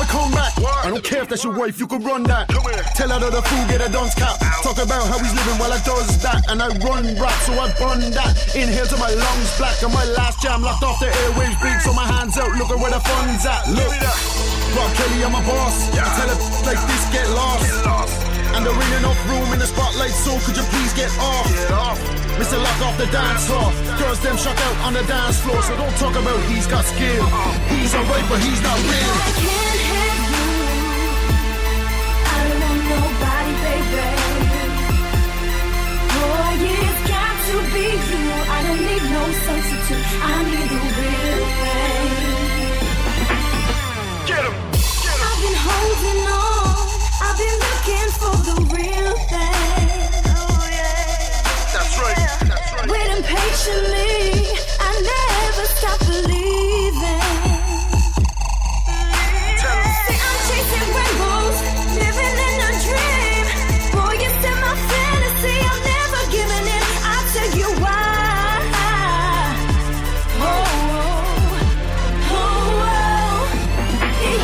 I'ma come back. I don't care if that's your wife, you can run that. Tell her that the fool get a dunce cap. Talk about how he's living while I does that. And I run rap, so I bun that. Inhale till my lungs black. And my last jam locked off the airwaves bleed. So my hands out, looking where the fun's at. Look, Rob Kelly, I'm a boss. I tell her like this, get lost. And there ain't enough room in the spotlight, so could you please get off? Mr. Lock off the dance floor. Girls them shut out on the dance floor. So don't talk about he's got skill. He's alright, but he's not real. I can't have you. I don't want nobody, baby. Boy, it's got to be you. I don't need no substitute. I need the real thing. Get him! I've been holding on. I've been looking for the real thing. Oh yeah. That's right. Waiting patiently, I never stop believing. See, I'm chasing rainbows, living in a dream. Boy, it's in my fantasy, I'm never giving in. I'll tell you why.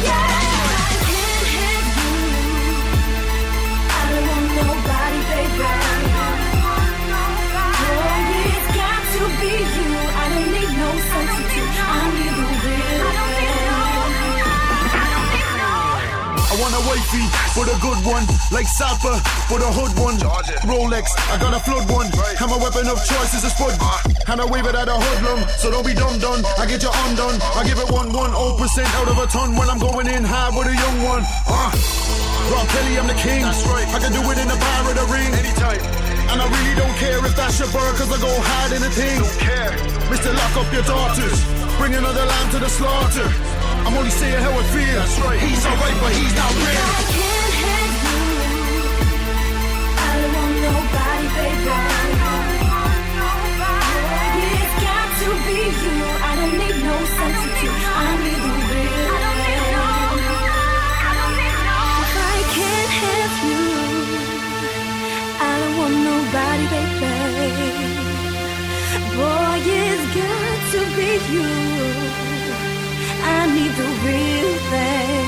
Yeah. I want a wifey, but a good one. Like Salpa, but a hood one. Rolex, I got a flood one. And my weapon of choice is a spud. And I wave it at a hoodlum, so don't be dumb done. I get you undone. I give it 1% out of a ton when I'm going in hard with a young one. Rob Kelly, I'm the king. That's right. I can do it in the bar or the ring. Anytime. And I really don't care if that's your bird, cause I go hard in the thing. Don't care. Mr. Lock up your daughters. Bring another lamb to the slaughter. I'm only saying how it feels. That's right. He's alright, but he's not real. I can't have you. I don't want nobody, baby. It's got to be you. I don't need no substitute. I need the real. If I can't have you, I don't want nobody, baby. Boy, it's got to be you. I need the real thing.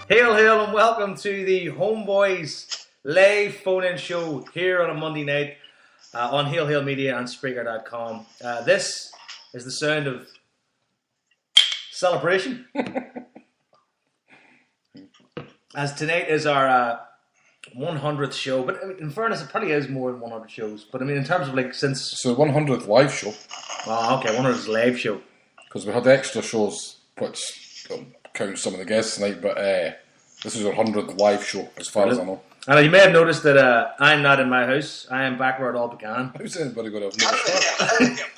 Hail, hail, and welcome to the HomeBhoys live phone-in show here on a Monday night on Hail Hail Media and Spreaker.com. This is the sound of celebration. As tonight is our 100th show, but I mean, in fairness, it probably is more than 100 shows. But I mean, in terms of like since So 100th live show. Oh, okay, 100th live show. Because we had extra shows, which count some of the guests tonight, but this is our 100th live show, as far as I know. And you may have noticed that I'm not in my house. I am back where it all began. How's anybody going to have noticed that?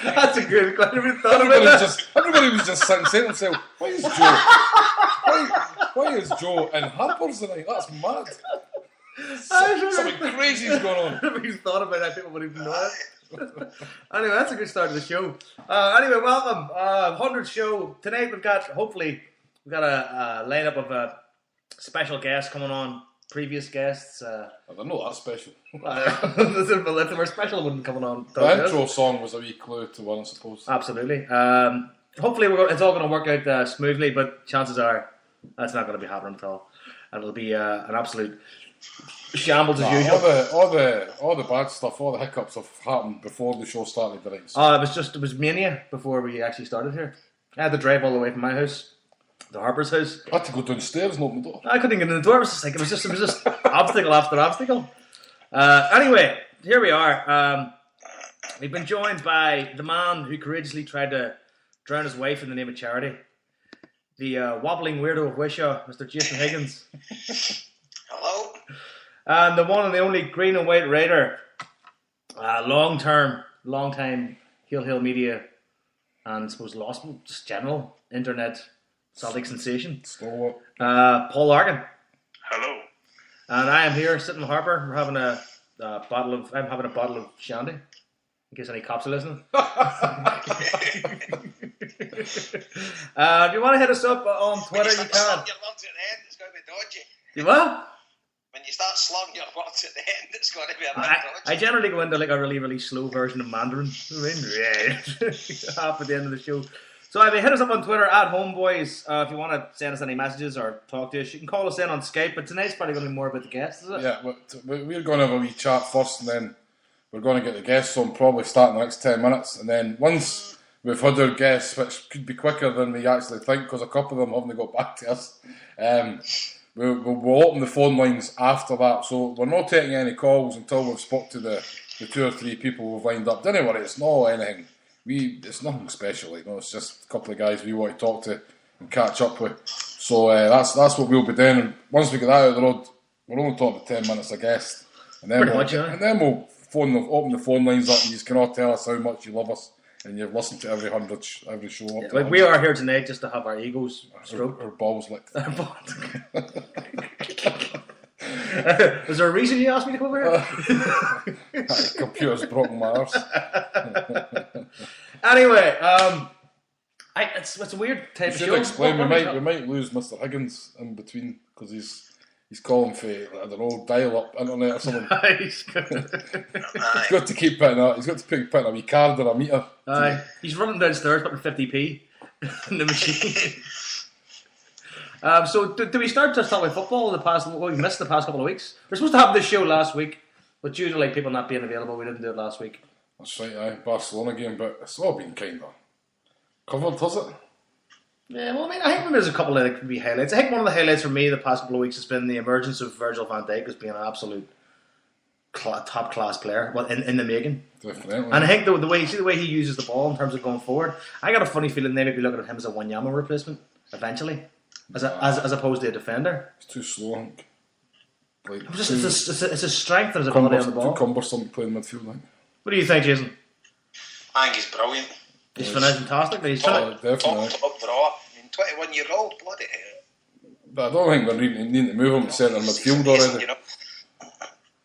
That's a good question. Everybody was just sitting saying to themselves, why is Joe? Why is Joe in Harper's tonight? That's mad. Something crazy's going on. If you thought about that, people wouldn't even know it. Anyway, that's a good start to the show. Anyway, welcome. 100th show. Tonight we've got a lineup of special guests coming on. Previous guests. They're not that special. If they were special, wouldn't coming on. The intro song was a wee clue to one, I suppose. Absolutely. Hopefully it's all going to work out smoothly, but chances are that's not going to be happening at all. And it'll be an absolute shambles as usual. All the bad stuff, all the hiccups have happened before the show started tonight. So. It was mania before we actually started here. I had to drive all the way from my house to Harper's house. I had to go downstairs and open the door. I couldn't get in the door. It was just obstacle after obstacle. Anyway, here we are. We've been joined by the man who courageously tried to drown his wife in the name of charity. The wobbling weirdo of Wishaw, Mr. Jason Higgins. Hello. And the one and the only green and white raider. Long time Hail Media and I suppose just general internet Celtic sensation. Paul Larkin. Hello. And I am here sitting in Harper. We're having I'm having a bottle of shandy. In case any cops are listening. Do you want to hit us up on Twitter? You can. Your lungs at the end, it's going to be dodgy. You what? When you start slurring your words at the end, it's going to be a bit I generally go into like a really, really slow version of Mandarin. Yeah. Half at the end of the show. So hit us up on Twitter at HomeBhoys if you want to send us any messages or talk to us. You can call us in on Skype, but tonight's probably going to be more about the guests, is it? Yeah, we're going to have a wee chat first, and then we're going to get the guests on, probably start in the next 10 minutes. And then once we've had our guests, which could be quicker than we actually think, because a couple of them haven't got back to us, we'll open the phone lines after that. So we're not taking any calls until we've spoke to the 2 or 3 people we've lined up. Don't worry, it's not anything. It's nothing special, it's just a couple of guys we want to talk to and catch up with. So that's what we'll be doing. And once we get that out of the road, we're only talking 10 minutes a guest, and then we'll open the phone lines up, and you can all tell us how much you love us and you've listened to every show. Yeah, like we are here tonight just to have our egos stroked, our balls licked. Was there a reason you asked me to come over here? Computer's broken my arse. Anyway, it's a weird type of show. Explain. We might lose Mr. Higgins in between because he's calling for, I don't know, dial-up internet or something. He's got to keep putting a wee card or a meter. He's running downstairs putting 50p in the machine. So do we start with football? We missed the past couple of weeks. We're supposed to have this show last week, but due to people not being available, we didn't do it last week. That's right, Barcelona game, but it's all been kind of covered, has it? Yeah, well, I think there's a couple of wee highlights. I think one of the highlights for me the past couple of weeks has been the emergence of Virgil van Dijk as being an absolute top-class player, in the making. Definitely. And I think the way he uses the ball in terms of going forward, I got a funny feeling they may be looking at him as a Wanyama replacement eventually, as opposed to a defender. It's too slow, I think. It's a strength and his ability on the ball. Too cumbersome playing midfield, I think. What do you think, Jason? I think he's brilliant. He's fantastic. He's definitely. Top draw. 21-year-old, bloody hell. But I don't think we're needing to move him to centre midfield already. No,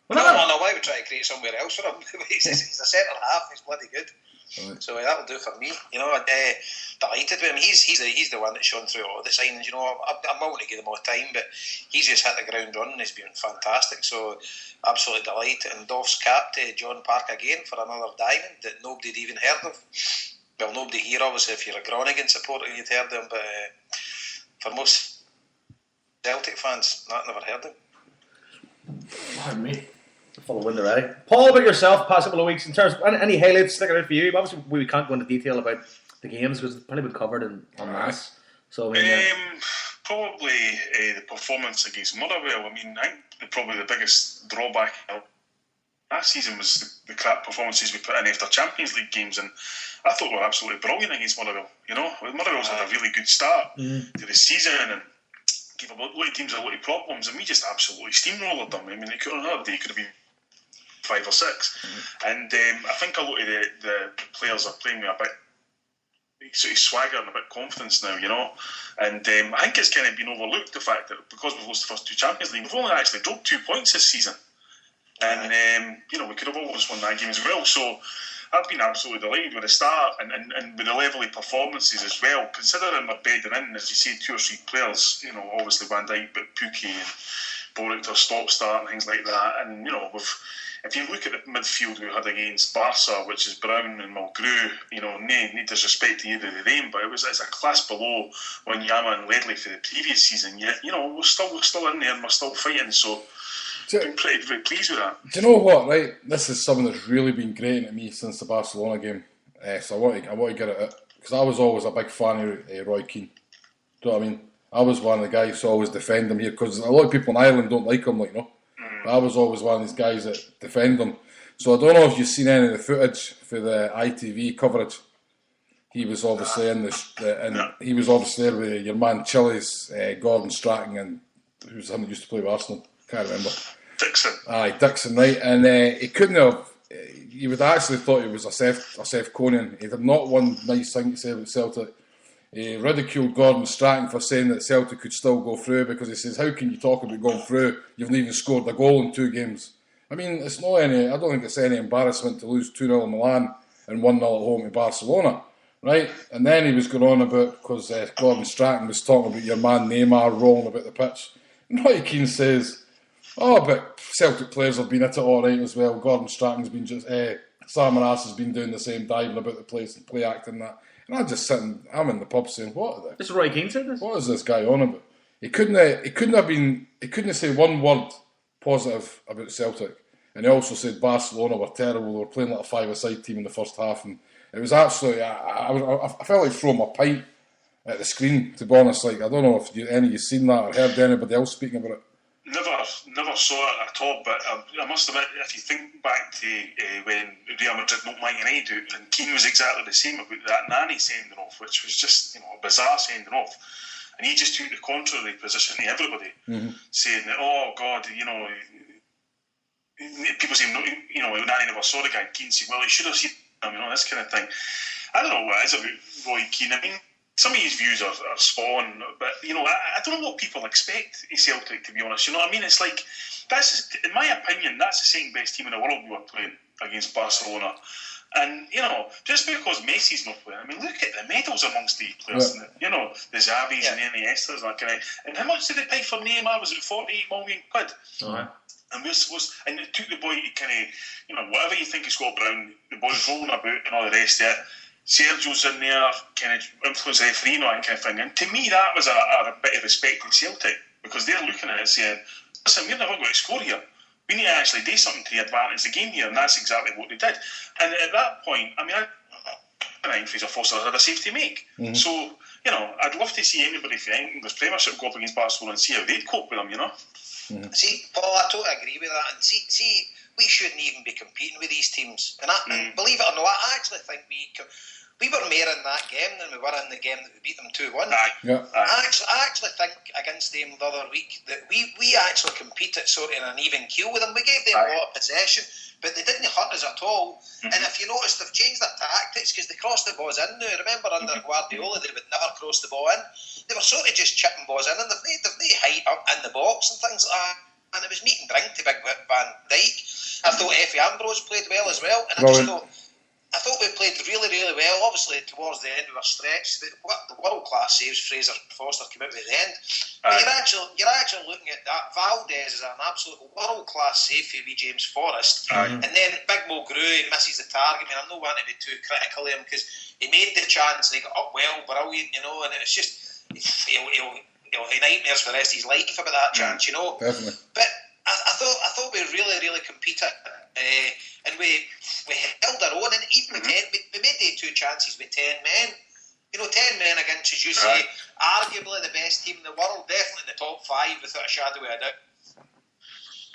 why would try to create somewhere else for him? He's a centre half. He's bloody good. Right. So that'll do for me. Delighted with him. He's the one that's shown through all the signings. I'm not going to give him all the time, but he's just hit the ground running. He's been fantastic. So absolutely delighted. And Dolph's cap to John Park again for another diamond that nobody'd even heard of. Well, nobody here, obviously, if you're a Groningen supporter, you'd heard of him, but for most Celtic fans, I've never heard of him. Pardon me. Full of wind already. Paul, about yourself, past couple of weeks, in terms of any highlights sticking out for you? Obviously, we can't go into detail about the games because it's probably been covered en masse. So, probably the performance against Motherwell. I think probably the biggest drawback last season was the crap performances we put in after Champions League games, and I thought we were absolutely brilliant against Motherwell. Motherwell's had a really good start to the season and gave a lot of teams a lot of problems, and we just absolutely steamrolled them. It could on another day could have been 5 or 6, and I think a lot of the players are playing with a bit sort of swagger and a bit of confidence now, and I think it's kind of been overlooked, the fact that because we've lost the first 2 Champions League, we've only actually dropped 2 points this season, and we could have always won that game as well. So I've been absolutely delighted with the start and with the level of performances as well, considering we're bedding in, as you say, 2 or 3 players, obviously Van Dijk, but Pukki and Boric to stop-start and things like that, and if you look at the midfield we had against Barca, which is Brown and Mulgrew, no disrespect to either of them, but it's a class below Wanyama and Ledley for the previous season. Yet, we're still in there and we're still fighting. So, I've been pretty pleased with that. Do you know what? Right, this is something that's really been great at me since the Barcelona game. So I want to get at it because I was always a big fan of Roy Keane. Do you know what I mean? I was one of the guys who always defend him here because a lot of people in Ireland don't like him, I was always one of these guys that defend him. So I don't know if you've seen any of the footage for the ITV coverage. He was obviously he was obviously there with your man Chile's Gordon Strachan and who's him that used to play with Arsenal. Can't remember. Dixon. Aye, Dixon, right. And he couldn't have. You would actually thought he was a Seth Conan. He had not one nice thing to say about Celtic. He ridiculed Gordon Strachan for saying that Celtic could still go through because he says, how can you talk about going through? You've not even scored a goal in 2 games. I don't think it's any embarrassment to lose 2-0 in Milan and 1-0 at home to Barcelona, right? And then he was going on about, because Gordon Strachan was talking about your man Neymar rolling about the pitch. And Roy Keane says, Oh, but Celtic players have been at it all right as well. Gordon Strachan's been just... Sam Ross has been doing the same, diving about the place and play acting that. And I'm in the pub saying, what are they? This is Roy Keane said this. What is this guy on about? He couldn't say one word positive about Celtic. And he also said Barcelona were terrible. They were playing like a five-a-side team in the first half, and it was absolutely. I felt like throwing my pint at the screen. To be honest, like I don't know if any of you seen that or heard anybody else speaking about it. Never saw it at all. But I must admit, if you think back to when Real Madrid knocked Man United out, and Keane was exactly the same about that Nani sending off, which was just a bizarre sending off. And he just took the contrary position to everybody, saying that, oh God, people say, Nani never saw the guy. And Keane said, well, he should have seen him, this kind of thing. I don't know what it is about Roy Keane. I mean, some of his views are spot on, but I don't know what people expect in Celtic, to be honest. You know what I mean? It's like, in my opinion, that's the second best team in the world we were playing against Barcelona. And, just because Messi's not playing, I mean, look at the medals amongst these players. Yeah. The Xavis and the Iniestas and that kind of. And how much did they pay for Neymar? Was it 48 million quid? Right. And and it took the boy to kind of, whatever you think of Scott Brown, the boy's rolling about and all the rest of it. Sergio's in there, kind of influence referee and all that kind of thing. And to me, that was a bit of respect in Celtic, because they're looking at it saying, listen, we're never going to score here. We need to actually do something to advance the game here, and that's exactly what they did. And at that point, I mean, I Fraser Foster had a save to make. Mm-hmm. So, I'd love to see anybody from English Premiership go up against Barcelona and see how they'd cope with them, Mm-hmm. See, Paul, I totally agree with that. And see, we shouldn't even be competing with these teams. And believe it or not, I actually think we were more in that game than we were in the game that we beat them 2-1. Yeah. I actually think against them the other week that we actually competed sort of in an even keel with them. We gave them a lot of possession, but they didn't hurt us at all. Mm-hmm. And if you notice, they've changed their tactics because they crossed the balls in now. Remember under Guardiola, they would never cross the ball in. They were sort of just chipping balls in, and they've made height up in the box and things like that. And it was meat and drink to Big Van Dijk. I thought Effie Ambrose played well as well, and I thought we played really, really well. Obviously, towards the end we were stretched. The world-class saves Fraser Foster came out at the end. But you're actually looking at that. Valdez is an absolute world-class save for James Forrest. And then Big Mo Grew misses the target. I mean, I'm not wanting to be too critical of him because he made the chance and he got up well, brilliant, and it's just he'll have nightmares for the rest of his life about that chance, Definitely. But I thought we really, really competed. And we held our own, and even with 10, we made the two chances with 10 men. 10 men against, as you say, arguably the best team in the world, definitely in the top 5 without a shadow of a doubt.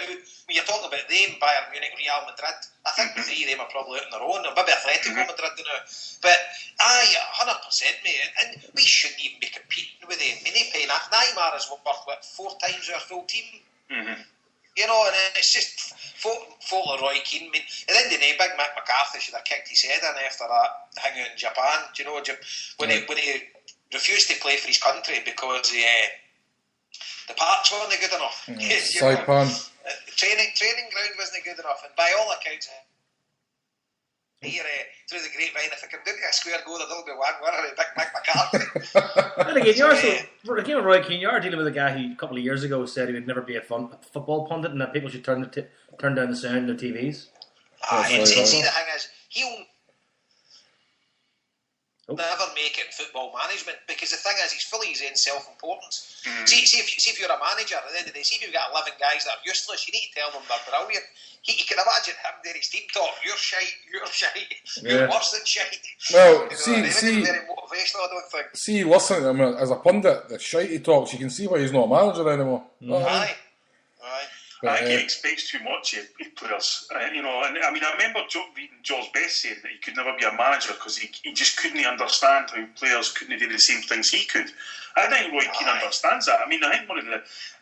When you're talking about them, Bayern Munich, Real Madrid, I think the 3 of them are probably out on their own, or maybe Atletico Madrid now. But 100%, mate, and we shouldn't even be competing with them. I mean, they pay Neymar is worth 4 times our full team. Mm-hmm. And it's just for Roy Keane. I mean, at the end of the day, Big Mick McCarthy should have kicked his head in after that hang out in Japan. When he refused to play for his country because the parks weren't good enough. Saipan. Training ground wasn't good enough, and by all accounts, here through the grapevine, if I can do a square goal, there'll be one winner, Big Mick McCarthy. And again, you're Roy Keane, you are dealing with a guy who a couple of years ago said he would never be a football pundit and that people should turn down the sound of TVs. See, the thing is, he'll never make it in football management because the thing is, he's fully his own self-importance. See if you're a manager, at the end of the day, see if you've got 11 guys that are useless, you need to tell them they're brilliant. You can imagine him there, his team talk, you're shite, you're worse than shite. Well, very motivational, I don't think. See, listen to him as a pundit, the shite he talks, you can see why he's not a manager anymore. Aye. I think he expects too much of players. And I mean, I remember reading George Best saying that he could never be a manager because he just couldn't understand how players couldn't do the same things he could. I think Roy Keane understands that. I mean, I think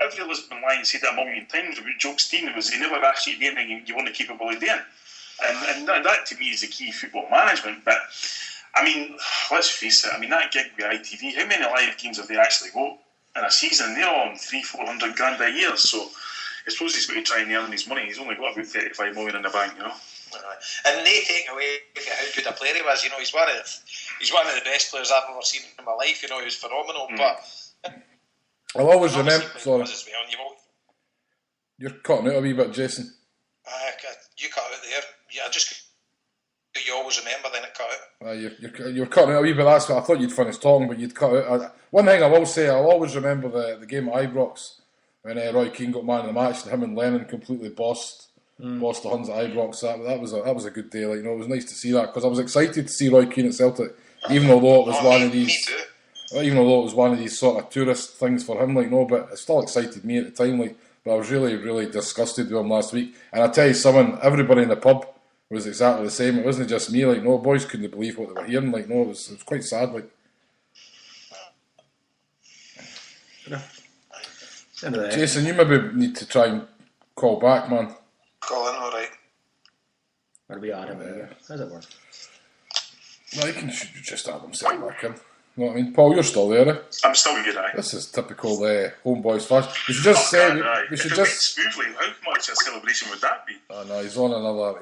every Elizabeth Lion said that a million times about Joe Steen was he never actually did anything you weren't capable of doing. And that to me is the key of football management. But, I mean, let's face it, that gig with ITV, how many live games have they actually got in a season? They're on 300-400 grand a year, so I suppose he's got to try and earn his money. He's only got about 35 million in the bank, And they take away how good a player he was. He's one of the best players I've ever seen in my life. He was phenomenal. But I'll always remember. Sorry. You're cutting out a wee bit, Jason. You cut out there. Yeah, you always remember, then it cut out. You're cutting out a wee bit. That's what I thought you'd finish talking, but you'd cut out. One thing I will say, I'll always remember the game at Ibrox when Roy Keane got man of the match, and him and Lennon completely bossed the Huns at Ibrox. That was a good day. Like, it was nice to see that, because I was excited to see Roy Keane at Celtic, even although it was one of these sort of tourist things for him. Like, but it still excited me at the time. Like, but I was really, really disgusted with him last week. And I tell you something, everybody in the pub was exactly the same. It wasn't just me. Like, boys couldn't believe what they were hearing. Like, it was quite sad. Like, Jason, you maybe need to try and call back, man. Call in, all right. That'll be odd. How's it work? No, you can just have him set back in. You know what I mean? Paul, you're still there, eh? I'm still here, aye. This is typical HomeBhoys fashion. We should just say... We should just... smoothly. How much a celebration would that be? Oh no,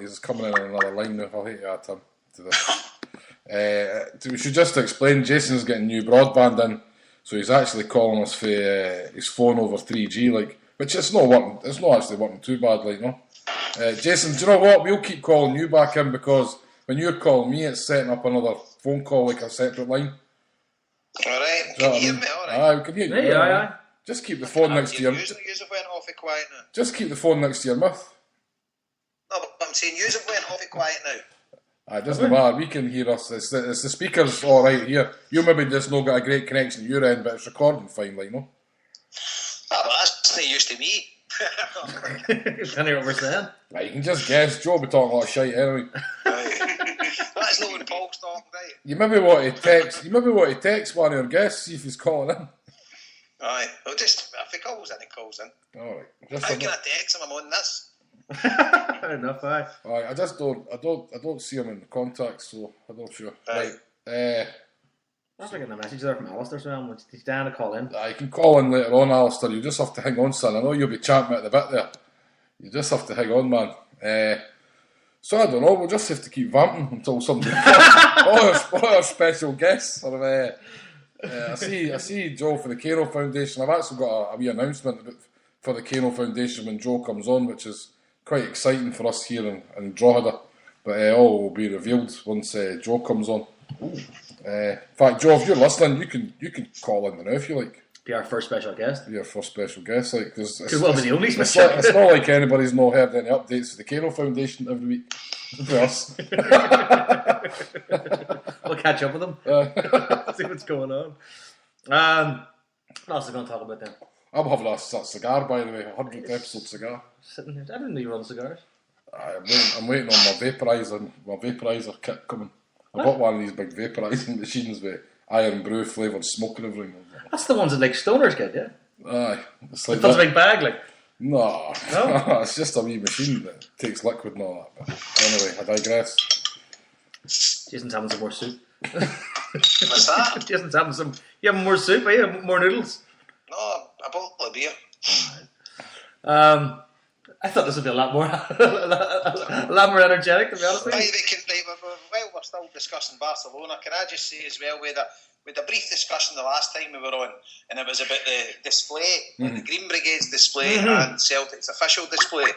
he's coming in on another line now. I'll hate you at him to this. We should just explain, Jason's getting new broadband in, so he's actually calling us for his phone over 3G, like, which it's not actually working too bad, like, no. Jason, do you know what? We'll keep calling you back in, because when you're calling me, it's setting up another phone call, like a separate line. Alright, can you hear me? Alright. Aye, we can hear you. Aye. Just keep the phone next to your... Yous have went off it quiet now. Just keep the phone next to your mouth. No, but I'm saying yous have went off it quiet now. It doesn't matter, we can hear us. It's the speakers alright here. You maybe just not got a great connection at your end, but it's recording fine, like, no? But that's not used to me. Can't hear what we're saying. Right, you can just guess. Joe will be talking a lot of shite anyway. That's not when Paul's talking, right? You maybe want to text one of your guests, see if he's calling in. Aye, well, just if he calls in, he calls in. Alright. How can I text him? I'm on this. Fair enough, aye. Alright, I don't see him in the contacts, so I'm not sure. Aye. Right. I was getting a message there from Alistair, so he's down to call in. You can call in later on, Alistair. You just have to hang on, son. I know you'll be champing at the bit there. You just have to hang on, man. So I don't know. We'll just have to keep vamping until somebody. all our special guests. I see Joe for the Kano Foundation. I've actually got a wee announcement for the Kano Foundation when Joe comes on, which is quite exciting for us here in Drogheda. But all will be revealed once Joe comes on. In fact, Joe, if you're listening, you can call in now if you like. Be our first special guest. Be our first special guest, like, because we'll be the only special guest. It's not like anybody's not heard any updates for the Kano Foundation every week for us. We'll catch up with them. See what's going on. What else are we going to talk about then? I'm having a cigar, by the way, 100th episode cigar. Sitting here. I didn't know you run cigars. I'm waiting on my vaporizer kit coming. I bought one of these big vaporising machines with iron brew flavoured smoke and everything. That's the ones that like stoners get, yeah? Aye. It's like that's a big bag, like. No. It's just a wee machine that takes liquid and all that. But anyway, I digress. Jason's having some more soup. What's that? Jason's having some... You having more soup, are you? More noodles? No, a bottle of beer. I thought this would be a lot more energetic, to be honest with you. While we're still discussing Barcelona, can I just say as well, we had a brief discussion the last time we were on, and it was about the display, the Green Brigade's display and Celtic's official display.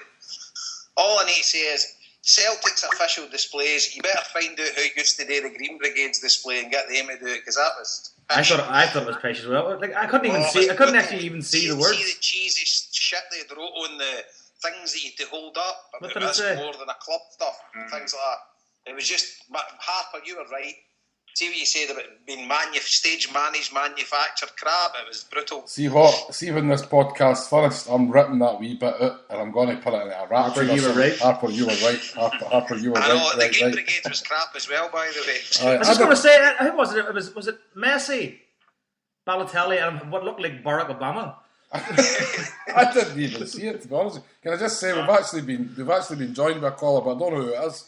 All I need to say is, Celtic's official displays, you better find out who used to do the Green Brigade's display and get them to do it, because that was... I thought it was pish as well. Like, I couldn't actually even see the words. See the cheesy shit they wrote on the things that you had to hold up. What It did it was say? more than a club stuff, things like that. It was just, Harper, you were right. See what you said about being stage managed, manufactured crap. It was brutal. See when this podcast finished, I'm ripping that wee bit out and I'm going to put it in a rap. Harper, you were right. Harper, you were right. Harper, you were I know, right. the Green Brigade was crap as well, by the way. I was just going to say, who was it? Was it Messi, Balotelli, and what looked like Barack Obama? I didn't even see it, to be honest. Can I just say we've actually been joined by a caller, but I don't know who it is.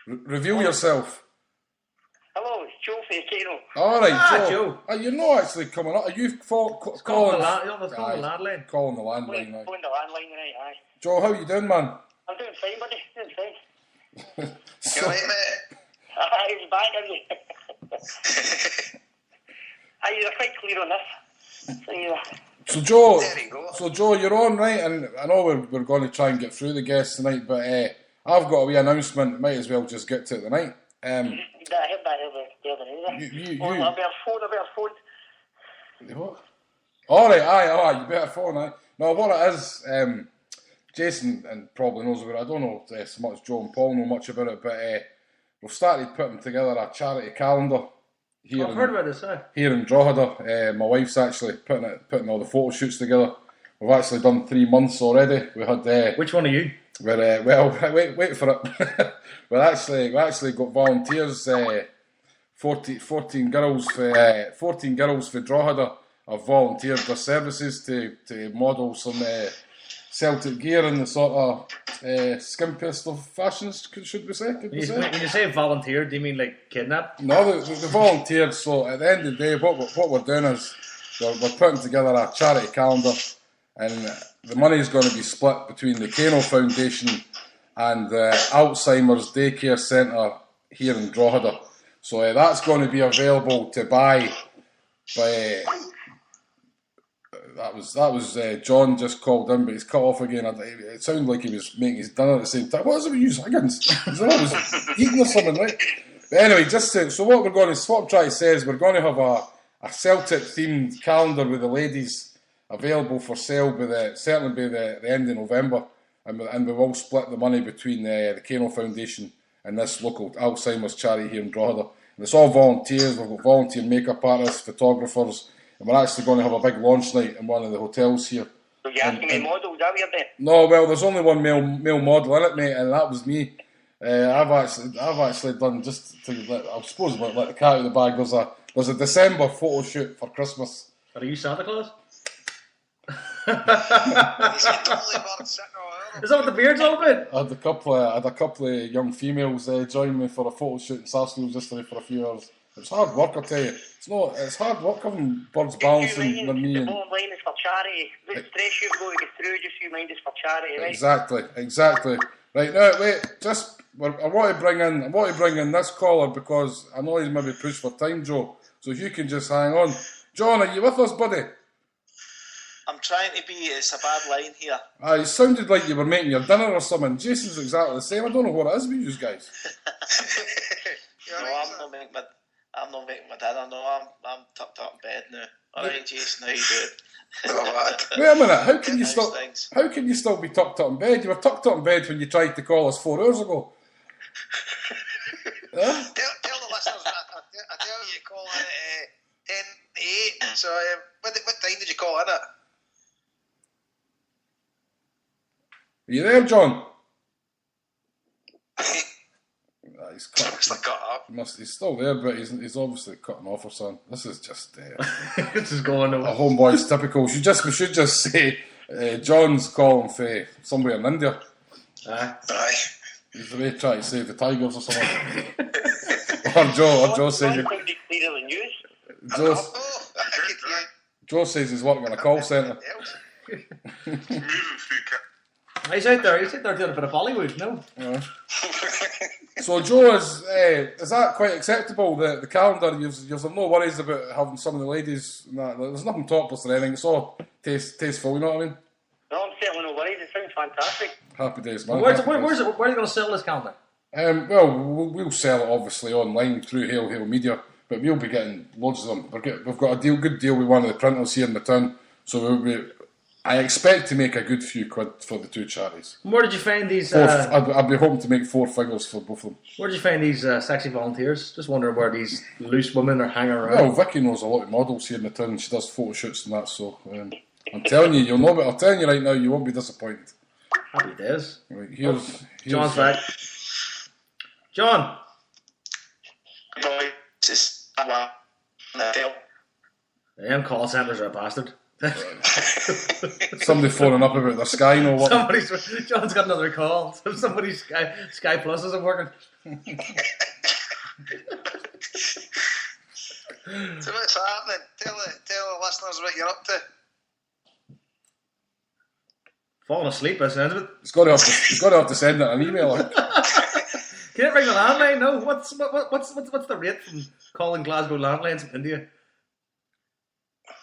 Reveal yourself. Hello, it's Joe from Kano. All right, Joe. You're not actually coming up. Are you calling the landline? Calling the landline now. Calling the landline, right, aye. Joe, how you doing, man? I'm doing fine, buddy. Doing fine. You alright, mate? He's back, are you? You're quite clear on this. So Joe, There you go. So Joe, you're on, right? And I know we're going to try and get through the guests tonight, but I've got a wee announcement. Might as well just get to it tonight. I heard that the other day. I'll be a phone. What? All right, aye, you better phone, aye. No, what it is, Jason and probably knows about it. I don't know so much. Joe and Paul know much about it, but we've started putting together a charity calendar here. I've heard about this, here in Drogheda. My wife's actually putting all the photo shoots together. We've actually done 3 months already. We had. Which one are you? We're wait for it. we actually got volunteers. 14 girls for Drogheda have volunteered their services to model some Celtic gear in the sort of skimpiest of fashions, should we say? When you say volunteer, do you mean like kidnap? No, they volunteered. So at the end of the day, what we're doing is we're putting together a charity calendar, and the money is going to be split between the Kano Foundation and the Alzheimer's Daycare Centre here in Drogheda. So that's going to be available to buy by. That was John just called in, but he's cut off again. It sounded like he was making his dinner at the same time. What is it with you Higgins? He's always eating or something, right? But anyway, so what I'm trying to say is we're going to have a Celtic themed calendar with the ladies available for sale certainly by the end of November, and we will split the money between the Kano Foundation and this local Alzheimer's charity here in Drogheda. And it's all volunteers. We've got volunteer makeup artists, photographers. And we're actually going to have a big launch night in one of the hotels here. So you're asking me models, is that what you're doing? No, well, there's only one male model in it, mate, and that was me. I've actually done just to I suppose let the cat out of the bag. There's a December photo shoot for Christmas. Are you Santa Claus? He's a totally bird sitting over. Is that what the beard's all about? I had a couple of young females join me for a photo shoot in Sarsfield yesterday for a few hours. It's hard work, I tell you. It's hard work having birds balancing with me. The bottom line is for charity. The stress you've got to get through, just you mind is for charity, right? Exactly. Right now, wait. I want to bring in this caller because I know he's maybe pushed for time, Joe. So if you can just hang on, John, are you with us, buddy? I'm trying to be. It's a bad line here. It sounded like you were making your dinner or something. Jason's exactly the same. I don't know what it is with you guys. I'm not making my dinner. No, I'm tucked up in bed now. All right, Jason, how you doing? Wait a minute. How can you still be tucked up in bed? You were tucked up in bed when you tried to call us 4 hours ago. Tell the listeners I tell you call in at 10 to 8. So what time did you call in at? Are you there, John? He's cut up. He's still there, but he's obviously cutting off or something. This is just this is going on. A HomeBhoys typical. We should just say John's calling for somewhere in India. Aye. He's away trying to save the tigers or something. or Joe says Joe says he's working in a call centre. He's out there doing a bit of Bollywood, no? So Joe, is that quite acceptable, the calendar? You've no worries about having some of the ladies, there's nothing topless or anything, it's all tasteful, you know what I mean? No, I'm certainly no worries, it sounds fantastic. Happy days, man. Where are you going to sell this calendar? Well, we'll sell it obviously online through Hail Media, but we'll be getting loads of them. We've got a good deal with one of the printers here in the town, so I expect to make a good few quid for the two charities. Where did you find these? I'd be hoping to make 4 figures for both of them. Where did you find these sexy volunteers? Just wondering where these loose women are hanging around. Well, Vicky knows a lot of models here in the town. She does photo shoots and that, so I'm telling you, you'll know. But I'm telling you right now, you won't be disappointed. Happy days. Right, here's John's back. John. Them call centres are a bastard. Somebody phoning up about their Sky, no what? John's got another call. Somebody's Sky Plus isn't working. So what's happening? Tell the listeners what you're up to. Falling asleep, by the sound of it. He's got to have to send it an email. Can it ring the landline? No. What's the rate from calling Glasgow landlines in India?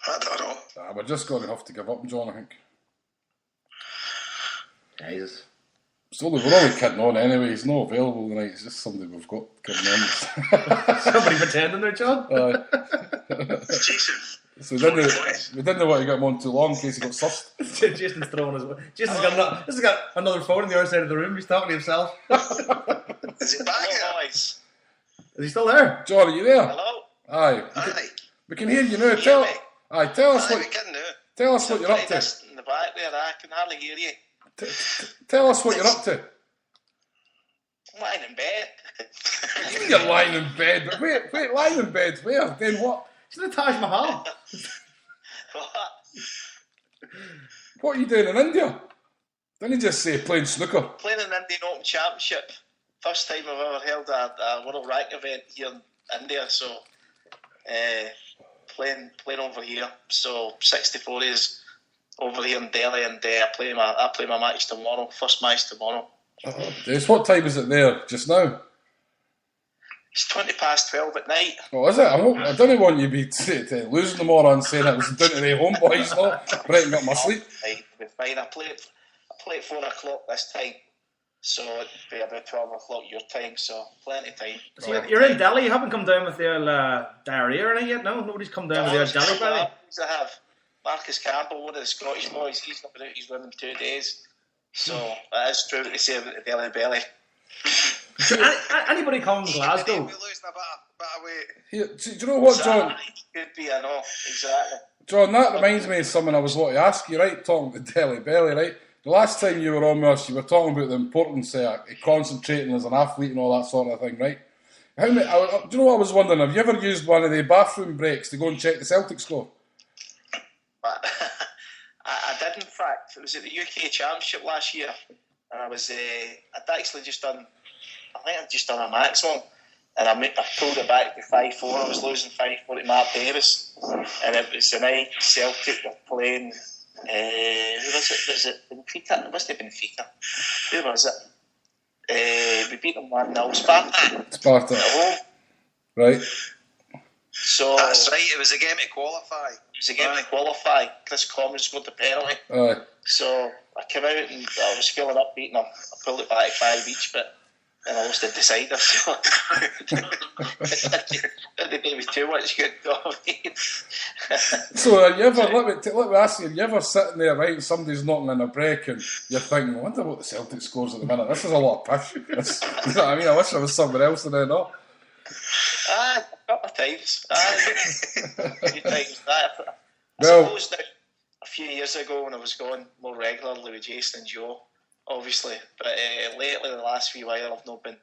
I don't know. We're just going to have to give up, John, I think. Jesus. We're only kidding on anyway. He's not available tonight. It's just somebody we've got kidding on. Somebody pretending there, John. Jason. So we didn't want to get him on too long in case he got sussed. Jason's throwing his. Jason's got another phone on the other side of the room. He's talking to himself. Is it back here? Boys. Is he still there? John, are you there? Hello? Aye. Aye. We can hear you now. Hear Tell me? us Aye, what we can now. tell us what you're up to. Just in the back there, I can hardly hear you. Tell us what you're up to. I'm lying in bed. You're lying in bed. But wait, lying in bed where? Then what? It's the Taj Mahal. What? What are you doing in India? Didn't you just say playing snooker? Playing an Indian Open Championship. First time I've ever held a World Rank event here in India, so playing over here. So 64 is over here in Delhi, and I play my match tomorrow. First match tomorrow. Yes. What time is it there just now? It's 12:20 at night. Oh, is it? I don't want you to be losing them all on saying it was down to the HomeBhoys, no? Breaking up my sleep. Right, it'll be fine. I play at 4 o'clock this time, so it'll be about 12 o'clock your time, so plenty of time. So you're in Delhi. You haven't come down with the diarrhea or anything yet. No, nobody's come down with the Delhi belly. I have Marcus Campbell, one of the Scottish boys. He's not been out. He's running 2 days, so that is true. They say about the Delhi belly. Anybody come from Glasgow? We're losing a bit of weight. Here, do you know what, John? Could be, I know, exactly. John, that reminds me of something I was wanting to ask you, right? Talking about the Delhi belly, right? The last time you were on with us, you were talking about the importance of concentrating as an athlete and all that sort of thing, right? Do you know what I was wondering? Have you ever used one of the bathroom breaks to go and check the Celtic score? But I did, in fact. It was at the UK Championship last year, and I'd actually just done. I think I'd just done a maximum, and I pulled it back to 5-4. I was losing 5-4 to Mark Davis, and it was the night Celtic were playing. Who was it? Was it Benfica? It must have been Benfica. Who was it? We beat them 1-0. Sparta. At home. Right. So That's right. It was a game to qualify. Chris Coleman scored the penalty. Aye. So I came out and I was feeling upbeat, and I pulled it back 5 each, but then I lost the decider. So the day was too much good. So have you ever, let me ask you, have you ever sitting there, right, and somebody's knocking in a break and you're thinking, I wonder what the Celtic scores at the minute. This is a lot of pish. You know what I mean? I wish there was somewhere else in there, no? A couple of times. A few times. I Well, suppose that a few years ago when I was going more regularly with Jason and Joe, obviously, but lately the last few while I've not been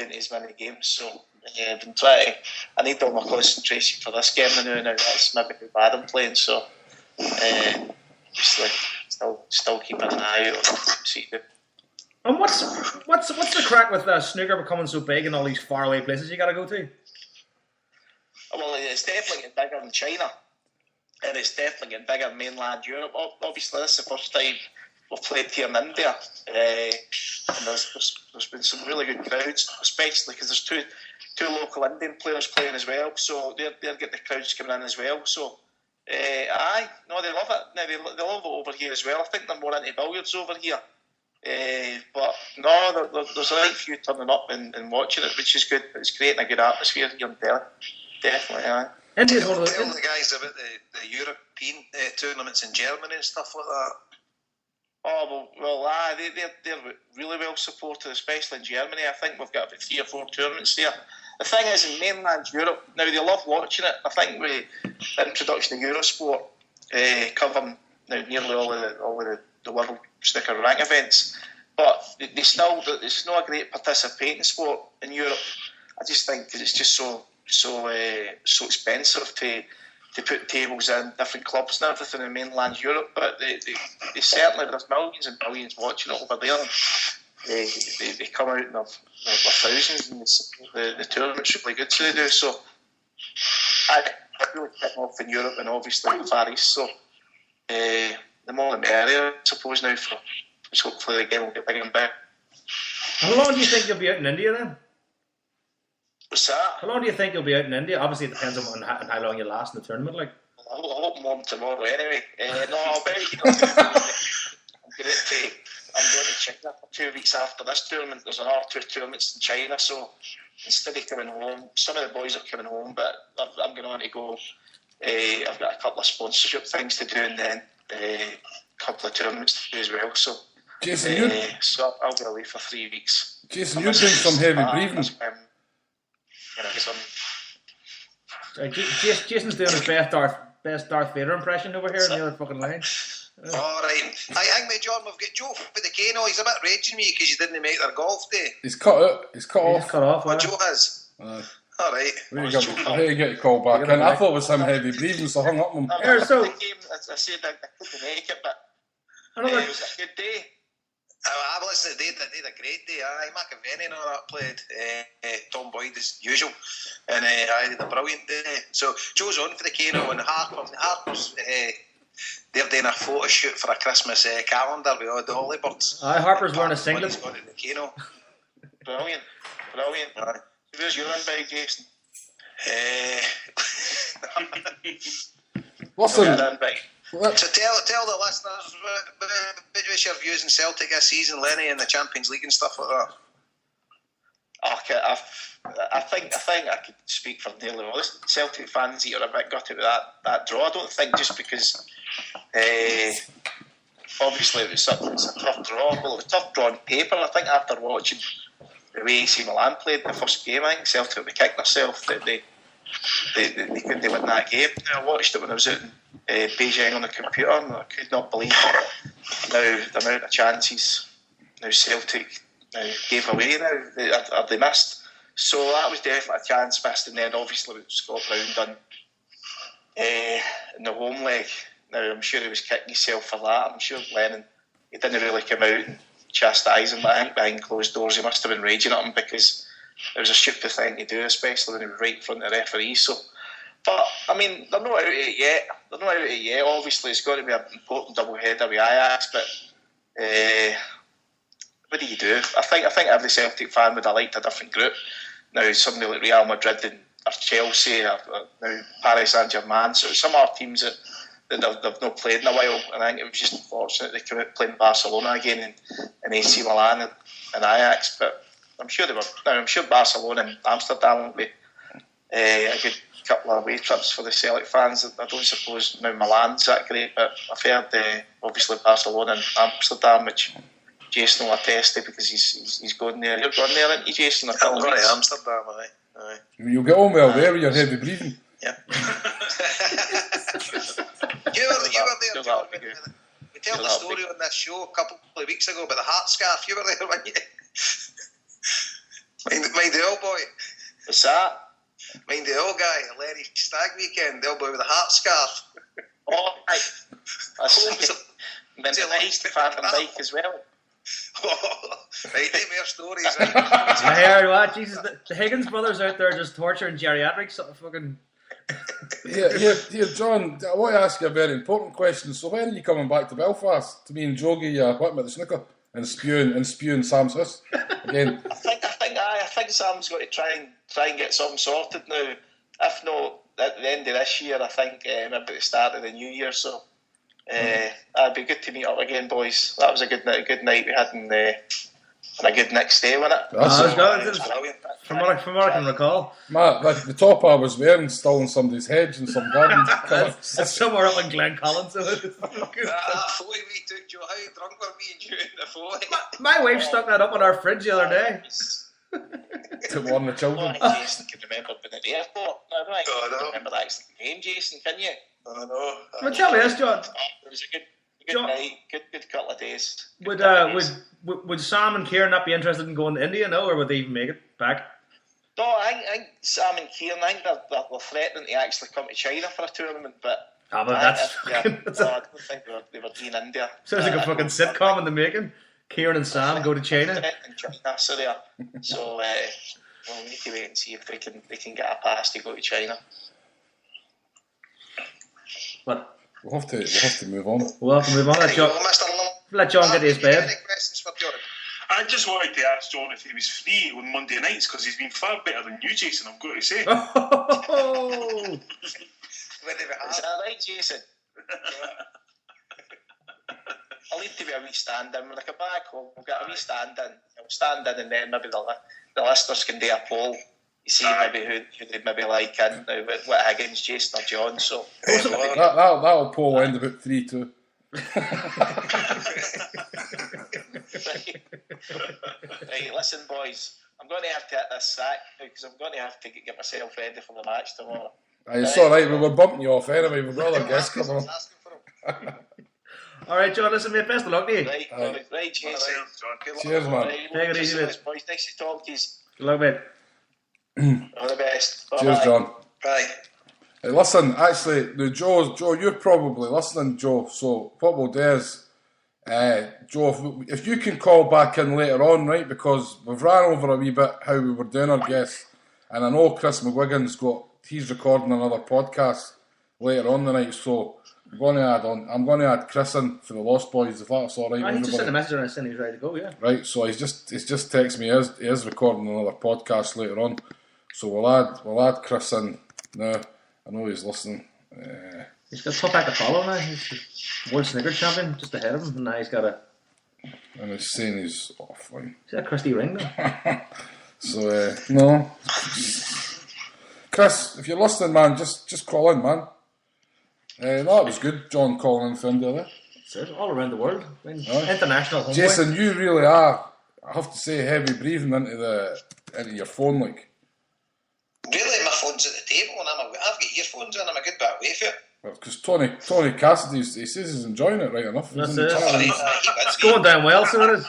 to as many games, so I've been trying. I need all my concentration for this game now. That's maybe how bad I'm playing, so obviously still keeping an eye out on see. And what's the crack with snooker becoming so big in all these faraway places you got to go to? Well, it's definitely getting bigger in China, and it's definitely getting bigger in mainland Europe. Obviously, this is the first time we've played here in India, and there's been some really good crowds, especially because there's two local Indian players playing as well, so they're getting the crowds coming in as well. So, they love it. Now they love it over here as well. I think they're more into billiards over here. But no, there's a right few turning up and watching it, which is good. It's creating a good atmosphere here in Delhi. Definitely, yeah. India's one of Tell those. the guys about the European tournaments in Germany and stuff like that. Oh well, they're really well supported, especially in Germany. I think we've got about 3 or 4 tournaments there. The thing is, in mainland Europe, now they love watching it. I think with the introduction of Eurosport, covering now nearly all of the world snooker rank events, but there's not a great participating sport in Europe. I just think because it's just so expensive to put tables in different clubs and everything in mainland Europe, but they certainly, there's millions and millions watching it over there. They come out in their thousands, and the tournament's really good, so they do. So I really kick off in Europe and obviously the Far East. So the more the merrier, I suppose now. For hopefully the game will get bigger and bigger. How long do you think you'll be out in India then? What's that? How long do you think you'll be out in India? Obviously, it depends on how long you last in the tournament. Like, I hope more tomorrow anyway. No, I'll bet I'm going to I'm going to China for 2 weeks after this tournament. There's another 2 tournaments in China, so instead of coming home, some of the boys are coming home, but I'm going to go. I've got a couple of sponsorship things to do, and then a couple of tournaments to do as well. So, Jason, so I'll be away for 3 weeks. Jason, you're doing some heavy breathing. Jason's doing his best Darth Vader impression over here in the other fucking line. Alright. I think, mate, John, we've got Joe for the Kano. He's a bit raging me because you didn't make their golf day. He's cut out. He's cut off. He's cut off. What Joe has. Alright. I need to get a call back in. I thought it was him heavy breathing, so I hung up on him. The game, as I said, I couldn't make it, but it was a good day. I've listened to they did a great day. McAvenny and all that played. Tom Boyd as usual. And I did a brilliant day. So Joe's on for the Kano and Harper's they're doing a photo shoot for a Christmas calendar with all the Hollybirds. Harper's wearing a singlet. He's got it in the Kano. Brilliant. Where's your invite, Jason? Listen. So tell the listeners what's your views on Celtic this season, Lenny, and the Champions League and stuff like that. Okay, I think I could speak for nearly all the Celtic fans here a bit gutted with that draw. I don't think just because obviously it's a tough draw. Well, it was a tough draw on paper. I think after watching the way AC Milan played the first game, I think Celtic would be kicking themselves that they couldn't win that game. I watched it when I was out in Beijing on the computer, and I could not believe now the amount of chances now Celtic gave away now they missed. So that was definitely a chance missed, and then obviously with Scott Brown done in the home leg. Now I'm sure he was kicking himself for that. I'm sure Lennon, he didn't really come out and chastise him, but I think behind closed doors he must have been raging at him because it was a stupid thing to do, especially when he was right in front of the referee. So, but I mean, they're not out of it yet. Obviously, it's got to be an important double header with Ajax, but what do you do? I think every Celtic fan would have liked a different group. Now, somebody like Real Madrid or Chelsea or now Paris Saint-Germain. So some other teams that they've not played in a while, and I think it was just unfortunate they came out playing Barcelona again and AC Milan and Ajax. But I'm sure they were. Now I'm sure Barcelona and Amsterdam will be a good couple of away trips for the Celtic fans. I don't suppose now Milan's that great, but I've heard obviously Barcelona and Amsterdam, which Jason will attest to because he's going there. You're going there, aren't you, Jason? I'm going to Amsterdam, aye. You'll get on well there with your heavy breathing. Yeah. you were there, John. We tell the story on this show a couple of weeks ago about the heart scarf. You were there, weren't you? Mind the old boy. What's that? Mind the old guy, Larry Stag weekend, the old boy with the heart scarf. Oh, right. Then nice to Van Dijk as well. Right, they more stories, right? I heard what? Jesus, the Higgins brothers out there just torturing geriatrics. Sort of fucking. Here, John, I want to ask you a very important question. So when are you coming back to Belfast to me and Jogi what about the snooker and spewing Sam's house again? I think Sam's got to try and get something sorted now. If not at the end of this year, I think maybe at the start of the new year. So it'd be good to meet up again, boys. That was a good night we had, and a good next day, wasn't it? It was brilliant. From what I can recall, Matt, the top I was wearing still in somebody's hedge in some garden. It's somewhere up in Glencullen. So that photo we took, Joe, how drunk were we and you in the photo? My wife stuck that up on our fridge the other day. To warn the children. Jason can remember being at the airport. No. Remember that game, Jason, can you? No. Well, tell me this, John. It was a good John, night, good couple of days. Would Sam and Kieran not be interested in going to India now, or would they even make it back? No, I think Sam and Kieran, I think they're threatening to actually come to China for a tournament, but I don't think they were keen India. Sounds like a fucking sitcom in the making. Kieran and Sam go to China. So we'll need to wait and see if they can get a pass to go to China. What? We'll have to move on. We'll have to move on. Let John get to his bed. Any questions for John? I just wanted to ask John if he was free on Monday nights because he's been far better than you, Jason, I've got to say. Oh. Is that right, Jason? I'll need to be a wee stand-in. When I come back home, we'll get a wee stand-in. I'll stand in, and then maybe the listeners can do a poll. You see maybe who they maybe like, and what Higgins, Jason or John. So that'll poll end about 3-2. Right, listen, boys. I'm going to have to hit this sack because I'm going to have to get myself ready for the match tomorrow. It's all right. We were bumping you off anyway. We've got other guests coming on. All right, John. Listen, mate. Best of luck to you. Right, Jason. Cheers, man. Right, Take it easy, mate. boys. Nice to talk to you. Good luck, mate. All the best. Bye-bye. Cheers, John. Bye. Hey, listen, actually, Joe, you're probably listening, Joe. So what we'll do is, Joe, if you can call back in later on, right? Because we've ran over a wee bit how we were doing our guests, and I know Chris McGuigan's he's recording another podcast later on tonight, so I'm going to add Chris in for the Lost Boys, if that's all right. He just sent a message and I said he was ready to go. Yeah. Right, so he's just texted me. He is recording another podcast later on, so we'll add Chris in now. I know he's listening. He's got a tough act to follow now. He's the world snooker champion, just ahead of him, and now he's got and he's saying he's offline. Is that a Christy ring though? So no, Chris, if you're listening, man, just call in, man. That was good, John calling in from there. It's all around the world. I mean, international. Homeboy. Jason, you really are. I have to say, heavy breathing into your phone, like. Really, my phone's at the table and I've got earphones in. I'm a good bit away from it. Because Tony Cassidy, he says he's enjoying it right enough. That's He's it. It's going down well, so it is.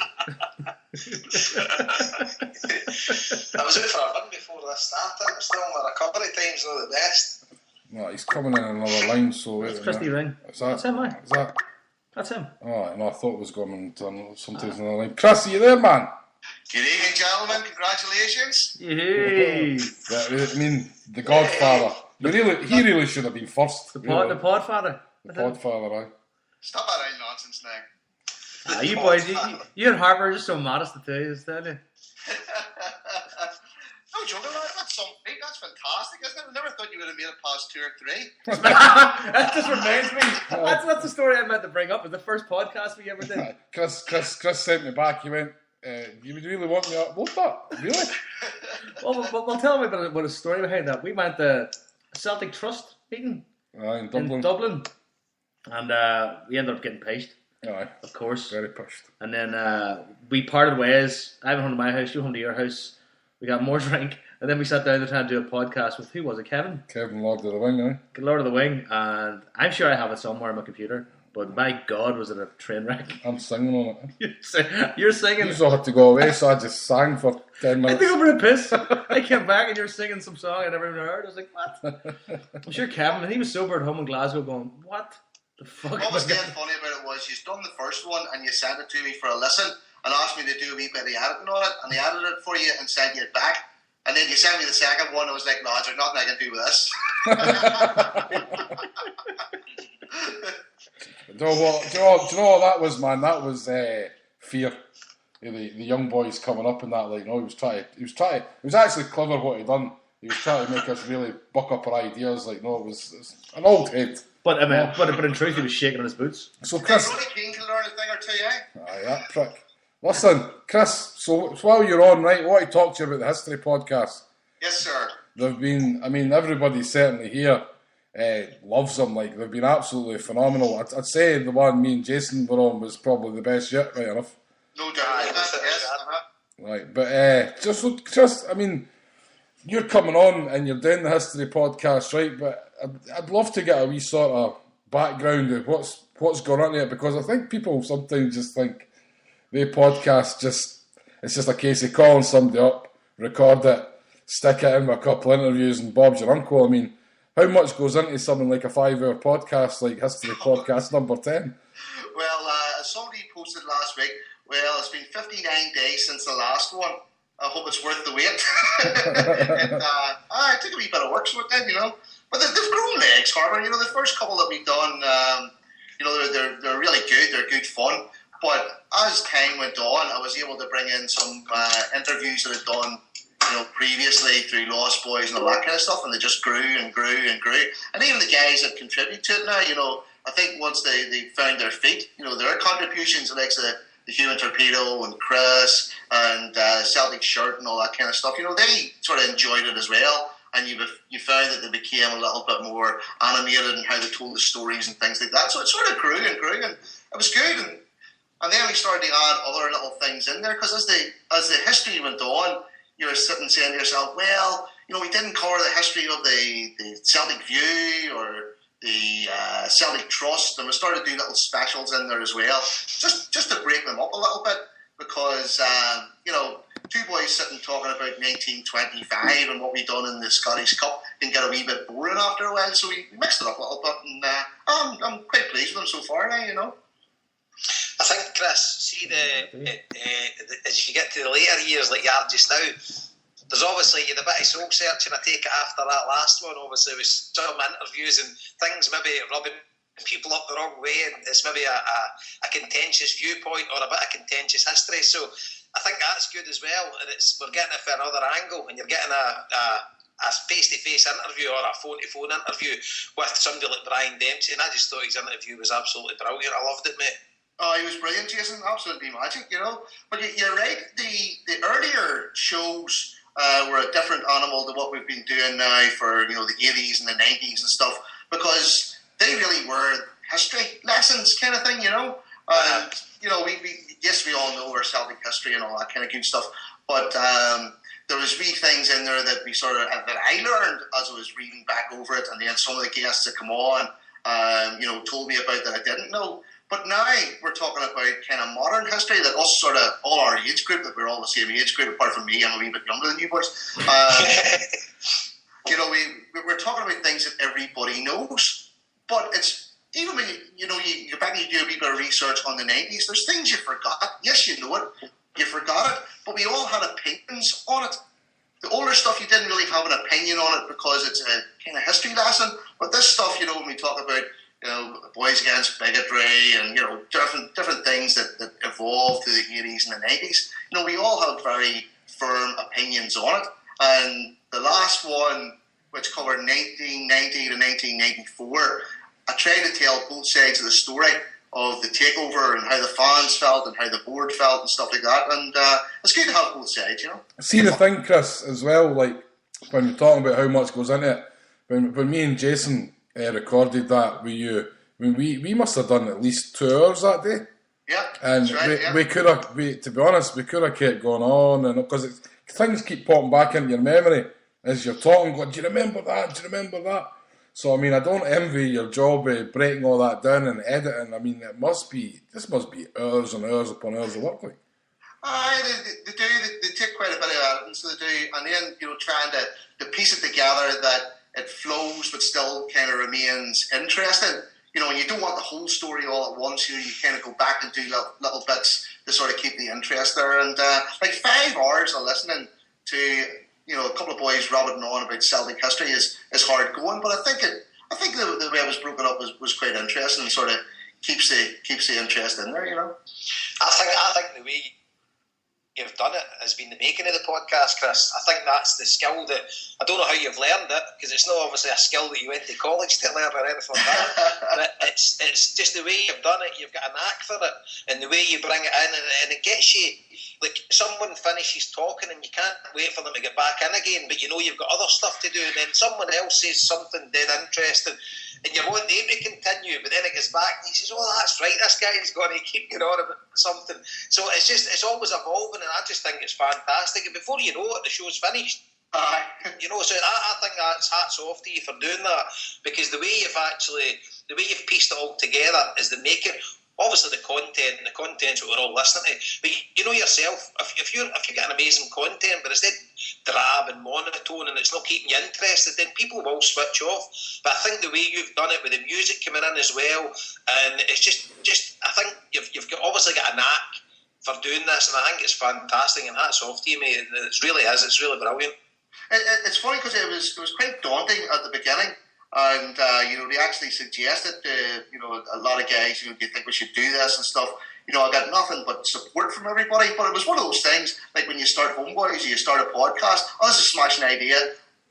I was out for a run before this started. I'm still on my recovery time's not the best. No, he's coming in another line, so... It's Christy Ring. That's him, man. Is that? That's him. Oh, no, I thought it was going on somebody's another line. Chris, are you there, man? Good evening, gentlemen. Congratulations. Yay. I mean, the Godfather. He really should have been first. The Podfather. The Podfather, aye. Stop that out nonsense now. You boys, you and Harper are just so modest, I tell you, No joking, that's something. That's fantastic, isn't it? I never thought you would have made it past 2 or 3. That just reminds me. That's the story I meant to bring up. It was the first podcast we ever did. Chris sent me back. He went, you would really want me up? What that? Really? well, tell me about a story behind that. We went to Celtic Trust meeting in Dublin. And we ended up getting paged. Aye. Of course. Very pushed. And then we parted ways. I went home to my house, you home to your house. We got more drink. And then we sat down to try and do a podcast with, who was it, Kevin? Kevin Lord of the Wing, aye. Lord of the Wing. And I'm sure I have it somewhere on my computer. But my God, was it a train wreck. I'm singing on it. You're singing. You all had to go away, so I just sang for 10 minutes. I think over a piss. I came back and you're singing some song I never even heard. I was like, what? I'm sure Kevin, and he was sober at home in Glasgow going, what the fuck? What was dead funny about it was, you've done the first one and you sent it to me for a listen and asked me to do a wee bit of editing on it, and I edited it for you and sent you it back. And then you sent me the second one, and I was like, no, there's nothing I can do with this. Do you know what that was, man? That was fear. The young boys coming up and that, like, he was actually clever what he done. He was trying to make us really buck up our ideas. Like, no, it was an old head. But in truth, he was shaking on his boots. So Chris, Ronnie Keane can learn a thing or two, eh? Aye, that prick. Listen, Chris. So while you're on, right, I want to talk to you about the history podcast. Yes, sir. They've been. I mean, everybody certainly here loves them. Like, they've been absolutely phenomenal. I'd say the one me and Jason were on was probably the best yet, right enough. No doubt about that, yes. Right, but just, I mean, you're coming on and you're doing the history podcast, right? But I'd love to get a wee sort of background of what's going on here, because I think people sometimes just think the podcast it's just a case of calling somebody up, record it, stick it in with a couple of interviews, and Bob's your uncle. I mean, how much goes into something like a 5-hour podcast like History Podcast number 10? Well, as somebody posted last week, it's been 59 days since the last one. I hope it's worth the wait. And, it took a wee bit of work, so it did, But they've grown legs, Harper. The first couple that we've done, they're really good. They're good fun. But as time went on, I was able to bring in some interviews that I'd done, previously through Lost Boys and all that kind of stuff, and they just grew and grew and grew. And even the guys that contribute to it now, I think once they found their feet, their contributions, like the Human Torpedo and Chris and Celtic Shirt and all that kind of stuff, they sort of enjoyed it as well. And you found that they became a little bit more animated in how they told the stories and things like that. So it sort of grew, and it was good. And then we started to add other little things in there, because as the history went on, you were sitting saying to yourself, well, we didn't cover the history of the Celtic View or the Celtic Trust, and we started doing little specials in there as well, just to break them up a little bit, because two boys sitting talking about 1925 and what we done in the Scottish Cup can get a wee bit boring after a while, so we mixed it up a little bit, and I'm quite pleased with them so far now. I think, Chris, see as you get to the later years like you are just now, there's obviously a bit of soul searching, I take it, after that last one. Obviously, with some interviews and things maybe rubbing people up the wrong way, and it's maybe a contentious viewpoint or a bit of contentious history. So I think that's good as well, and we're getting it for another angle, and you're getting a face-to-face interview or a phone-to-phone interview with somebody like Brian Dempsey, and I just thought his interview was absolutely brilliant. I loved it, mate. Oh, he was brilliant, Jason. Absolutely magic, But you're right. The earlier shows were a different animal to what we've been doing now for the 80s and the 90s and stuff, because they really were history lessons kind of thing, we all know our Celtic history and all that kind of good stuff, but there was wee things in there that that I learned as I was reading back over it, and then some of the guests that come on, told me about that I didn't know. But now we're talking about kind of modern history that us all our age group, that we're all the same age group, apart from me, I'm a wee bit younger than you boys. We're talking about things that everybody knows, but it's even when you're back and you do a wee bit of research on the 90s, there's things you forgot. Yes, you know it, you forgot it, but we all had opinions on it. The older stuff, you didn't really have an opinion on it because it's a kind of history lesson. But this stuff, when we talk about boys against bigotry and different things that evolved through the 80s and the 90s, we all have very firm opinions on it. And the last one, which covered 1990 to 1994, I tried to tell both sides of the story of the takeover and how the fans felt and how the board felt and stuff like that. And it's good to have both sides, See, the thing, Chris, as well, like when you're talking about how much goes into it, when me and Jason recorded that with you, we must have done at least 2 hours that day. Yeah, and that's right, we could have, to be honest, we could have kept going on, and because things keep popping back into your memory as you're talking, going, do you remember that? Do you remember that? So, I don't envy your job breaking all that down and editing. This must be hours and hours upon hours of work. Like. They do. They take quite a bit of editing, so they do. And then, trying to piece it together that it flows but still kind of remains interesting. And you don't want the whole story all at once. You kind of go back and do little bits to sort of keep the interest there. And 5 hours of listening to a couple of boys rabbiting on about Celtic history is hard going, but I think the way it was broken up was quite interesting and sort of keeps the interest in there. I think the way you've done it has been the making of the podcast, Chris. I think that's the skill that, I don't know how you've learned it, because it's not obviously a skill that you went to college to learn or anything like that, but it's just the way you've done it. You've got a knack for it, and the way you bring it in, and it gets you, like someone finishes talking and you can't wait for them to get back in again, but you've got other stuff to do, and then someone else says something dead interesting, and you want them to continue, but then it gets back and he says, oh, that's right, this guy is going to keep going on about something. So it's always evolving, and I just think it's fantastic. And before you know it, the show's finished. So I think that's hats off to you for doing that, because the way you've pieced it all together is the making. Obviously, the content's what we're all listening to. But yourself, if you get an amazing content, but it's drab and monotone and it's not keeping you interested, then people will switch off. But I think the way you've done it with the music coming in as well, and it's just I think you've obviously got a knack for doing this, and I think it's fantastic. And hats off to you, mate. It really is. It's really brilliant. It's funny because it was quite daunting at the beginning. And, they actually suggested to, a lot of guys, do you think we should do this and stuff? I got nothing but support from everybody. But it was one of those things, like when you start HomeBhoys, you start a podcast, this is a smashing idea.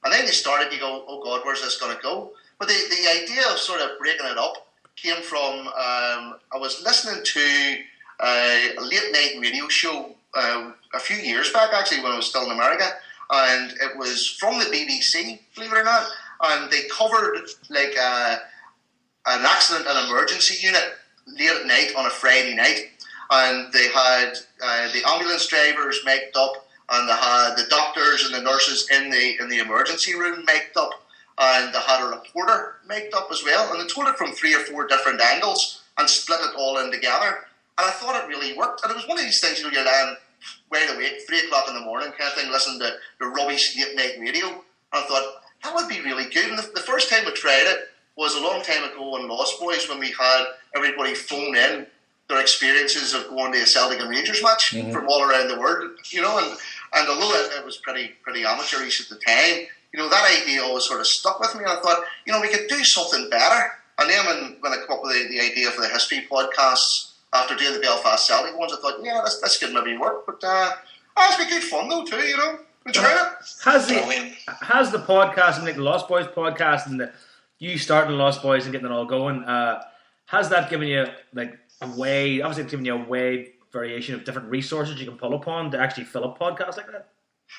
And then you start it, you go, oh God, where's this going to go? But the idea of sort of breaking it up came from, I was listening to a late night radio show a few years back, actually, when I was still in America, and it was from the BBC, believe it or not, and they covered like an accident and emergency unit late at night on a Friday night, and they had the ambulance drivers mic'd up, and they had the doctors and the nurses in the emergency room mic'd up, and they had a reporter mic'd up as well, and they told it from 3 or 4 different angles and split it all in together. And I thought it really worked. And it was one of these things, you're lying wide awake, 3 o'clock in the morning kind of thing, listening to the rubbish late night radio. And I thought, that would be really good. And the first time we tried it was a long time ago in Lost Boys, when we had everybody phone in their experiences of going to a Celtic and Rangers match from all around the world, and although it was pretty amateurish at the time, that idea always sort of stuck with me. I thought, we could do something better. And then when I came up with the idea for the history podcasts, after doing the Belfast Celtic ones, I thought, this could maybe work. But it's been good fun though too, enjoyed it. Has the podcast, like the Lost Boys podcast, and you starting Lost Boys and getting it all going, has that given you like a way? Obviously, it's given you a wide variation of different resources you can pull upon to actually fill up podcasts like that.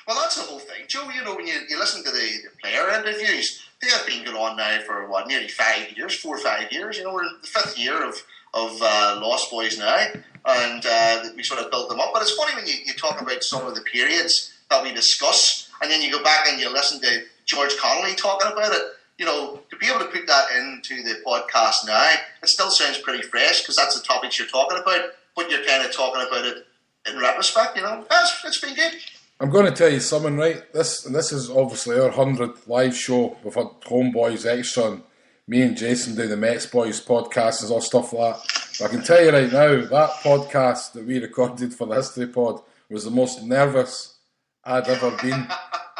Well, that's the whole thing, Joe. When you listen to the player interviews, they have been going on now for nearly 5 years, 4 or 5 years. We're in the 5th year of Lost Boys now, and we sort of built them up. But it's funny when you talk about some of the periods that we discuss, and then you go back and you listen to George Connolly talking about it. To be able to put that into the podcast now, it still sounds pretty fresh because that's the topics you're talking about, but you're kind of talking about it in retrospect. It's been good. I'm going to tell you something, right? This is obviously our 100th live show. We've had HomeBhoys extra, and me and Jason do the Mets Boys podcast and all stuff like that. But I can tell you right now, that podcast that we recorded for the History Pod was the most nervous I'd ever been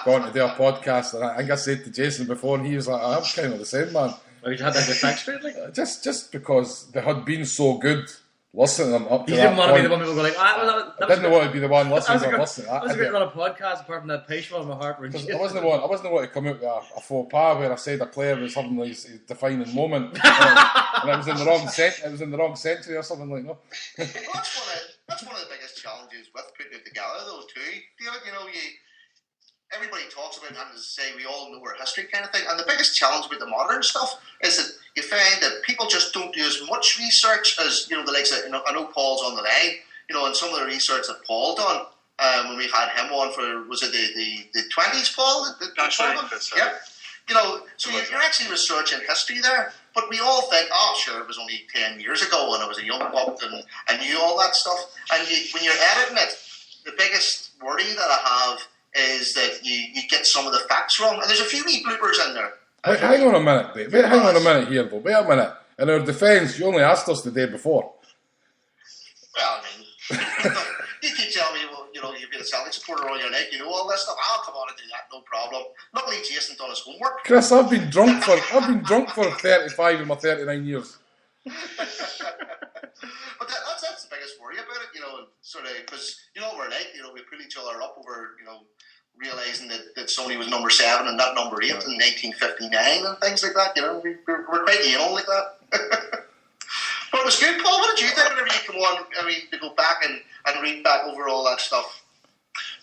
going to do a podcast. And I think I said to Jason before, and he was like, I'm kind of the same, man. Oh, you had that get back straight, like? Just because they had been so good. Listening to them up to you that didn't want point. to be the one people go like, I didn't want to be the one listening to them. That was a great run of podcast apart from that page on my heart. I wasn't the one to come out with a faux pas where I said a player was having his defining moment, and it was in the wrong it was in the wrong century or something like that. That's one of the biggest challenges with putting it together, though, too. Everybody talks about, and as I say, we all know our history kind of thing. And the biggest challenge with the modern stuff is that you find that people just don't do as much research as, the likes of, I know Paul's on the line, and some of the research that Paul done when we had him on for, was it the 20s, Paul? That's right. Yeah. So you're actually researching history there, but we all think, sure, it was only 10 years ago when I was a young buck and I knew all that stuff. And when you're editing it, the biggest worry that I have is that you get some of the facts wrong. And there's a few wee bloopers in there. Hang on a minute, Dave. Hang on a minute here, though. Wait a minute. In our defence, you only asked us the day before. Well, you keep telling me, you've been a Celtic supporter all your life, you know all this stuff. I'll come on and do that, no problem. Luckily, Jason done his homework. Chris, I've been drunk for 35 of my 39 years. But that's the biggest worry about it, and sort of, because what we're like, we pull each other up over, realising that somebody was number 7 and not number 8 in 1959 and things like that. We're quite anal like that. But it was good, Paul. What did you think whenever you come on? To go back and read back over all that stuff.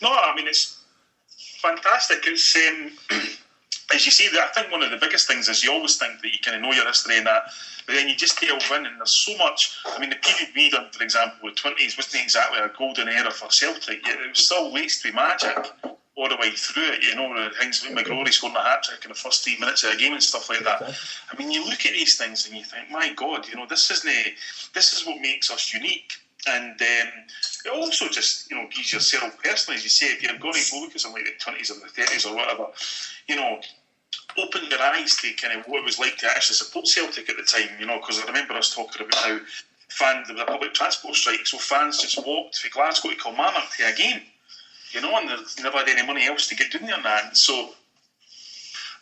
No, it's fantastic. It's as you see, I think one of the biggest things is you always think that you kind of know your history and that, but then you just delve in, and there's so much. The period we done, for example, the 20s wasn't exactly a golden era for Celtic. It was still laced with magic all the way through it. The things like McGrory scoring a hat-trick in the first 3 minutes of a game and stuff like that. You look at these things and you think, my God, this is what makes us unique. And it also just, gives yourself personally, as you say, if you're going to go look at something like the 20s or the 30s or whatever, open your eyes to kind of what it was like to actually support Celtic at the time, because I remember us talking about how there was a public transport strike, so fans just walked from Glasgow to Kilmarnock to a game, and they never had any money else to get down there and that. And so,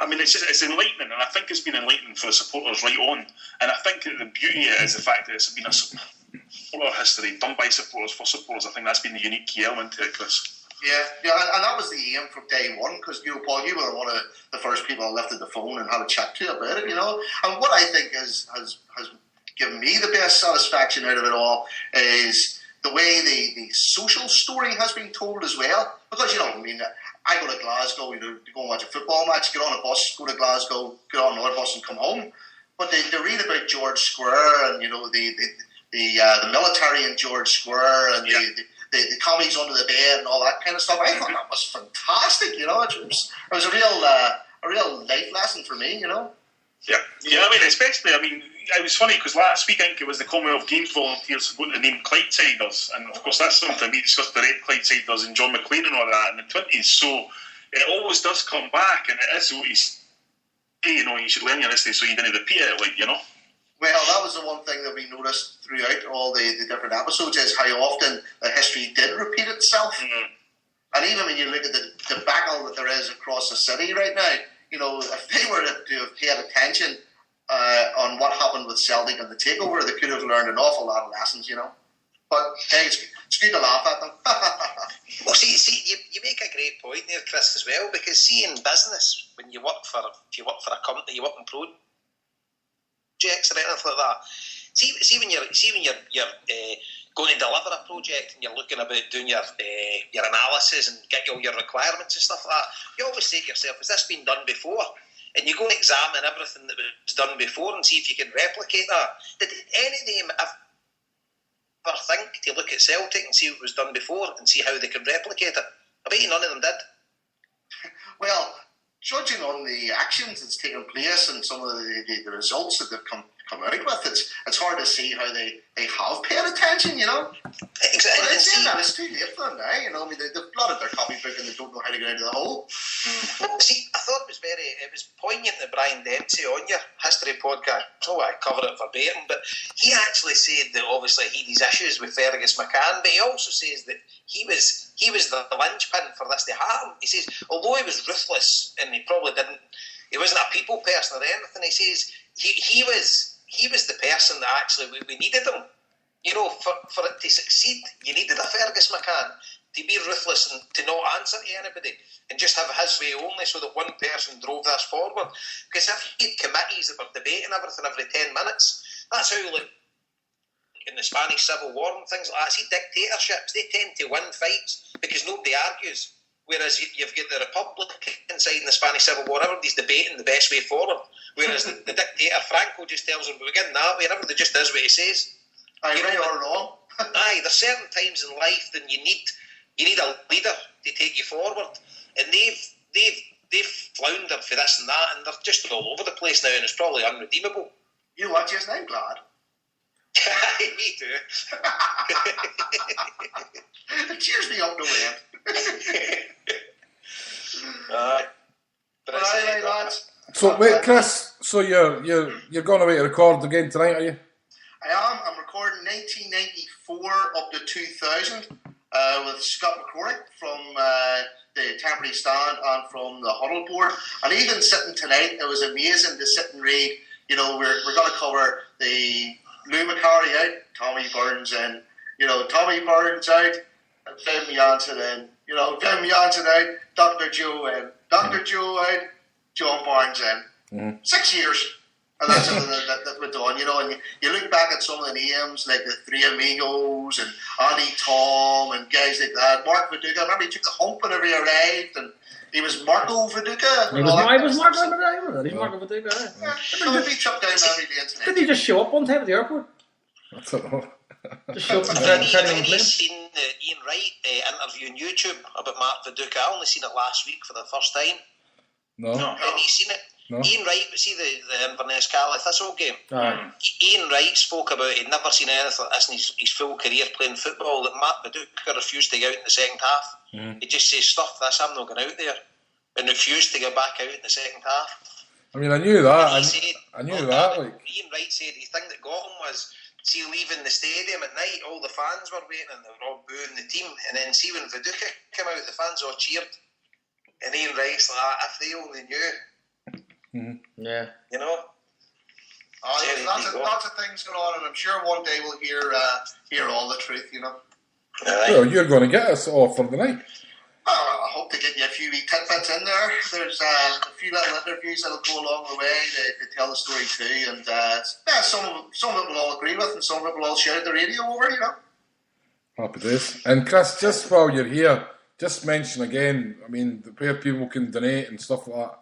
it's enlightening, and I think it's been enlightening for the supporters right on. And I think that the beauty of it is the fact that it's been a supporter history done by supporters for supporters. I think that's been the unique key element to it, Chris. Yeah, and that was the aim from day one, because Paul, you were one of the first people I lifted the phone and had a chat to about it, And what I think has given me the best satisfaction out of it all is the way the social story has been told as well. Because, I go to Glasgow, to go and watch a football match, get on a bus, go to Glasgow, get on another bus and come home. But they read about George Square and, the military in George Square and the commies under the bed and all that kind of stuff. I thought that was fantastic, It was a real life lesson for me, Yeah, especially, it was funny because last week I think it was the Commonwealth Games volunteers who got the name Clydesiders, and of course that's something we discussed, the Red Clydesiders and John McLean and all that in the 20s, so it always does come back, and it is what he's, you should learn your history so you didn't repeat it, Well, that was the one thing that we noticed throughout all the different episodes is how often the history did repeat itself. Mm-hmm. And even when you look at the debacle that there is across the city right now, if they were to have paid attention on what happened with Celtic and the takeover, they could have learned an awful lot of lessons, But hey, it's good to laugh at them. Well, see, you make a great point there, Chris, as well, because see, in business, when you work for a company, you work in projects or anything like that. See when you're going to deliver a project and you're looking about doing your analysis and get all your requirements and stuff like that, you always say to yourself, has this been done before? And you go and examine everything that was done before and see if you can replicate that. Did any of them ever think to look at Celtic and see what was done before and see how they could replicate it? I bet you none of them did. Well, judging on the actions that's taken place and some of the results that they've come out with, it's hard to see how they have paid attention, Exactly. But it's too late for them now, they've blotted their copybook and they don't know how to get out of the hole. See, I thought it was poignant that Brian Dempsey on your history podcast, I covered it verbatim, but he actually said that obviously he had his issues with Fergus McCann, but he also says that he was the linchpin for this to happen. He says, although he was ruthless and he wasn't a people person or anything, he says he was the person that actually we needed him. For it to succeed, you needed a Fergus McCann to be ruthless and to not answer to anybody and just have his way only so that one person drove this forward. Because if you had committees that were debating everything every 10 minutes, that's how, in the Spanish Civil War and things like that, see, dictatorships, they tend to win fights because nobody argues. Whereas you've got the Republican side in the Spanish Civil War, everybody's debating the best way forward. Whereas the dictator, Franco, just tells them, we're getting that way, and everybody just does what he says. Right or wrong. There's certain times in life that you need a leader to take you forward. And they've floundered for this and that, and they're just all over the place now, and it's probably unredeemable. You know what, Jason? I'm glad. Me too. It cheers me up no end. Right, lads. So wait, Chris. So you're going away to record again tonight, are you? I am. I'm recording 1994 up to 2000 with Scott McCrory from the Temporary Stand and from the Huddle Board. And even sitting tonight, it was amazing to sit and read. We're going to cover the Lou Macari out, Tommy Burns in. Tommy Burns out, and Vim Janssen in. Vim Janssen out, Dr. Joe in. Dr. Joe out, John Barnes in. Mm-hmm. 6 years. And that's something that we're doing, and you look back at some of the names, like the Three Amigos and Andy Tom and guys like that. Mark Viduka, I remember he took the hump whenever he arrived, and he was Marco Viduka. He was Marco Viduka. He's Marco Viduka. Yeah. He chucked down memory lanes. Did he just show up one time at the airport? I don't know. Just show up and I've seen the Ian Wright interview on YouTube about Mark Viduka. I only seen it last week for the first time. No. Have you seen it? No. Ian Wright, see the Inverness Cali Thistle game? Ian Wright spoke about he'd never seen anything like this in his full career playing football, that Mark Viduka refused to go out in the second half. He just says, stuff this, I'm not going out there. And refused to go back out in the second half. I mean, I knew that. I knew that. Ian Wright said the thing that got him was, see, leaving the stadium at night, all the fans were waiting and they were all booing the team. And then see, when Viduka came out, the fans all cheered. And Ian Wright's like, if they only knew. Mm-hmm. Yeah. Lots of things going on, and I'm sure one day we'll hear all the truth, Well, you're going to get us all for the night. Oh, I hope to get you a few wee tidbits in there. There's a few little interviews that'll go along the way to tell the story too, and some of it we'll all agree with, and some of it we'll all shout at the radio over, you know. Happy days. And Chris, just while you're here, just mention again, I mean, where people can donate and stuff like that.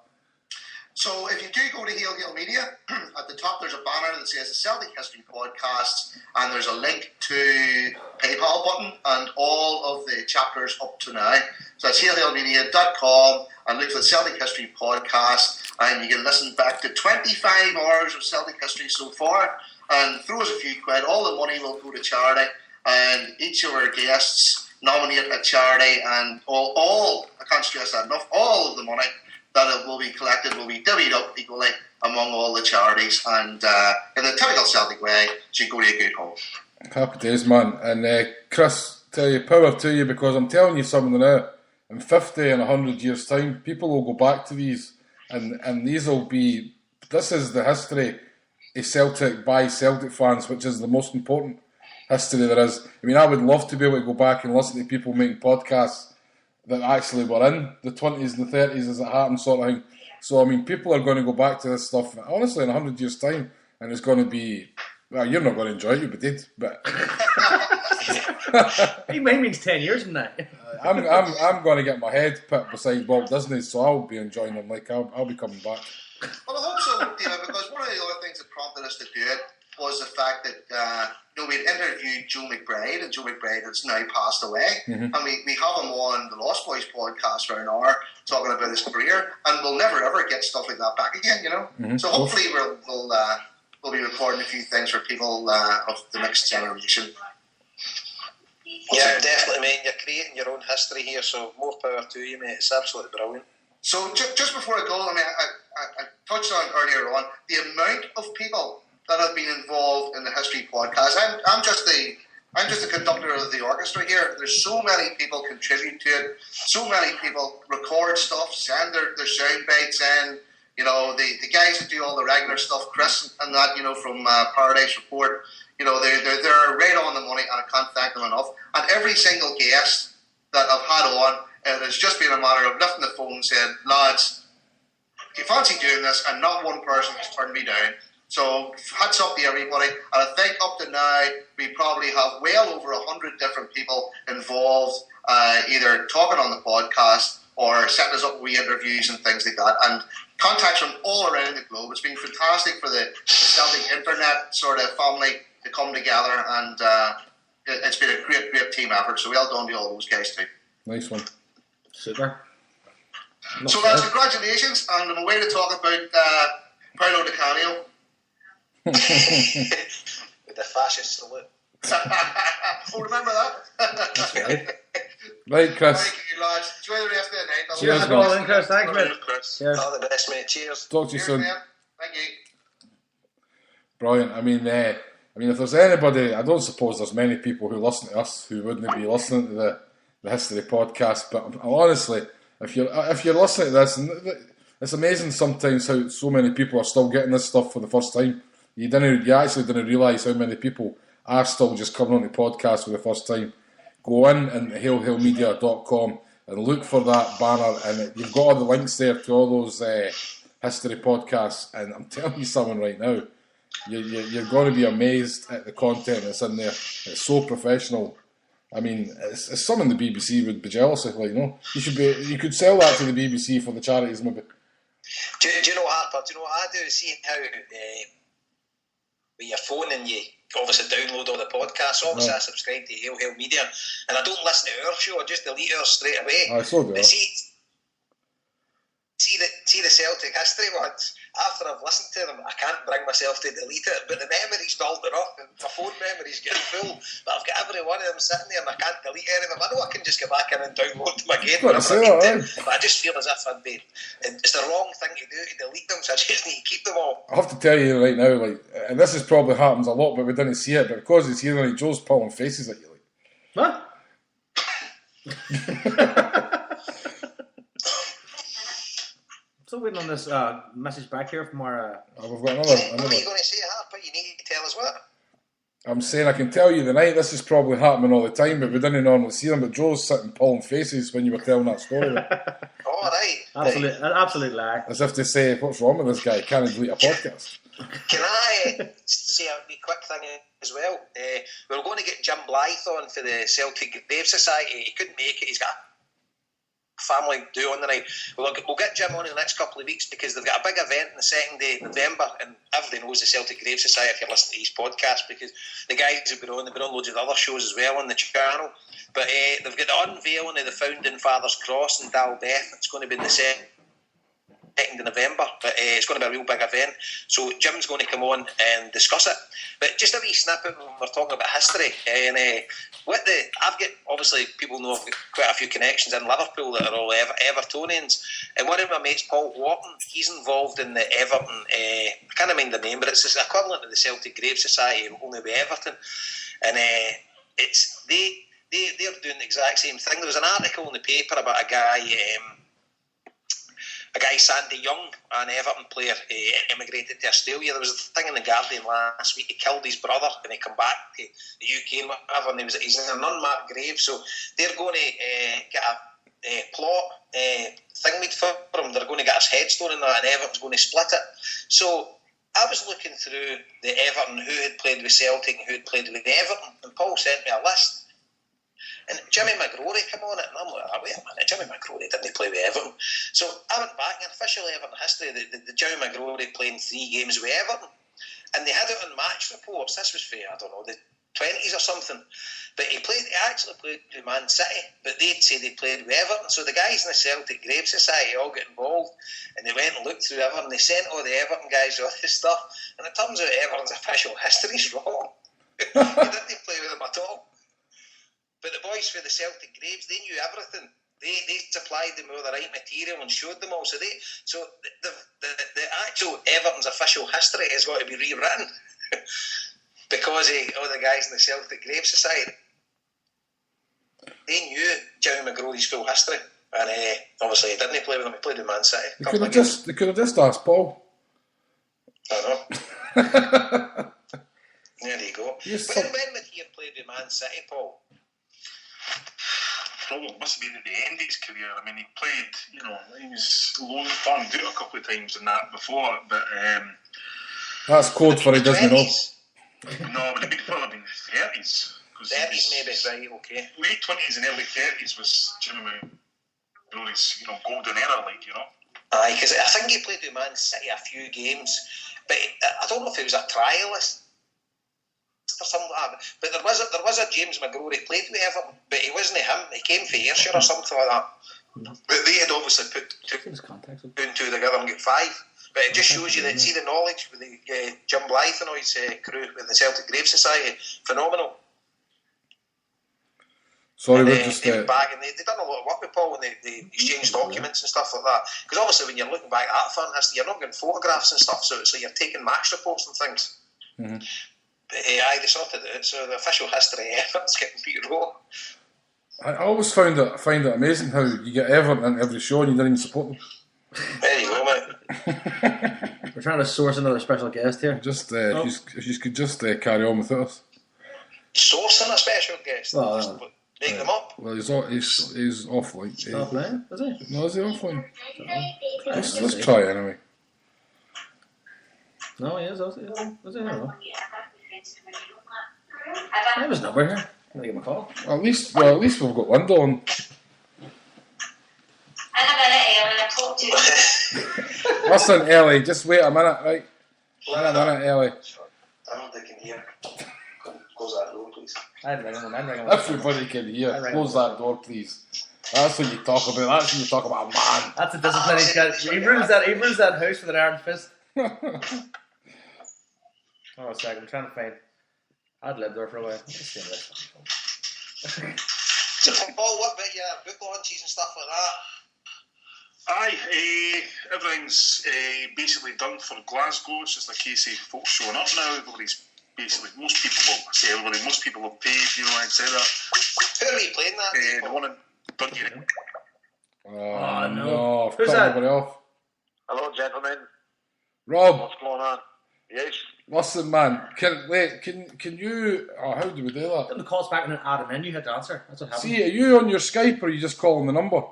So if you do go to Hail Media, at the top there's a banner that says the Celtic History Podcast, and there's a link to PayPal button and all of the chapters up to now. So that's hailmedia.com, and look for the Celtic History Podcast, and you can listen back to 25 hours of Celtic history so far, and throw us a few quid. All the money will go to charity, and each of our guests nominate a charity, and all I can't stress that enough, all of the money that will be collected will be divvied up equally among all the charities, and in the typical Celtic way, should go to a good home. Happy days, man. And Chris, tell you, power to you, because I'm telling you something now, in 50 and 100 years' time, people will go back to these, and these will be, this is the history of Celtic by Celtic fans, which is the most important history there is. I mean, I would love to be able to go back and listen to people making podcasts that actually were in the 20s and the 30s as it happened, sort of thing. So, I mean, people are going to go back to this stuff, honestly, in 100 years' time, and it's going to be, well, you're not going to enjoy it, you did, but... He means 10 years from now. I'm going to get my head put beside Walt Disney, so I'll be enjoying them, like, I'll be coming back. Well, I hope so, David, because one of the other things that prompted us to do it was the fact that we'd interviewed Joe McBride, and Joe McBride has now passed away, and we have him on the Lost Boys podcast for an hour talking about his career, and we'll never ever get stuff like that back again, you know. So hopefully we'll be recording a few things for people of the next generation. Yeah, definitely, mate. You're creating your own history here, so more power to you, mate. It's absolutely brilliant. So just before I go, I mean, I touched on earlier on the amount of people that have been involved in the History Podcast. I'm just the conductor of the orchestra here. There's so many people contribute to it. So many people record stuff, send their sound bites in. You know, the guys that do all the regular stuff, Chris and that, you know, from Paradise Report. You know, they're right on the money, and I can't thank them enough. And every single guest that I've had on, it has just been a matter of lifting the phone and saying, lads, do you fancy doing this? And not one person has turned me down. So hats up to everybody, and I think up to now we probably have well over 100 different people involved, either talking on the podcast or setting us up with interviews and things like that, and contacts from all around the globe. It's been fantastic for the Celtic internet sort of family to come together, and it's been a great team effort, so well done to all those guys too. Nice one. Super. So lads, congratulations, and I'm away to talk about Paolo Di Canio. With the fascist salute. Oh, remember that? That's right. Right, Chris. Thank you, lads. Enjoy the rest of the night. Cheers, Colin. Chris. Thanks, mate. Chris. Cheers. All the best, mate. Cheers. Talk to you Cheers, soon. man. Thank you. Brilliant. I mean, if there's anybody, I don't suppose there's many people who listen to us who wouldn't be listening to the History Podcast. But honestly, if you're listening to this, and it's amazing sometimes how so many people are still getting this stuff for the first time. You actually didn't realise how many people are still just coming on the podcast for the first time. Go in and hailmedia.com and look for that banner, and you've got all the links there to all those history podcasts. And I'm telling you something right now, you're going to be amazed at the content that's in there. It's so professional. I mean, it's something the BBC would be jealous of. Like, you know, you could sell that to the BBC for the charities, maybe. Do you know, Harper? Do you know what I do? See how with your phone, and you obviously download all the podcasts. Obviously, I subscribe to Hail Media, and I don't listen to our show. I just delete ours straight away. I saw that. But see the Celtic history ones. After I've listened to them, I can't bring myself to delete it. But the memories building up, and my phone memories getting full. But I've got every one of them sitting there, and I can't delete any of them. I know I can just go back in and download them again whenever I need them. But I just feel as if it's the wrong thing to do to delete them. So I just need to keep them all. I have to tell you right now, like, and this is probably happens a lot, but we didn't see it. But because it's here, like, Joe's pulling faces at you, like. What? Still waiting on this message back here from our. We've got What are you going to say, Harper? You need to tell us what? I'm saying I can tell you the night this is probably happening all the time, but we didn't normally see them. But Joe's sitting pulling faces when you were telling that story. All right. Absolute lie. As if to say, what's wrong with this guy? Can't he delete a podcast? Can I say a wee quick thing as well? We were going to get Jim Blythe on for the Celtic Grave Society. He couldn't make it. He's got a family do on the night. We'll get Jim on in the next couple of weeks because they've got a big event on the 2nd day of November, and everybody knows the Celtic Grave Society if you listen to these podcasts, because the guys have been on loads of other shows as well on the channel. But they've got the unveiling of the Founding Fathers Cross in Dalbeth. It's going to be in the 2nd of November, but it's going to be a real big event. So Jim's going to come on and discuss it. But just a wee snippet when we're talking about history. And I've got, obviously, people know I've got quite a few connections in Liverpool that are all Evertonians. And one of my mates, Paul Wharton, he's involved in the Everton, I can't mind the name, but it's the equivalent of the Celtic Grave Society, only with Everton. And they're doing the exact same thing. There was an article in the paper about a guy, Sandy Young, an Everton player, emigrated to Australia. There was a thing in the Guardian last week. He killed his brother and he come back to the UK and whatever. And he's in an unmarked grave. So they're going to get a plot thing made for him. They're going to get his headstone in that, and Everton's going to split it. So I was looking through the Everton who had played with Celtic and who had played with Everton, and Paul sent me a list. And Jimmy McGrory came on it, and I'm like, wait a minute, Jimmy McGrory didn't play with Everton. So I went back, in official Everton history, the Jimmy McGrory playing 3 games with Everton. And they had it on match reports. This was for, I don't know, the 20s or something. But he actually played with Man City, but they'd say they played with Everton. So the guys in the Celtic Grave Society all got involved, and they went and looked through Everton. They sent all the Everton guys all this stuff, and it turns out Everton's official history's wrong. He didn't play with them at all. But the boys for the Celtic Graves, they knew everything. They supplied them with the right material and showed them all. So the actual Everton's official history has got to be rewritten because all the guys in the Celtic Grave Society, they knew Jimmy McGrory's full history, and obviously he didn't play with them. He played with Man City. They could have just asked Paul. I know. There you go. When would he have played with Man City, Paul? Probably must have been at the end of his career. I mean, he played, he was loaned farmed out a couple of times in that before, but that's code for he doesn't know. No, but it'd probably been the 30s. 30s maybe, right, okay. Late 20s and early 30s was Jimmy McGrory's, golden era, Aye, because I think he played with Man City a few games, but I don't know if he was a trialist or something like that. But there was a James McGrory played with Everton, but he wasn't him. He came for Ayrshire or something like that. But they had obviously put 2 and 2 together and got 5. But it just shows you that, see the knowledge with the Jim Blythe and all his crew with the Celtic Grave Society, phenomenal. Sorry, and we're just they went back and they done a lot of work with Paul, and they exchanged documents and stuff like that. Because obviously when you're looking back at that fan history, you're not getting photographs and stuff, so you're taking match reports and things. Mm-hmm. But they sorted it out, so the official history of Everton's getting beat raw. I always find it amazing how you get Everton in every show and you don't even support them. There you go, mate. We're trying to source another special guest here. Just if you could just carry on without us. Sourcing a special guest? Well, make them up? Well, he's offline. Offline? Is he? No, is he offline? Let's try anyway. No, he is. Is he? I don't know. I have his number here. I'm going to give him a call. At least we've got Linda on. Listen, Ellie, just wait a minute, right? Wait a minute, Ellie. I don't think I can hear. Close that door, please. I'd ring him. Everybody can hear. Close that door, please. That's what you talk about. That's when you talk about man. That's a discipline he's got. He rules that house with an iron fist. Oh, a second. I'm trying to find. I'd lived there for a while. So, Paul, what about your book launches and stuff like that? Aye, everything's basically done for Glasgow. It's just a case of folks showing up now. Everybody's basically, most people have paid, etc. Who are we playing that? The one in Dundee. Oh, no. Who's that? Off. Hello, gentlemen. Rob. What's going on? Yes. Listen, man, can you... Oh, how do we do that? The call's back and then add him in, you had to answer. That's what happened. See, are you on your Skype or are you just calling the number?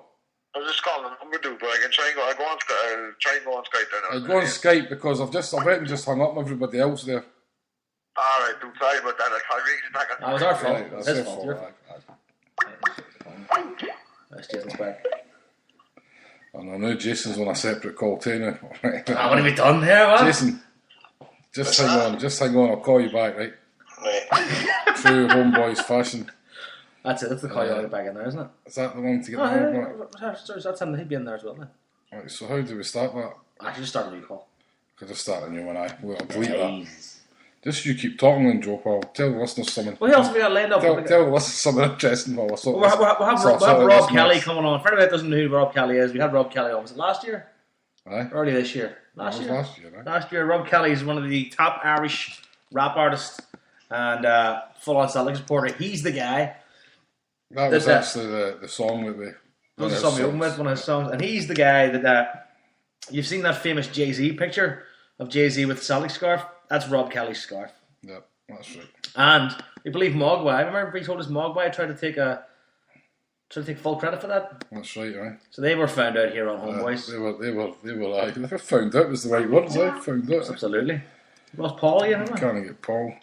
I'm just calling the number, dude, but I can try and go on Skype. I'll try and go on Skype then. I'd go on Skype because I went and just hung up on everybody else there. Alright, dude, sorry about that. I'll ring you back. That was our fault. Right, that's His their fault. fault. Your fault. That's Jason's back. And I know Jason's on a separate call too now. What have we done here, man? Jason, just hang on, I'll call you back, right? Right. True HomeBhoys fashion. That's it, that's the call you back in there, isn't it? Is that the one to get the number? Sorry, that's him, he'd be in there as well then. Right, so how do we start that? Actually, just start a new call. Could just start a new one, I'll delete that. Just you keep talking then, Joe, I'll tell the listeners something. What else have we got lined up? Tell the listeners something interesting while I sort We'll this. have Rob Kelly coming on. For anybody that doesn't know who Rob Kelly is, we had Rob Kelly on. Was it last year? Aye. Early this year? Last year, right? Last year, Rob Kelly is one of the top Irish rap artists and full-on Celtic supporter. He's the guy. That was actually the song that we... That was the song we opened with, one of his songs. And he's the guy that... you've seen that famous Jay-Z picture of Jay-Z with the Celtic scarf? That's Rob Kelly's scarf. Yep, that's right. And we believe Mogwai. Remember he told us Mogwai tried to take full credit for that? That's right, right. So they were found out here on HomeBhoys. They were found out was the right words, found out. Absolutely. What's Paul again? Can't get Paul.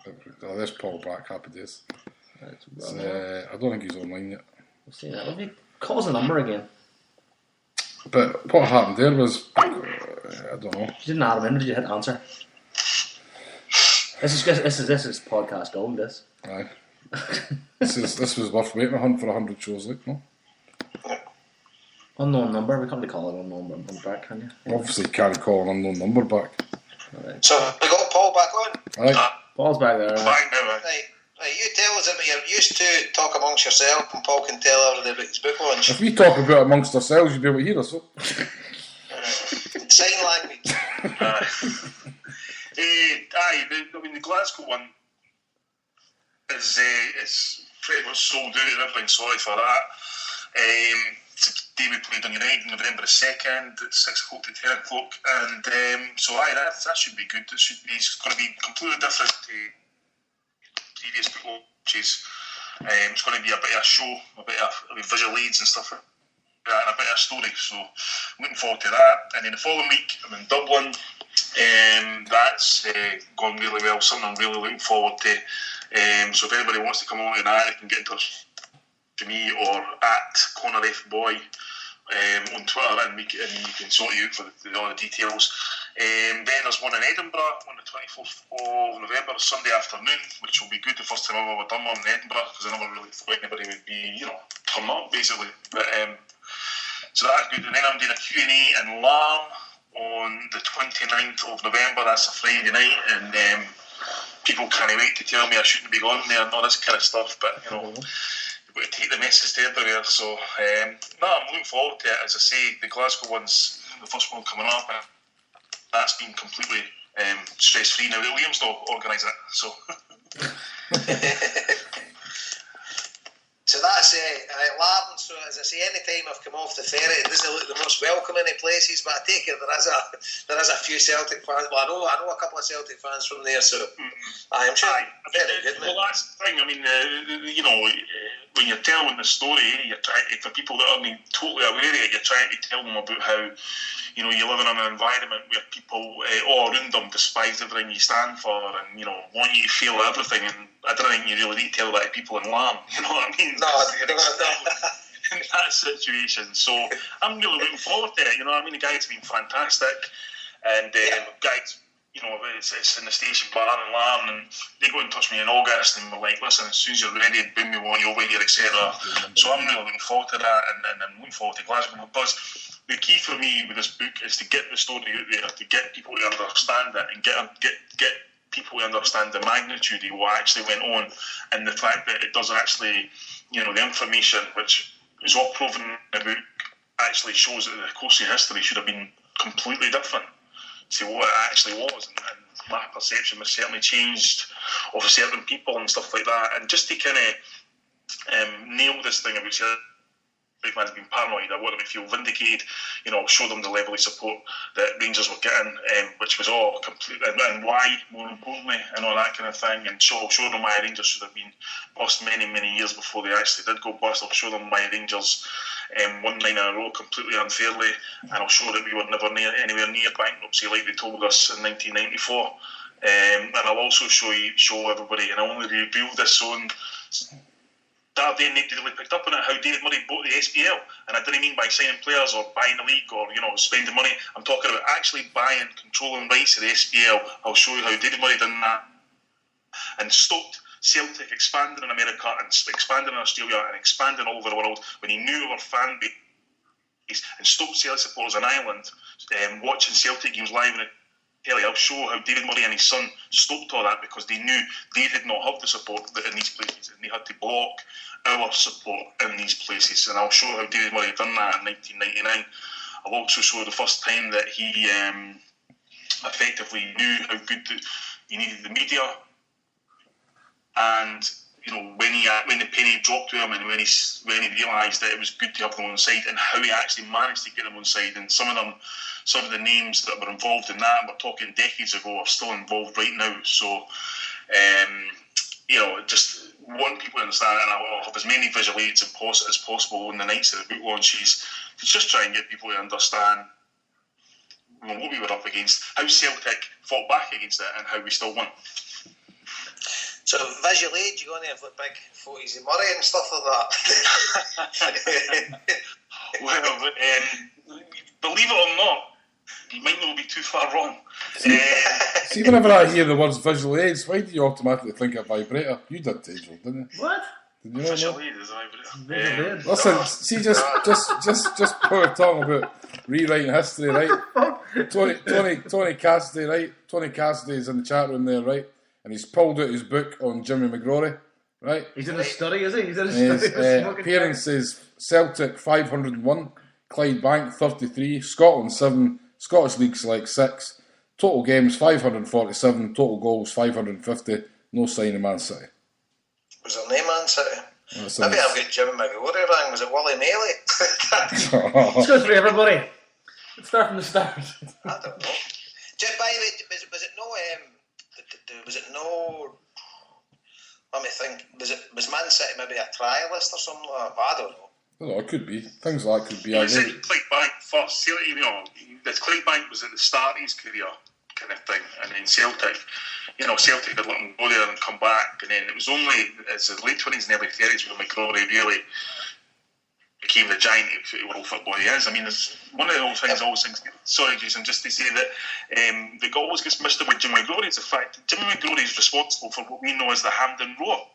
Oh, there's Paul back, happy days. I don't think he's online yet. We'll see that. Let me call the number again. But what happened there was, I don't know. You didn't add him in, did you hit answer? This is podcast gold, this. Aye. This was worth waiting a hunt for 100 shows, like, no? Unknown number, we can't really call it unknown number back, can you? Obviously you can't call an unknown number back. Right. So we got Paul back on? Aye. Paul's back there. Back now, Right, you tell us that you're used to talk amongst yourself and Paul can tell everybody about his book launch. If we talk about it amongst ourselves, you'll be able to hear us, so. Sign language. The Glasgow one is pretty much sold out and everything. Sorry for that. Today we played on United on November 2nd at 6 o'clock to 10 o'clock, and that should be good. It's going to be completely different to previous launches. It's going to be a bit of a show, a bit of visual aids and stuff like that, and a bit of a story. So looking forward to that. And then the following week I'm in Dublin. That's gone really well. Something I'm really looking forward to. So if anybody wants to come along to that, they can get in touch to me or at Corner F Boy on Twitter, and you can sort you out for all the details. Then there's one in Edinburgh on the 24th of November, Sunday afternoon, which will be good. The first time I've ever done one in Edinburgh, because I never really thought anybody would be, turn up basically. But so that's good. And then I'm doing a Q&A in Larne on the 29th of November. That's a Friday night, and people can't wait to tell me I shouldn't be going there and all this kind of stuff. But you've got to take the message to everywhere. So I'm looking forward to it. As I say, the Glasgow one's the first one coming up. That's been completely stress-free now. Liam's not organising it, so. So that's Larne. So as I say, any time I've come off the ferry, it doesn't look the most welcoming of places, but I take it there is a few Celtic fans. Well, I know a couple of Celtic fans from there, so I'm sure very good. Well, that's the thing. I mean, when you're telling the story, you're trying for people that aren't totally aware of it, you're trying to tell them about how you're living in an environment where people all around them despise everything you stand for, and want you to feel everything. And I don't think you really need to tell that to people in Larne. You know what I mean? No, in that situation. So I'm really looking forward to it. The guys have been fantastic, and guys, it's in the station bar in Larne, and they got in touch with me in August and were like, listen, as soon as you're ready, boom, we want you over here, etc. So I'm really looking forward to that, and I'm looking forward to Glasgow, because the key for me with this book is to get the story out there, to get people to understand it, and get people to understand the magnitude of what actually went on, and the fact that it does actually, the information which is all proven in the book actually shows that the course of history should have been completely different to what it actually was, and my perception was certainly changed of certain people and stuff like that. And just to kind of nail this thing about big man's been paranoid. I want them to feel vindicated. Show them the level of support that Rangers were getting, which was all complete, and why, more importantly, and all that kind of thing. And show them why Rangers should have been bust many, many years before they actually did go bust. I'll show them why Rangers won 9 in a row completely unfairly, and I'll show that we were never anywhere near bankruptcy like they told us in 1994. And I'll also show everybody, and I only revealed this on that day, nobody really picked up on it, how David Murray bought the SPL. And I didn't mean by signing players or buying the league or spending money. I'm talking about actually buying, controlling rights to the SPL. I'll show you how David Murray done that and stopped Celtic expanding in America and expanding in Australia and expanding all over the world when he knew our fan base, and stopped Celtic supporters in Ireland watching Celtic games live in telly. I'll show how David Murray and his son stopped all that because they knew they did not have the support in these places, and they had to block our support in these places. And I'll show how David Murray done that in 1999. I'll also show the first time that he effectively knew how good he needed the media, and when the penny dropped to him, and when he realised that it was good to have them on side, and how he actually managed to get them on side. And some of the names that were involved in that, we're talking decades ago, are still involved right now. So, just want people to understand, and I'll have as many visual aids as possible on the nights of the book launches to just try and get people to understand what we were up against, how Celtic fought back against it, and how we still won. So visual aid, you go in there with big photos of Murray and stuff like that. Well, believe it or not, you might not be too far wrong. See, whenever I hear the words visual aids, why do you automatically think of vibrator? You did, Tejal, didn't you? What? Did you know Visual that? aid is a vibrator. Listen, see, just we're talking about rewriting history, right? Tony Cassidy, right? Tony Cassidy's in the chat room there, right? And he's pulled out his book on Jimmy McGrory, right? He's in a study, is he? He's in a study. His appearances: Celtic 501, Clydebank 33, Scotland 7, Scottish League Select 6, total games 547, total goals 550, no sign of Man City. Was her name Man City? Maybe I've got Jimmy McGrory wrong. Was it Willie Mealy? Let's go through everybody. Let's start from the start. I don't know. By the way, was it no? Was it no? Let me think. Was Man City maybe a trialist or something like that? I don't know. No, it could be. Things like that could be. He was in Clydebank first. The Clydebank was at the start of his career, kind of thing, and then Celtic. Celtic had let him go there and come back, and then it was only it's the late 20s and early 30s when McGrory really became the giant world football he is. I mean, it's one of those things. Sorry, Jason, just to say that the always gets missed with Jimmy McGrory is the fact that Jimmy McGrory is responsible for what we know as the Hampden Roar.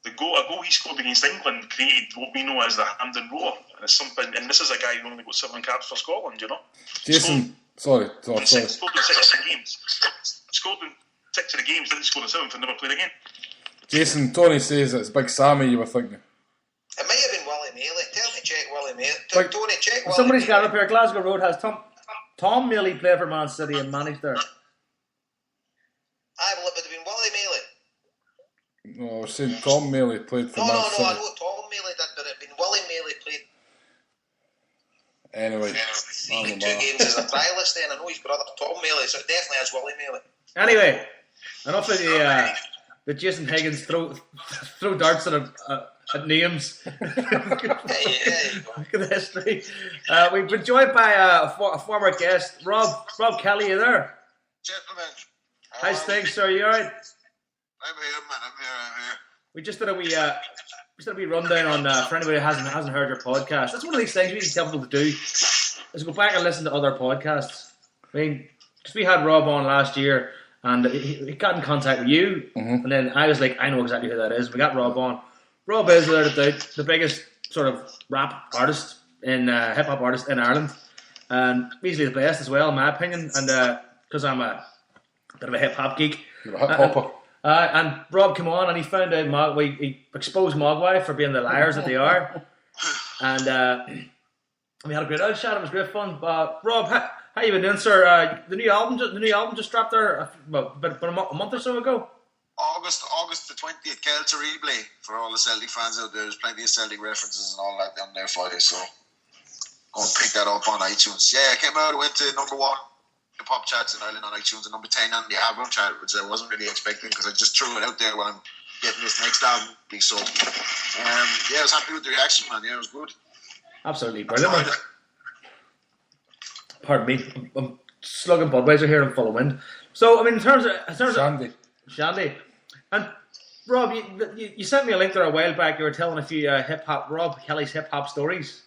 A goal he scored against England created what we know as the Hampden Roar, and it's something. And this is a guy who only got 7 caps for Scotland, Jason, sorry. Scored in 6 of the games. Scored in 6 of the games, didn't score in 7th, and never played again. Jason, Tony says it's Big Sammy you were thinking. It might have been Willie Mealy. Tell me, check Willie Mealy. Tony, check Willie. Somebody's got up here. Glasgow Road has Tom Mealy played for Man City and managed there. Well, it would have been Willie Mealy. No, I was saying Tom Mealy played for Man City. No, I know Tom Mealy did, but it had been Willie Mealy played. Anyway, 2 games as a trialist then. I know his brother Tom Mealy, so it definitely has Willie Mealy. Anyway, enough of the Jason Higgins throw darts at names. Look at the history. We've been joined by a former guest, Rob Kelly. You there? Gentlemen. How's things, sir? You alright? I'm here, man. I'm here. We just did a wee rundown on for anybody who hasn't heard your podcast. That's one of these things we need to tell people to do is go back and listen to other podcasts. I mean, because we had Rob on last year and he got in contact with you, and then I was like, I know exactly who that is. We got Rob on. Rob is without a doubt the biggest sort of rap artist in hip hop artist in Ireland, and easily the best as well, in my opinion. And because I'm a bit of a hip hop geek, you're a hip hopper. And Rob came on and he found out he exposed Mogwai for being the liars that they are, and we had a great old chat. It was great fun. Rob, how you been doing, sir? The new album just dropped there about a month or so ago. August the 20th, Kel Terrible, for all the Celtic fans out there. There's plenty of Celtic references and all that on there for you, so go and pick that up on iTunes. Yeah, I came out, went to number 1 the pop charts in Ireland on iTunes, and number 10 on the album chart, which I wasn't really expecting because I just threw it out there when I'm getting this next album. So, yeah, I was happy with the reaction, man. Yeah, it was good. Absolutely brilliant, man. Pardon me, I'm slugging Budweiser here in full of wind. So, I mean, in terms of Shandy. And Rob, you sent me a link there a while back. You were telling a few Rob Kelly's hip hop stories.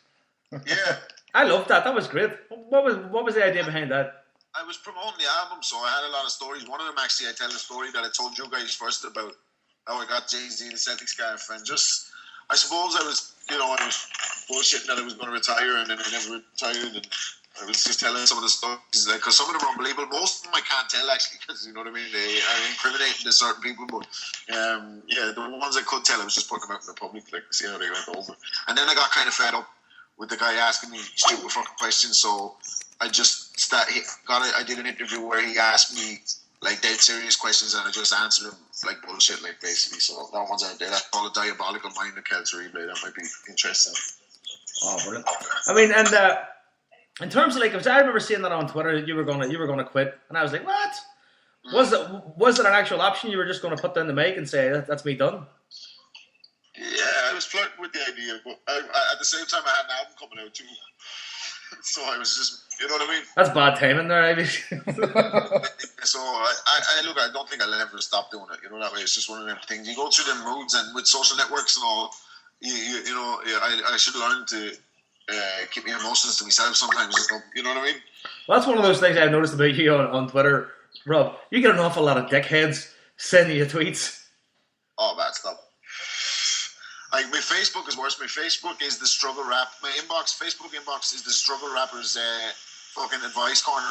Yeah, I loved that. That was great. What was the idea behind that? I was promoting the album, so I had a lot of stories. One of them, actually, I tell the story that I told you guys first about how I got Jay-Z the Celtic scarf, and just, I suppose I was bullshitting that I was going to retire, and then I never retired, and I was just telling some of the stories, because some of them are unbelievable. Most of them I can't tell, actually, because, you know what I mean, they are incriminating to certain people, but, yeah, the ones I could tell, I was just putting them out in the public, like, to see how they went over. And then I got kind of fed up with the guy asking me stupid fucking questions, so I just I did an interview where he asked me like dead serious questions, and I just answered him like bullshit, like basically. So that one's out there. That's called A Diabolical Mind of Kel Terrible. That might be interesting. Oh, brilliant! I mean, and in terms of like, I remember seeing that on Twitter that you were gonna quit, and I was like, what? Was it an actual option? You were just going to put down the mic and say that's me done? Yeah, I was flirting with the idea, but at the same time, I had an album coming out too. So I was just, you know what I mean? That's bad timing there, Ivy. So I don't think I'll ever stop doing it. You know that way. It's just one of them things. You go through them moods, and with social networks and all, I should learn to keep my emotions to myself sometimes. You know what I mean? Well, that's one of those things I've noticed about you on Twitter, Rob. You get an awful lot of dickheads sending you tweets. Oh, bad stuff. Like, my Facebook is worse. My Facebook is the struggle rap. My Facebook inbox is the struggle rappers fucking advice corner.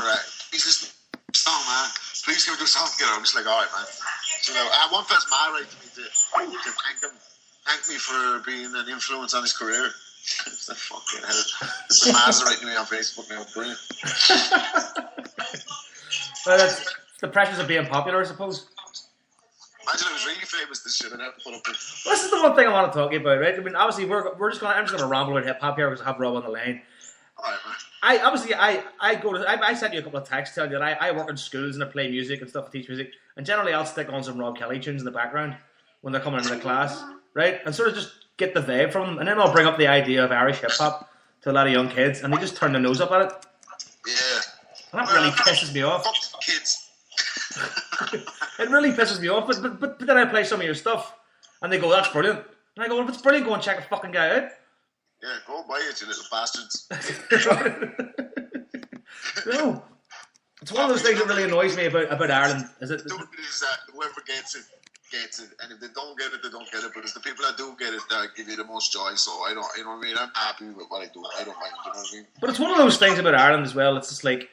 Please listen to the song, man. Please can we do something together? I'm just like, all right, man. So one fella's mad right to me to thank me for being an influence on his career. It's the fucking hell. The man's writing me on Facebook now. Brilliant. Well, that's the pressures of being popular, I suppose. Imagine I was really famous this shit. I'd have to put up with. Well, this is the one thing I want to talk about, right? I mean, obviously, I'm just gonna ramble with hip hop here because I have Rob on the line. All right, man. I sent you a couple of texts telling you that I work in schools and I play music and stuff, I teach music, and generally I'll stick on some Rob Kelly tunes in the background when they're coming into the class, right? And sort of just get the vibe from them, and then I'll bring up the idea of Irish hip hop to a lot of young kids, and they just turn their nose up at it. Yeah. And that really pisses me off. Fuck kids. It really pisses me off, but then I play some of your stuff, and they go, "That's brilliant." And I go, "Well, if it's brilliant, go and check a fucking guy out." Yeah, go buy it, you little bastards. No, it's one of those things that really annoys me about Ireland. Is it? Whoever gets it, and if they don't get it, they don't get it. But it's the people that do get it that give you the most joy. So I don't, you know what I mean? I'm happy with what I do. I don't mind, you know what I mean? But it's one of those things about Ireland as well. It's just like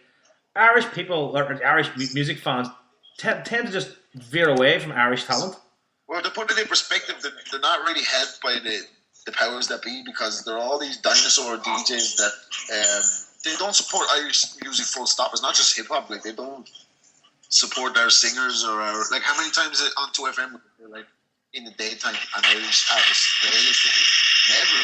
Irish people or Irish music fans tend to just veer away from Irish talent. Well, to put it in perspective, they're not really helped by the powers that be, because they're all these dinosaur DJs that they don't support Irish music full stop. It's not just hip hop. Like, they don't support our singers or our, like, how many times on 2FM like in the daytime an Irish artist? Never.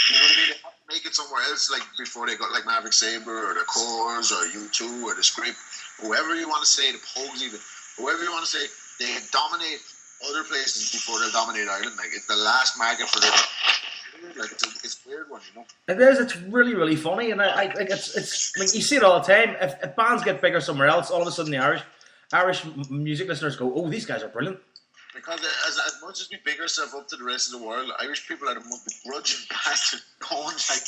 You know what I mean? They have to make it somewhere else, like before they got like Maverick Sabre or the Coors or U2 or the Script, whoever you want to say, the Pogues even, whoever you want to say, they dominate other places before they dominate Ireland. Like, it's the last market for them. Like, it's a weird one, you know. It is. It's really, really funny, and I like it's like you see it all the time. If bands get bigger somewhere else, all of a sudden the Irish music listeners go, "Oh, these guys are brilliant." Because as much as we big ourselves up to the rest of the world, Irish people are the most begrudging bastard going, like,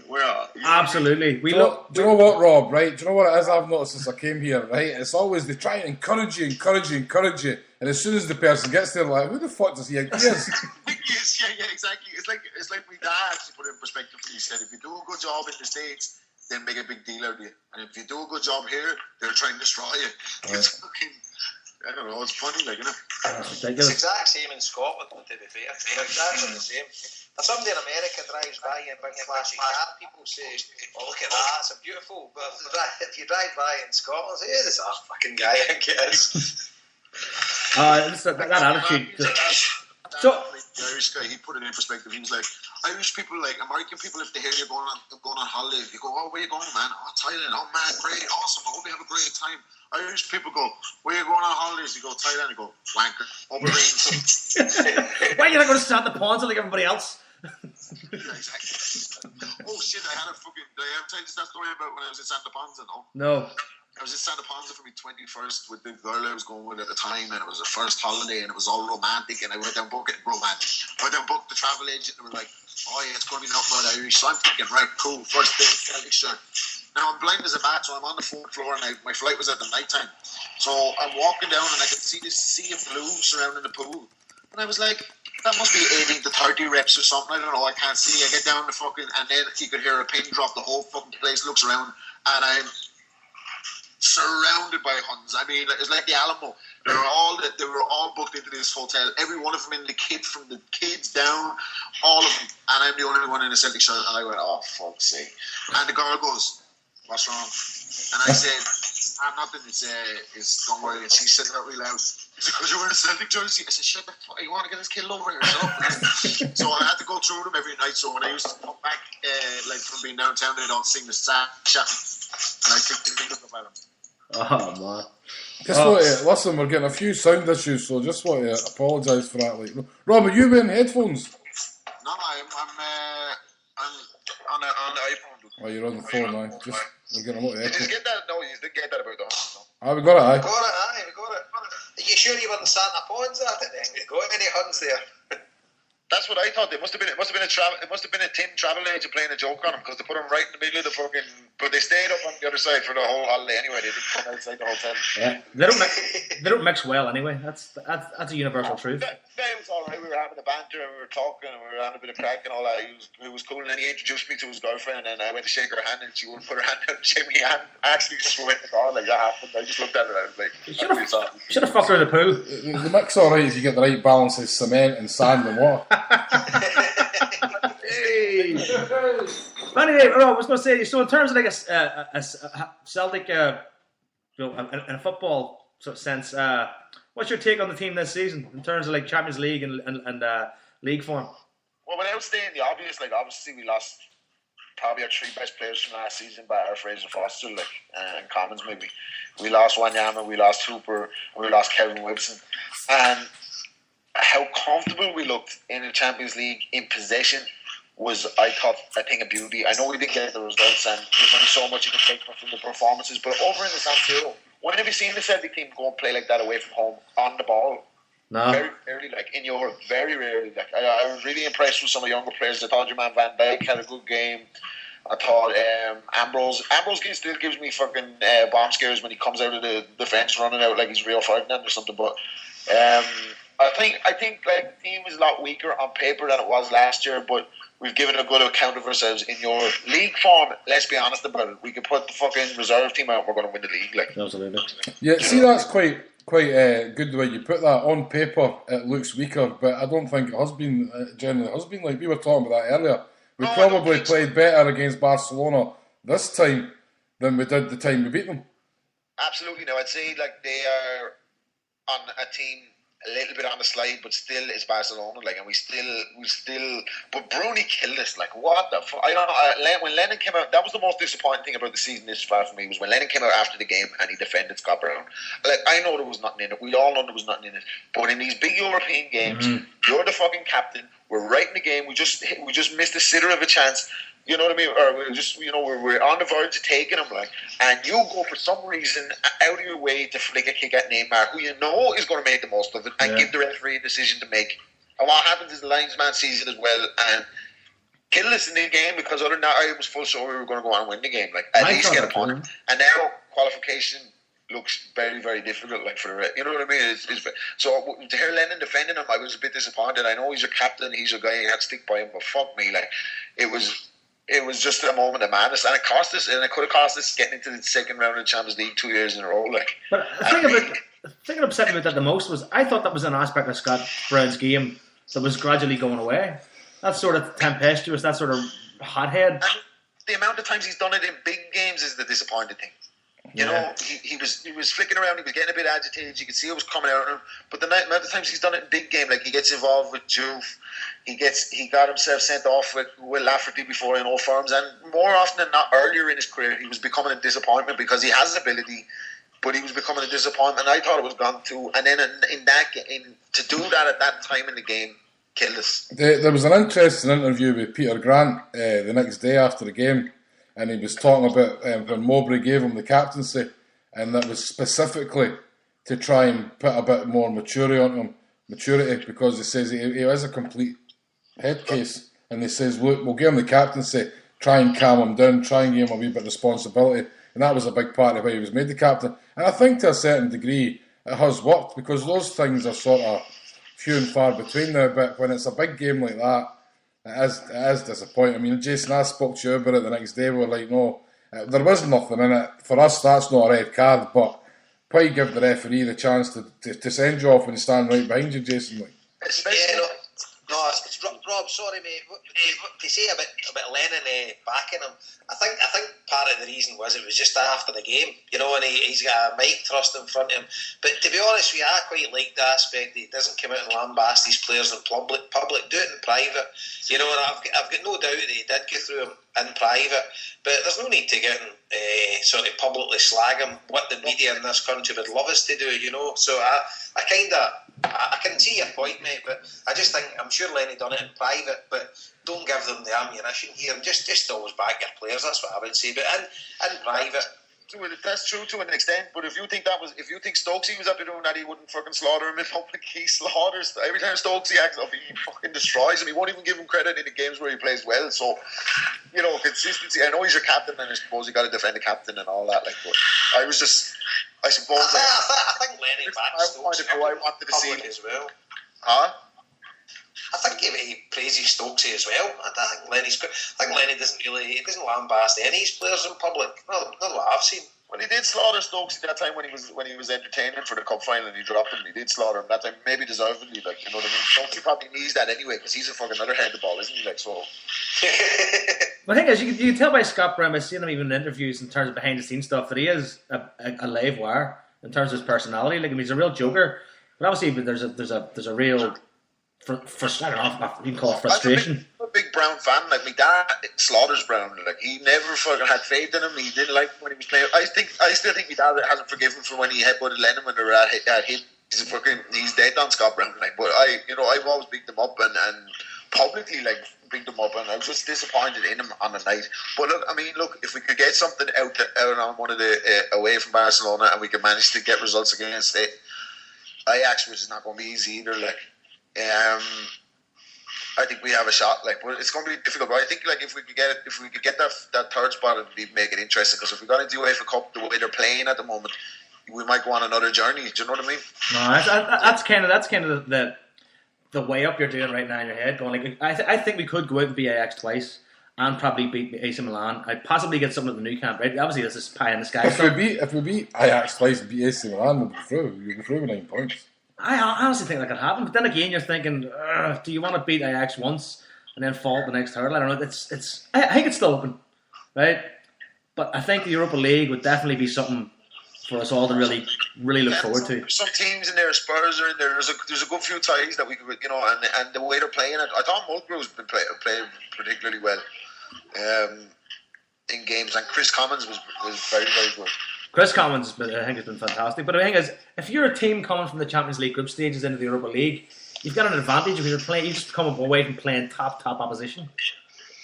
we're absolutely. Do you know what, Rob, right? Do you know what it is I've noticed since I came here, right? It's always they try and encourage you, and as soon as the person gets there, like, who the fuck does he think he is? Yeah, exactly. It's like my dad actually put it in perspective. He said, if you do a good job in the States, then make a big deal out of you. And if you do a good job here, they're trying to destroy you. Right. It's fucking, I don't know, it's funny, like, you know. It's the exact same in Scotland, to be fair. It's exactly the same. If somebody in America drives by in a big flashy car, people say, "Oh, look at that, it's beautiful." But if you drive by in Scotland, say, "Hey, this is a fucking guy, I think it is." That attitude. So, the Irish guy, he put it in perspective. He was like, Irish people, like American people, if they hear you're going on holiday, they go, "Oh, where you going, man? Oh, Thailand. Oh, man, great, awesome. I hope you have a great time." Irish people go, "Where you going on holidays?" You go, "Thailand." You go, "Wanker." why are you not going to start the ponds like everybody else? Yeah, exactly. Oh shit! I had a fucking. Did I ever tell you that story about when I was in Santa Ponza? No. I was in Santa Ponza for my 21st with the girl I was going with at the time, and it was a first holiday, and it was all romantic, and I went down booked the travel agent, and we're like, "Oh yeah, it's going to be nothing but Irish." So I'm thinking, right, cool, first day, Celtic shirt. Now I'm blind as a bat, so I'm on the 4th floor, and my flight was at the night time. So I'm walking down, and I could see this sea of blue surrounding the pool, and I was like, that must be 18 to 30 reps or something. I don't know. I can't see. I get down the fucking, and then you could hear a pin drop. The whole fucking place looks around, and I'm surrounded by Huns. I mean, it's like the Alamo. They were all booked into this hotel. Every one of them in the kid, from the kids down, all of them. And I'm the only one in a Celtic shirt. And I went, "Oh, fuck's sake." And the girl goes, "What's wrong?" And I said, "Nothing. It's don't worry." And she said that really loud. Is it because you were in a Celtic jersey? I said, "Shut the fuck, you want to get us killed over here?" So I had to go through them every night. So when I used to come back, like from being downtown, they'd all sing the sad chat. And I kicked the thing up at them. Oh, man. Listen, we're getting a few sound issues, so just want to apologise for that. Like, Rob, are you wearing headphones? No, I'm on the iPhone. Oh, you're on the phone now. We're getting a lot of echo. Did you get that? No, you didn't get that about the Huns, no? Ah, we got it, We got it. Are you sure you weren't Santa Ponza? I didn't think we got any Huns there. That's what I thought. It must have been a tin travel agent playing a joke on him, because they put him right in the middle of the fucking. But they stayed up on the other side for the whole holiday anyway. They didn't come outside the hotel. Yeah, they don't mix well anyway. That's a universal truth. That was all right. We were having a banter, and we were talking, and we were having a bit of crack and all that. He was cool, and then he introduced me to his girlfriend, and I went to shake her hand, and she wouldn't put her hand out and shake my hand. I actually just went in the car like that happened. I just looked at her, and I was like, should have fucked her in the pool. The mix all right if you get the right balance of cement and sand and water. Hey. But anyway, I was going to say, so in terms of like a Celtic, in a football sort of sense, what's your take on the team this season in terms of like Champions League and league form? well, without stating the obvious, like obviously we lost probably our 3 best players from last season by our Fraser Foster, and Commons maybe. We lost Wanyama, we lost Hooper, and we lost Kevin Wibson. And how comfortable we looked in the Champions League in possession was, I think, a beauty. I know we didn't get the results, and there's only so much you can take from the performances, but over in the San Siro, when have you seen the Celtic team go and play like that away from home on the ball? No. Very rarely, in Europe, very rarely. I was really impressed with some of the younger players. I thought your man Van Dijk had a good game. I thought Ambrose still gives me fucking bomb scares when he comes out of the fence running out like he's Rio Ferdinand or something. But I think like the team is a lot weaker on paper than it was last year, but we've given a good account of ourselves in your league form. Let's be honest about it. We could put the fucking reserve team out and we're going to win the league. Like, absolutely. Yeah, see, that's quite good the way you put that. On paper, it looks weaker, but I don't think it has been generally. It has been, like we were talking about that earlier. We probably played better against Barcelona this time than we did the time we beat them. Absolutely. Now, I'd say like they are on a team a little bit on the slide, but still is Barcelona. Like, and we still. But Bruni killed us. Like, what the fuck? I don't know. When Lennon came out, that was the most disappointing thing about the season this far for me. Was when Lennon came out after the game and he defended Scott Brown. Like, I know there was nothing in it. We all know there was nothing in it. But in these big European games, you're the fucking captain. We're right in the game. We just missed a sitter of a chance. You know what I mean? Or we're on the verge of taking him, like, and you go for some reason out of your way to flick a kick at Neymar, who you know is going to make the most of it, and give the referee a decision to make. And what happens is the linesman sees it as well and kill us in the game, because other than that, I was full sure we were going to go on and win the game. Like, at least get a point. And now qualification looks very, very difficult. Like, for you know what I mean? So to hear Lennon defending him, I was a bit disappointed. I know he's your captain, he's your guy, you had to stick by him, but fuck me, like, it was just a moment of madness, and it cost us, and it could have cost us getting into the second round of the Champions League 2 years in a row. Like, but the thing that upset me about that the most was I thought that was an aspect of Scott Brown's game that was gradually going away. That sort of tempestuous, that sort of hothead. And the amount of times he's done it in big games is the disappointing thing. You know, he was flicking around. He was getting a bit agitated. You could see it was coming out of him. But the amount of times he's done it in big game, like he gets involved with Juve, he got himself sent off with Will Lafferty before in Old Firms, and more often than not, earlier in his career, he was becoming a disappointment because he has ability, but he was becoming a disappointment. I thought it was gone too, and then to do that at that time in the game killed us. There was an interesting interview with Peter Grant the next day after the game. And he was talking about when Mowbray gave him the captaincy, and that was specifically to try and put a bit more maturity because he says he has a complete head case, and he says, look, we'll give him the captaincy, try and calm him down, try and give him a wee bit of responsibility, and that was a big part of why he was made the captain. And I think to a certain degree it has worked, because those things are sort of few and far between now, but when it's a big game like that, it is disappointing. I mean, Jason, I spoke to you about it the next day. We were like, no, there was nothing in it. For us, that's not a red card, but why give the referee the chance to send you off and stand right behind you, Jason? Like, it's Rob. Sorry, mate. To say about Lennon backing him, I think part of the reason was it was just after the game, you know, and he's got a mic thrust in front of him. But to be honest, I quite like the aspect that he doesn't come out and lambast these players in public. Do it in private, you know. And I've got no doubt that he did go through him in private, but there's no need to get and sort of publicly slag him. What the media in this country would love us to do, you know. So I can see your point, mate, but I just think, I'm sure Lenny done it in private, but don't give them the ammunition here, and just always back your players. That's what I would say. But in private, that's true to an extent. But if you think Stokesy was up to doing that, he wouldn't fucking slaughter him in public. He slaughters every time Stokesy acts up. He fucking destroys him. He won't even give him credit in the games where he plays well. So, you know, consistency. I know he's your captain, and I suppose you got to defend the captain and all that. Like, but I suppose. I think Lenny backs Stokesy. I wanted to see as well. Huh? I think he praises Stokesy as well. I think Lenny doesn't lambast any of his players in public. Not what I've seen. Well, he did slaughter Stokesy that time when he was entertaining for the cup final, and he dropped him. He did slaughter him that time, maybe deservedly. Like, you know what I mean? Stokesy probably needs that anyway, because he's a fucking other head of the ball, isn't he? Like, so. The thing is, you can tell by Scott Brown, I've seen him even in interviews in terms of behind the scenes stuff, that he is a live wire in terms of his personality. Like, I mean, he's a real joker, but obviously there's a real. I don't know if you can call it frustration. I'm a big Brown fan. Like, my dad slaughters Brown. Like, he never fucking had faith in him. He didn't like him when he was playing. I still think my dad hasn't forgiven for when he headbutted Lennon when they were at hit. He's dead on Scott Brown. Like, but I've always bigged him up and publicly bigged him up, and I was just disappointed in him on the night. But look, if we could get something out on one of the away from Barcelona, and we could manage to get results against it, Ajax, which is not going to be easy either. Like. I think we have a shot. Like, but it's going to be difficult. But I think, like, if we could get that third spot, it would make it interesting. Because if we got into the UEFA Cup the way they're playing at the moment, we might go on another journey. Do you know what I mean? No, that's kind of the way up you're doing right now in your head. Going like, I think we could go out and beat Ajax twice and probably beat AC Milan. I'd possibly get something at the new camp. Right? Obviously, this is pie in the sky. If we beat Ajax twice and beat AC Milan, we'll be through. We'll be through with 9 points. I honestly think that could happen, but then again, you're thinking, do you want to beat Ajax once and then fall at the next hurdle? I don't know. I think it's still open, right? But I think the Europa League would definitely be something for us all to really, really look forward to. Some teams in there, Spurs are in there. There's a good few ties that we could, you know, and the way they're playing it, I thought Mulgrove's been playing particularly well in games, and Chris Commons was very, very good. Chris Commons, I think, has been fantastic. But the thing is, if you're a team coming from the Champions League group stages into the Europa League, you've got an advantage if you're playing. You just come away from playing top opposition.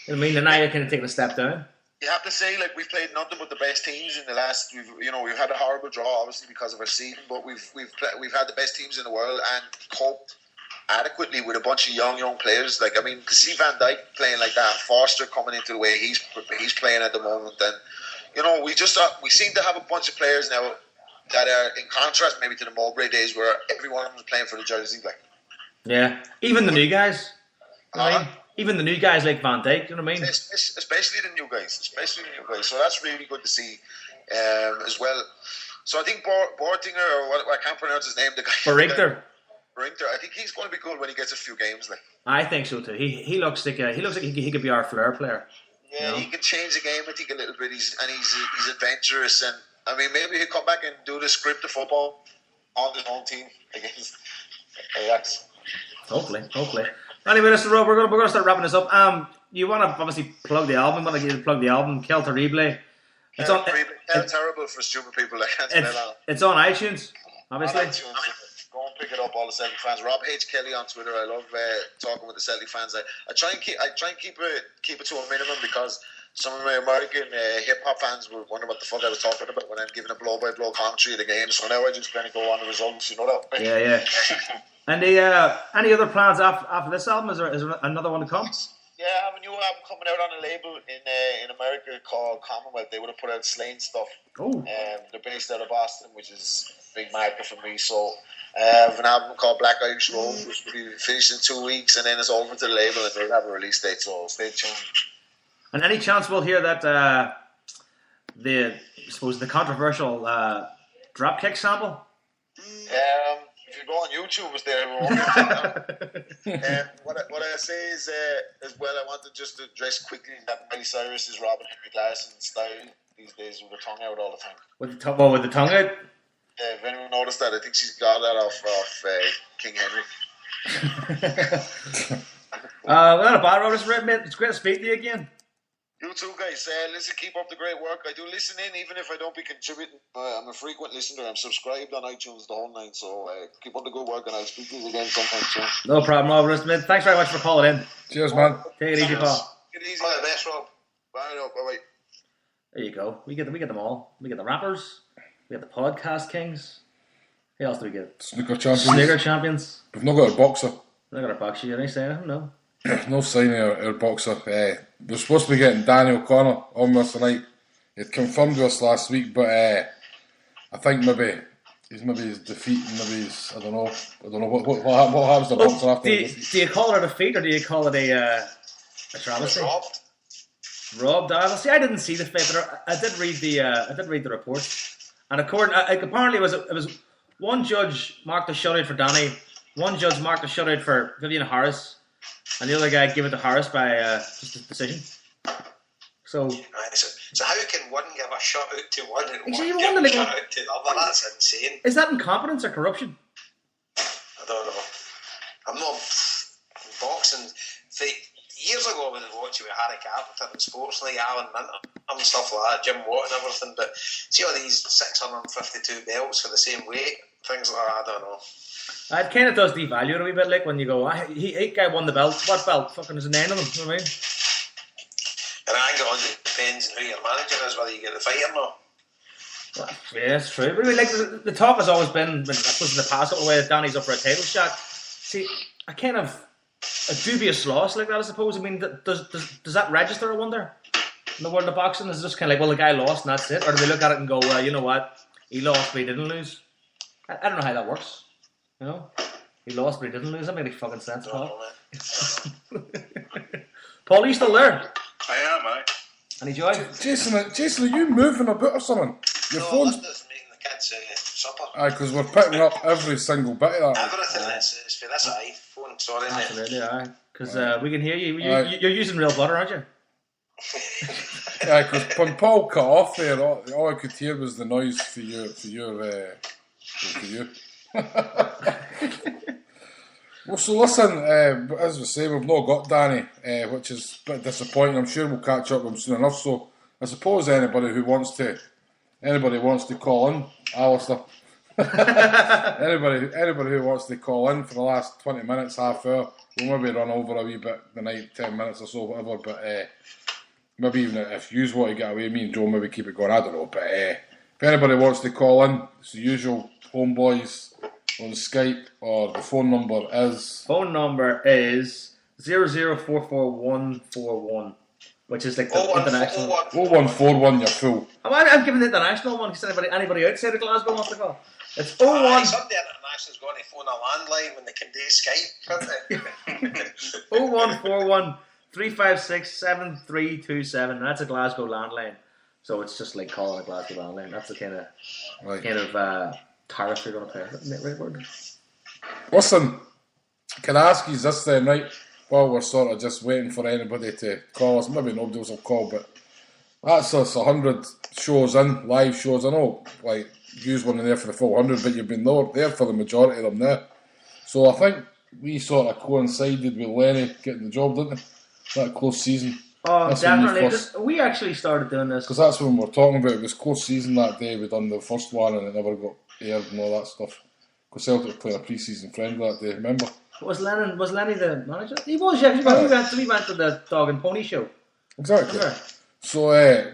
You know what I mean? And now you're kind of taking a step down. You have to say, like, we've played nothing but the best teams in the last. We've had a horrible draw, obviously, because of our season, but we've had the best teams in the world and coped adequately with a bunch of young players. Like, I mean, to see Van Dijk playing like that, and Forster coming into the way he's playing at the moment, and. You know, we seem to have a bunch of players now that are in contrast maybe to the Mowbray days where everyone was playing for the jersey. Like, yeah, even the new guys. Even the new guys like Van Dijk. You know what I mean? Especially the new guys. So that's really good to see as well. So I think Bortinger, or what I can't pronounce his name, the guy. Berichter. I think he's going to be good when he gets a few games. Like, I think so too. He looks like he could be our flair player. Yeah, he can change the game, I think, a little bit. He's adventurous, and I mean, maybe he'll come back and do the scripted football on his own team against Ajax. Hopefully. Anyway, listen, Rob, we're gonna start wrapping this up. You want to obviously plug the album. Want to plug the album, Quel Terrible. It's terrible for stupid people that can't spell out. It's on iTunes, obviously. On iTunes. Go and pick it up, all the Celtic fans. Rob H. Kelly on Twitter. I love talking with the Celtic fans. I try and keep it to a minimum because some of my American hip hop fans were wondering what the fuck I was talking about when I'm giving a blow by blow commentary of the game. So now I just kind of go on the results. You know that? Yeah. And any other plans after this album? Is there another one to come? Yeah, I have a new album coming out on a label in America called Commonwealth. They would have put out Slain stuff. Oh. They're based out of Boston, which is a big market for me. So I have an album called Black Irish Road, which will be finished in 2 weeks, and then it's over to the label, and they'll have a release date. So stay tuned. And any chance we'll hear that the controversial Dropkick sample? If you go on YouTube, it's there. What I say is, as well, I want to just address quickly that Miley Cyrus is Robin Henry Larson style these days with her tongue out all the time. With the tongue out? Yeah, if anyone noticed that, I think she's got that off King Henry. Not a bad road, mate. It's great to speak to you again. You too, guys. Listen, keep up the great work. I do listen in, even if I don't be contributing. I'm a frequent listener. I'm subscribed on iTunes the whole night. So keep up the good work, and I'll speak to you again sometime soon. No problem, Rob. Listen, thanks very much for calling in. Cheers, man. Take it easy, pal. Take it easy. All the best, Rob. Bye now. Bye-bye. There you go. We get them all. We get the rappers. We get the podcast kings. Who else do we get? Snooker champions. We've not got a boxer. We've not got a boxer. You ain't saying anything? No. No sign of our boxer. We're supposed to be getting Danny O'Connor on with us tonight. He'd confirmed with us last week, but I think maybe he's defeat. Maybe he's I don't know what happens to the boxer after. Do you call it a defeat or do you call it a travesty? Robbed. See, I didn't see the fight, but I did read the report, and apparently it was one judge marked a shutout for Danny, one judge marked a shutout for Vivian Harris. And the other guy gave it to Harris by just a decision. So how can one give a shot out to one and one give a shot out to the other? That's insane. Is that incompetence or corruption? I don't know. I'm not boxing. Years ago, I was watching with Harry Carpenter and Sports League, Alan Minter and stuff like that, Jim Watt and everything. But see all these 652 belts for the same weight, things like that. I don't know. It kind of does devalue it a wee bit, like when you go, he guy won the belt. What belt? Fucking there's an end of them, you know what I mean? And I think it depends on who your manager is, whether you get the fight or not. Well, yeah, it's true. But like the talk has always been, I suppose in the past, the way that Danny's up for a title shot. See, a kind of a dubious loss like that, I suppose. I mean, does that register, I wonder, in the world of boxing? Is it just kind of like, well, the guy lost and that's it? Or do they look at it and go, well, you know what? He lost, but he didn't lose. I don't know how that works. You know, he lost, but he didn't lose. That makes any fucking sense, Paul. Paul, are you still there? I am, aye. Any joy? Jason, are you moving a bit or something? Your phone's Linda's making the kids supper. Aye, because we're picking up every single bit of that. Everything is for this iPhone. Sorry, mate. Absolutely, aye. Because we can hear you. You're using real butter, aren't you? Yeah, because when Paul cut off there, all I could hear was the noise for you. Well, so listen, as we say, we've not got Danny, which is a bit disappointing. I'm sure we'll catch up with him soon enough. So I suppose anybody wants to call in, Alistair. anybody who wants to call in for the last 20 minutes, half hour, we'll maybe run over a wee bit the night, 10 minutes or so, whatever. But maybe even if you want to get away, me and Joe maybe keep it going. I don't know. But if anybody wants to call in, it's the usual HomeBhoys on Skype, or the phone number is 0044141, which is like the international 0141. You're full. I'm giving the international one because anybody outside of Glasgow wants to call. It's 01. Some of the internationals going to phone a landline when they can do Skype, can't they? 0141 356 7327. That's a Glasgow landline. So it's just like calling a Glasgow landline. That's the kind of tariff you're going to pay. Isn't that right word? Listen, can I ask you this then, right? Well, we're sort of just waiting for anybody to call us. Maybe nobody else will call, but That's us 100 shows in, live shows. I know, like, you weren't there for the full 100, but you've been there for the majority of them now. So I think we sort of coincided with Lenny getting the job, didn't we? That close season. Oh, That's definitely. We actually started doing this. Because that's when we were talking about. It was close season that day. We done the first one and it never got aired and all that stuff. Because Celtic were playing a pre-season friendly that day, remember? Was Lenny the manager? He was, yeah. We went to the Dog and Pony show. Exactly. Remember? So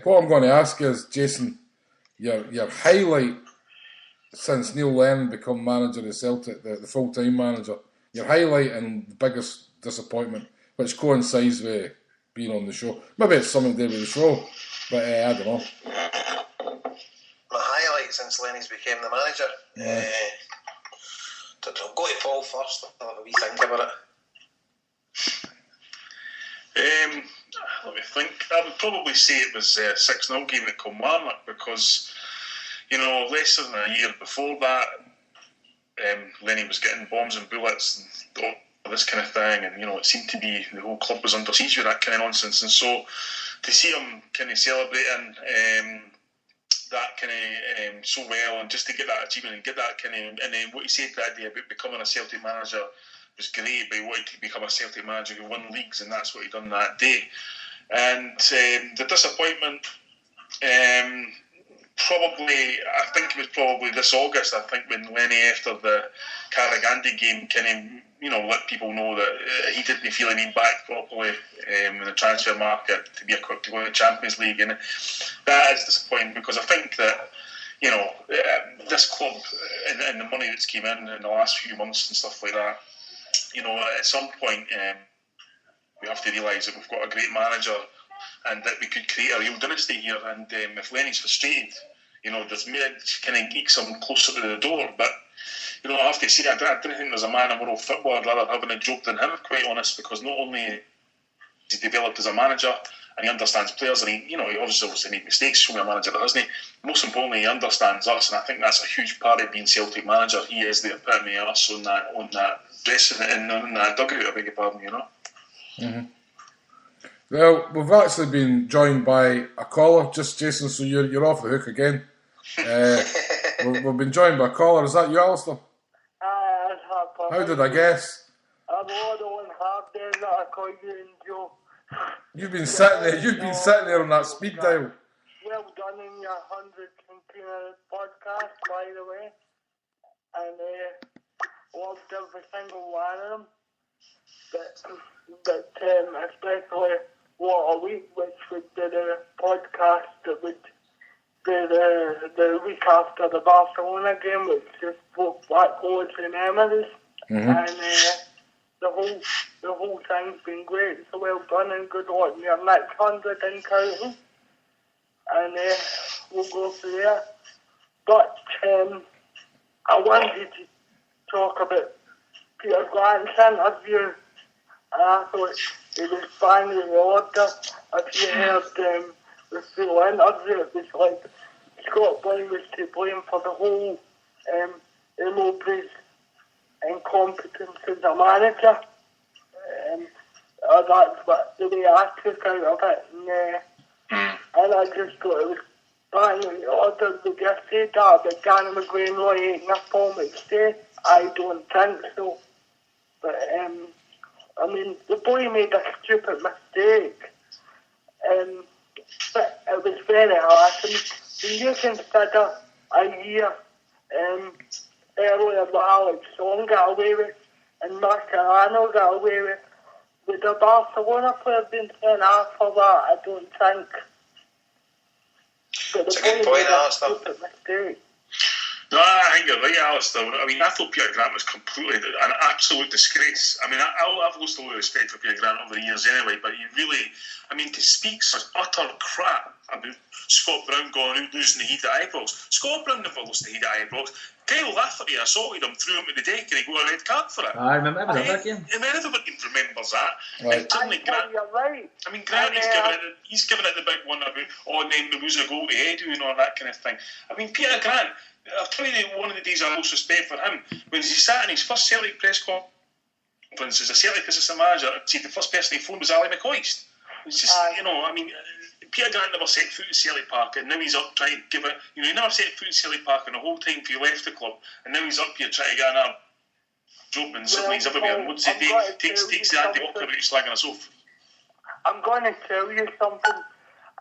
what I'm going to ask is, Jason, your highlight since Neil Lennon become manager of Celtic, the full-time manager, your highlight and the biggest disappointment, which coincides with being on the show. Maybe it's something to do with the show, but I don't know. My highlight since Lenny's became the manager. Yeah. I'll go to Paul first. I'll have a wee think about it. Let me think. I would probably say it was 6-0 game at Kilmarnock because, less than a year before that, Lenny was getting bombs and bullets and all this kind of thing, and it seemed to be the whole club was under siege with that kind of nonsense. And so to see him kind of celebrating that kind of so well, and just to get that achievement and get that kind of, and then what he said that day about becoming a Celtic manager was great, but he wanted to become a Celtic manager who won leagues, and that's what he done that day. And the disappointment, I think it was probably this August, I think, when Lenny, after the Carragandi game, kind of, let people know that he didn't feel any back properly in the transfer market to be equipped to go to the Champions League. And that is disappointing because I think that, this club and the money that's came in the last few months and stuff like that, at some point we have to realise that we've got a great manager and that we could create a real dynasty here. And if Lenny's frustrated, there's kind of geeks him closer to the door. But I have to say, I don't think there's a man in world football I'd rather have in a job than him, quite honest, because not only has he developed as a manager and he understands players, and he obviously made mistakes, show me a manager that hasn't he? Most importantly, he understands us, and I think that's a huge part of being Celtic manager. He is the epitome of us on that dressing and on that dugout, I beg your pardon, Mm-hmm. Well, we've actually been joined by a caller, just Jason, so you're off the hook again. We've been joined by a caller. Is that you, Alistair? How did I guess? I'm on half days that I call you and Joe. You've been sitting there. You've been sitting there on that speed dial. Well done in your 100 Centenary podcast, by the way, and loved every single one of them. But especially What a Week, which would be the podcast that would be the week after the Barcelona game, which just brought back loads of memories. Mm-hmm. And the whole thing's been great. So well done and good luck in your next 100 and counting. And we'll go from there. But I wanted to talk about Peter Grant's interview. And I thought it was finally order. If you heard the full interview, it was like Scott Brown was to blame for the whole Immoble's incompetence as a manager. That's what the way I took out of it. And I just thought it was finally ordered. Would you say that about Danny McGrain writing a form stay? I don't think so. But I mean, the boy made a stupid mistake. But it was very hard. When you consider a year earlier that Alex Song got away with and Marcarano got away with, would the Barcelona player been sent off for that? I don't think. But it's a good point, Alistair. Stupid mistake. No, I think you're right, Alistair. I mean, I thought Peter Grant was completely an absolute disgrace. I mean, I've lost all the respect for Peter Grant over the years anyway, but you really, I mean, to speak such utter crap about Scott Brown losing the heat at Ibrox. Scott Brown never lost the heat at Ibrox. Kyle Lafferty assaulted him, threw him to the deck, and he got a red card for it. I remember that game. I mean, everybody remembers that. Right. And certainly Grant, You're right. I mean, Grant, he's given it the big one about, and then we lose a goal to Edu and all that kind of thing. I mean, Peter Grant, I'll tell you one of the days I lost respect for him, when he sat in his first Celtic press conference as a Celtic assistant manager, see, the first person he phoned was Ali McCoist. It's just, I mean, Peter Grant never set foot at Selly Park, and now he's up trying to give it. You know, he never set foot at Selly Park in the whole time he left the club, and now he's up here trying to get another job, and suddenly he's everywhere. And what's he do? Takes Andy Walker out slagging us off. I'm going to tell you something.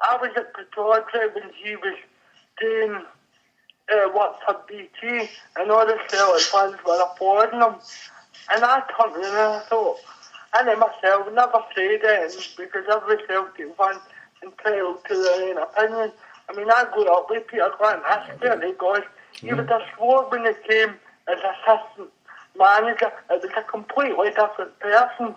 I was at Pretoria when he was doing work for BT, and all the Celtic fans were applauding him. And I turned around and I thought, I myself never said anything because every Celtic fan entitled to their own opinion. I mean, I grew up with Peter Grant. I swear to God, he was a sword when he came as assistant manager. It was a completely different person.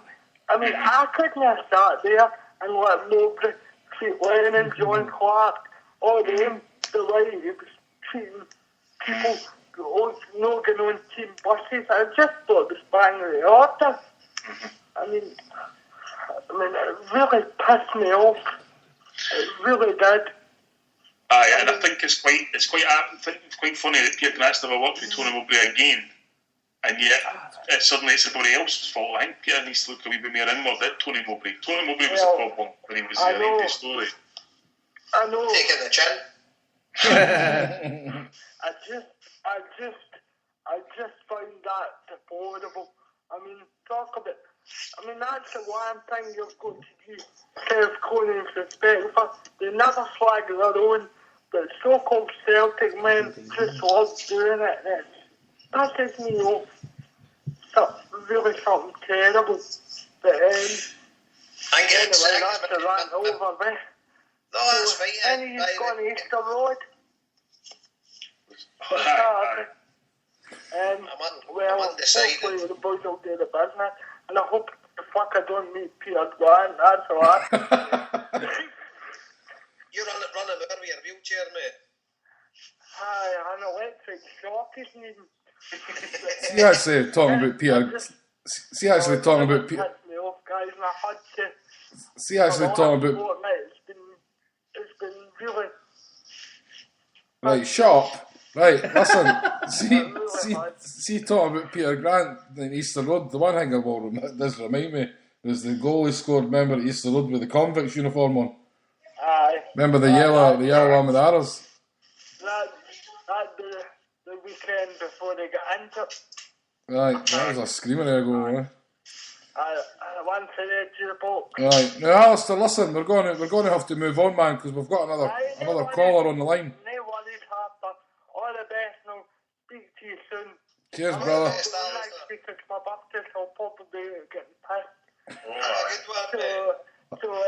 I mean, I couldn't have sat there and let Mowbray treat Lennon, John Clark, all them the way he was treating people, not going on team buses. I just thought it was bang the order. I mean, it really pissed me off. It really did. Aye, and I think it's quite funny that Peter Grant's never worked with Tony Mowbray again, and yet suddenly it's everybody else's fault. I think Peter needs to look a wee bit more inward at Tony Mowbray. Tony Mowbray was the problem when he was there. End of story. I know. Taking the chin. I just find that deplorable. I mean, that's the one thing you've got to do. Self Conan's respect for. They never flag their own, but so-called Celtic men just love doing it. That pisses me off. Really something terrible. But anyway, that's the rant over there. No, that's fine. Any of you gone Easter Road? Well, hopefully the boys will do the business, and I hope the fuck I don't meet Peter Grant, that's all. You run him over with your wheelchair, mate. Aye, an electric shock is needed. See, actually talking about Peter. See, actually talking about Peter. Me off, guys, and I had to. See, actually talking about. It's been really. Right, shut up. Right, listen. See, talking about Peter Grant in Easter Road. The one thing I will does remind me was the goal he scored. Remember at Easter Road with the convicts uniform on. Aye. Remember the yellow one with the arrows. That'd be the weekend before they got into it. Right, that was a screaming air goal, eh? I want to edge of the box. Right, now Alistair, listen, we're going to have to move on, man, because we've got another caller on the line. No worries, Harper. All the best, and I'll speak to you soon. Cheers, brother. Next week it's my birthday, so I'll probably get pissed.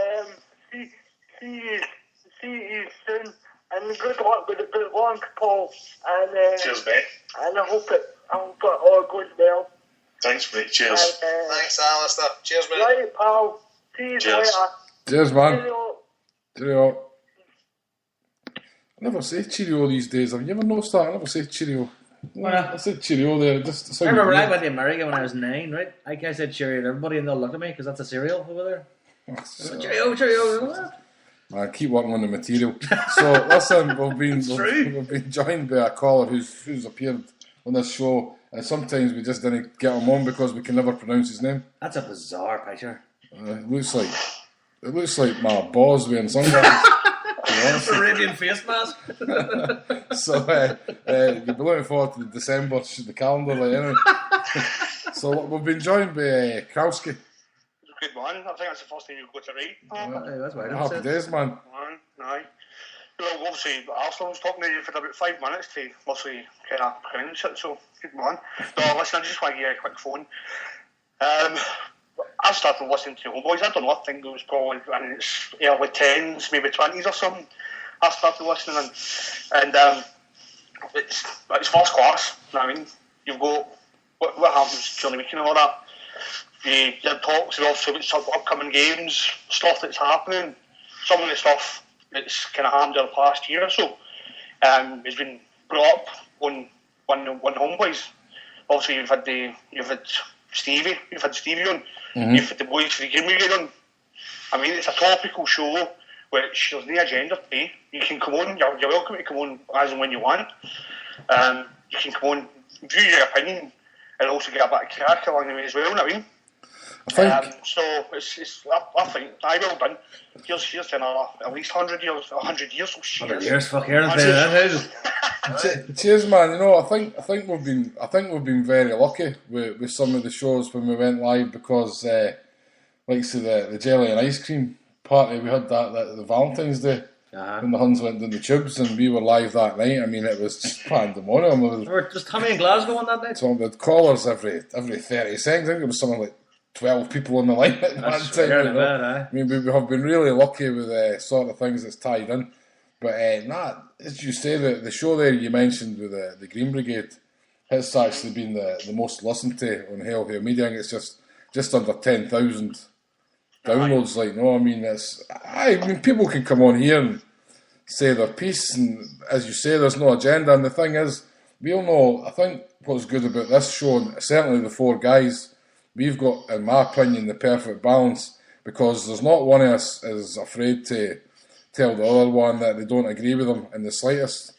See you soon, and good luck with the boot launch, Paul. And cheers, mate. And I hope it all goes well. Thanks, mate. Cheers. Thanks, Alistair. Cheers, mate. Right, pal. See you later. Cheers, man. Cheerio. I never say cheerio these days. Have you ever noticed that? I never say cheerio. I said cheerio there. I remember when I went to America when I was 9, right? I said cheerio to everybody, and they'll look at me because that's a cereal over there. Cheerio. Man, keep working on the material. So listen, we've been joined by a caller who's appeared on this show, and sometimes we just didn't get him on because we can never pronounce his name. That's a bizarre picture. It looks like my balls wearing sunglasses. Arabian face mask. So you'll be looking forward to the December, the calendar, like anyway. So we've been joined by Krowski. Good one. I think that's the first thing you've got to read. That's right. Happy days, man. Aye. Well, obviously, Arsenal was talking to you for about 5 minutes to mostly kind of pronounce it, so good one. No, listen, I just want to give you a quick phone. I started listening to HomeBhoys. I don't know, I think it was probably in its early 10s, maybe 20s or something. I started listening, and it's first class. I mean, you've got what happens during the weekend and all that. You talks about some upcoming games, stuff that's happening. Some of the stuff that's kind of happened in the past year or so has been brought up on HomeBhoys. Obviously, you've had Stevie on. Mm-hmm. You've had the boys for the game week on. I mean, it's a topical show which there's no agenda today. You can come on. You're welcome to come on as and when you want. You can come on, view your opinion, and also get a bit of crack along the way as well. You know what I mean? So I think I well done. Here's to at least 100 years. 100 years. Oh, 100 years, fuck here. That Cheers, man. You know, I think we've been very lucky with some of the shows when we went live because, like say the jelly and ice cream party we had that the Valentine's Day when the Huns went down the tubes and we were live that night. I mean, it was just pandemonium. Was Tommy in Glasgow on that night? So we had callers every 30 seconds. I think there was something like 12 people on the line at one time. You know? I mean, we have been really lucky with sort of things that's tied in. But as you say, the show there you mentioned with the Green Brigade, it's actually been the most listened to on Hell Media. I think it's just under 10,000 downloads. Like, no, I mean, people can come on here and say their piece, and as you say, there's no agenda. And the thing is, we all know. I think what's good about this show, and certainly the four guys, we've got, in my opinion, the perfect balance because there's not one of us is afraid to tell the other one that they don't agree with them in the slightest.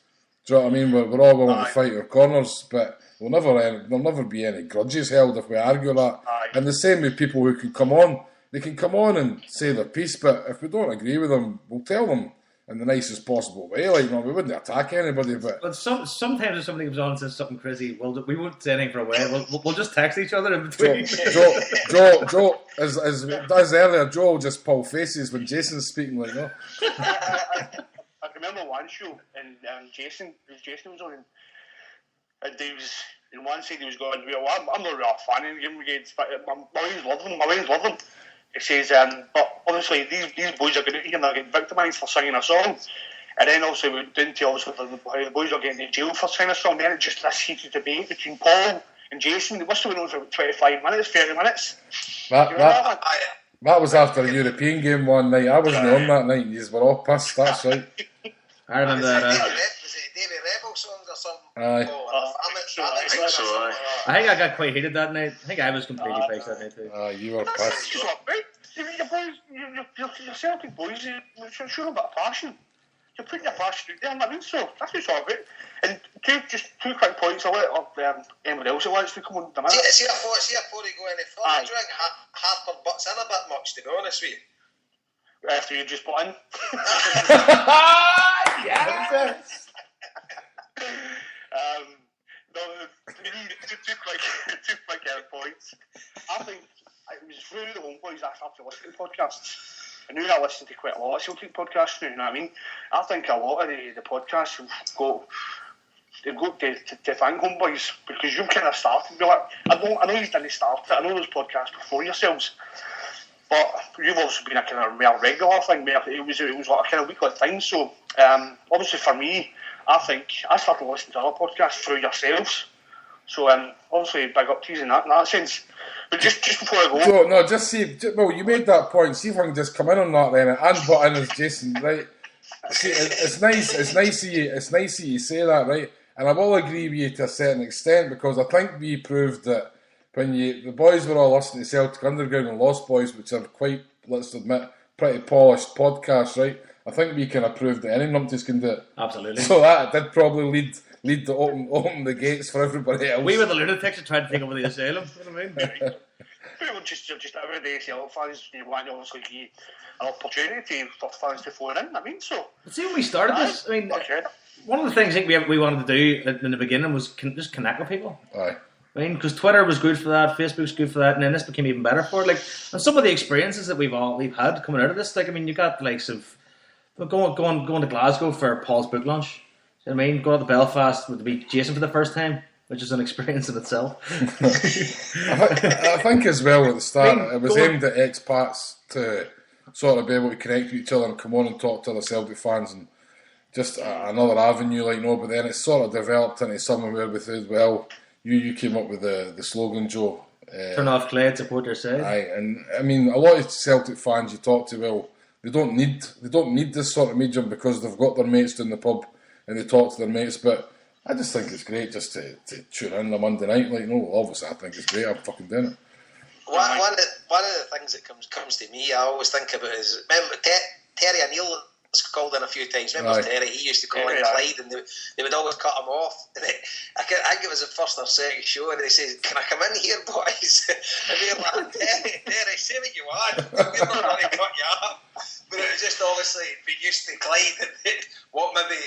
Do you know what I mean? We're all willing to fight our corners, but there'll never be any grudges held if we argue that. And the same with people who can come on. They can come on and say their piece, but if we don't agree with them, we'll tell them in the nicest possible way. Like, we wouldn't attack anybody, but sometimes if somebody comes on and says something crazy, we won't say anything for a while. We'll just text each other in between. Joe, as does earlier, Joe will just pull faces when Jason's speaking. Like, no. I remember one show and Jason was on, and he was in one side he was going, well, I'm not really a fan of the Green Brigades, but my wings love them. He says, but obviously these boys are going out here and they're getting victimised for singing a song. And then also we didn't tell us how the boys are getting in jail for singing a song. Then it just this heated debate between Paul and Jason. They must have been on for 25 minutes, 30 minutes. That was after a European game one night. I wasn't on that night. You were all pissed, that's right. I remember that. Was it Davy Rebel songs or something? Aye. I think I got quite heated that night. I think I was completely pissed that night too. You were pissed. Your Celtic boys, you're sure a bit of passion. You're putting your passion out there, and I mean, so that's what it's all about. And two quick points. I'll let anybody else who wants to come on the minute. See, before you go any further, do you think Harper butts in a bit much, to be honest with you? After you just put in. Yes. No, two quick points. I think it was through the HomeBhoys I started listening to podcasts. I knew I listened to quite a lot of Celtic podcasts now, you know what I mean? I think a lot of the podcasts have got to thank HomeBhoys because you've kind of started. Like, I know you didn't start it, I know those podcasts before yourselves, but you've also been a kind of more regular thing. It was like a kind of weekly thing. So obviously for me, I think I started listening to other podcasts through yourselves. So obviously big up to you in that sense. But just before I go, Joe, no, just see. Well, you made that point. See if I can just come in on that then, and butt in as Jason, right? See, it's nice. It's nice of you. It's nice of you say that, right? And I will agree with you to a certain extent because I think we proved that when the boys were all listening to Celtic Underground and Lost Boys, which are quite, let's admit, pretty polished podcasts, right? I think we kind of proved that any numpties can do it. Absolutely. So that did probably lead to open the gates for everybody else. We were the lunatics that tried to take over the asylum. You know what I mean? We were just everyday Celtic fans. You want to obviously give an opportunity for fans to phone in. I mean, so. But see, when we started this, I mean, one of the things I think we wanted to do in the beginning was just connect with people. Aye. I mean, because Twitter was good for that, Facebook's good for that, and then this became even better for it. Like, and some of the experiences that we've had coming out of this, like, I mean, you got the likes of going to Glasgow for Paul's book launch. You know what I mean? Going to Belfast to be Jason for the first time, which is an experience in itself. I think as well at the start, it was aimed at expats to sort of be able to connect with each other and come on and talk to other Celtic fans and just another avenue, like, no, but then it sort of developed into somewhere with it as well. You came up with the slogan, Joe. Turn off Clay, support your side. Aye, and I mean, a lot of Celtic fans you talk to, well, they don't need this sort of medium because they've got their mates down the pub and they talk to their mates. But I just think it's great just to tune in on a Monday night. Like, no, obviously I think it's great. I'm fucking doing it. One of the things that comes to me, I always think about is remember Terry O'Neill called in a few times. Remember Terry? He used to call in Clyde, and they would always cut him off. And I think it was the first or second show, and they said, "Can I come in here, boys?" And we were like, "Terry, say what you want. We're not going to cut you up." But it was just obviously we used to Clyde, and what maybe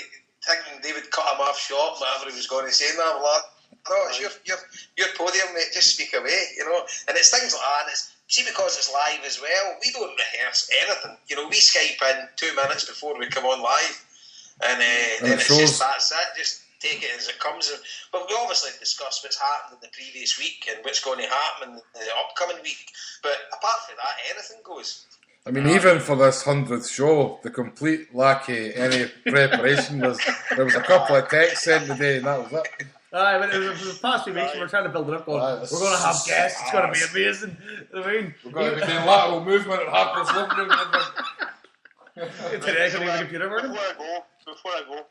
thinking they would cut him off short, whatever he was going to say. And I'm like, "No, it's your podium, mate. Just speak away," you know. And it's things like that. And see, because it's live as well, we don't rehearse anything. You know, we Skype in 2 minutes before we come on live, and then it's just that's it. Just take it as it comes. But we obviously discuss what's happened in the previous week and what's going to happen in the upcoming week. But apart from that, anything goes. I mean, even for this 100th show, the complete lack of any preparation was. There was a couple of texts sent today, and that was it. But it was the past few weeks, we were trying to build it up. Going, we're going to have guests. It's going to be amazing. I mean, we're going to be doing lateral movement at half-past living room. Today, can we have a computer working? Before I go,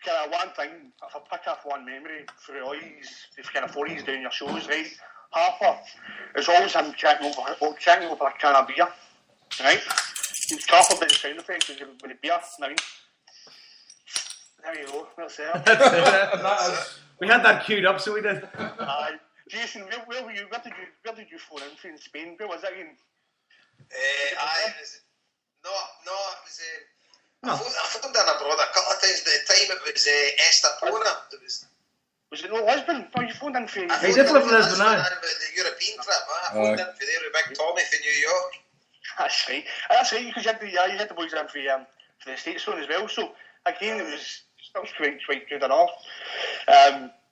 kind of one thing. If I pick up one memory for all these kind of 40s doing your shows, right? Harper is always him chatting over a can of beer, right? He's careful about the sound effects with the beer, right? There you go, that's it. We had that queued up, so we did. Jason, where were you? Where did you phone in from in Spain? Where was that again? I phoned in abroad a couple of times. At the time it was Estepona. Was it not Lisbon? No, you phoned in for... He did live in Lisbon now. The European trip, I phoned in for there with Big Tommy for New York. That's right, because you had the boys in for the States one as well, so again it was quite good and all.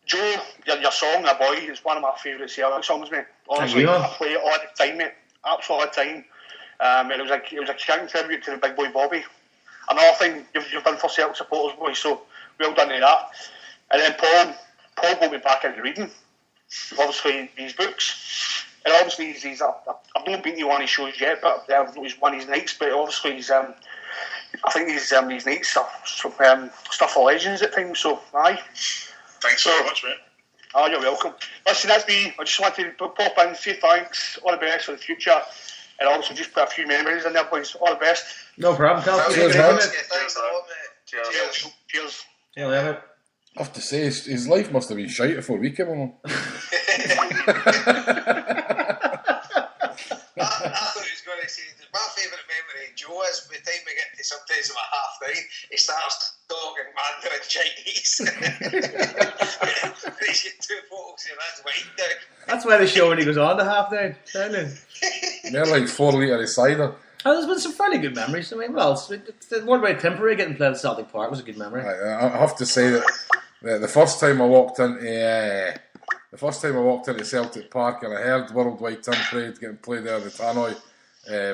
Joe, your song, A Boy, is one of my favourite Celtic songs, mate. Honestly, I play it all the time, mate. Absolutely all the time. It was a shouting tribute to the big boy Bobby. Another thing you've done for Celtic supporters, boys, so well done to that. And then Paul got me back into reading, obviously, these books. And obviously, I've not been to one of his shows yet, but he's one of his nights, but obviously, I think these nights are stuff for legends at times, so aye. Thanks very much, mate. Oh, you're welcome. Listen, that's me. I just wanted to pop in, say thanks, all the best for the future, and also just put a few memories in there, boys. All the best. No problem. Thanks a lot, mate. Cheers. Yeah, mate. I have to say, his life must have been shite before we came along. I thought he was going to say, my favourite memory of Joe is by the time we get to sometimes about 9:30, he starts talking Mandarin Chinese. He's got 2 photos and that's wind down. That's why they show when he goes on to 9:30. They're like 4 litre of cider. There's been some fairly good memories. I mean, well, the one way temporary getting played at Celtic Park was a good memory. I have to say that the first time I walked into Celtic Park and I heard Worldwide Tin Parade getting played there at the Tannoy,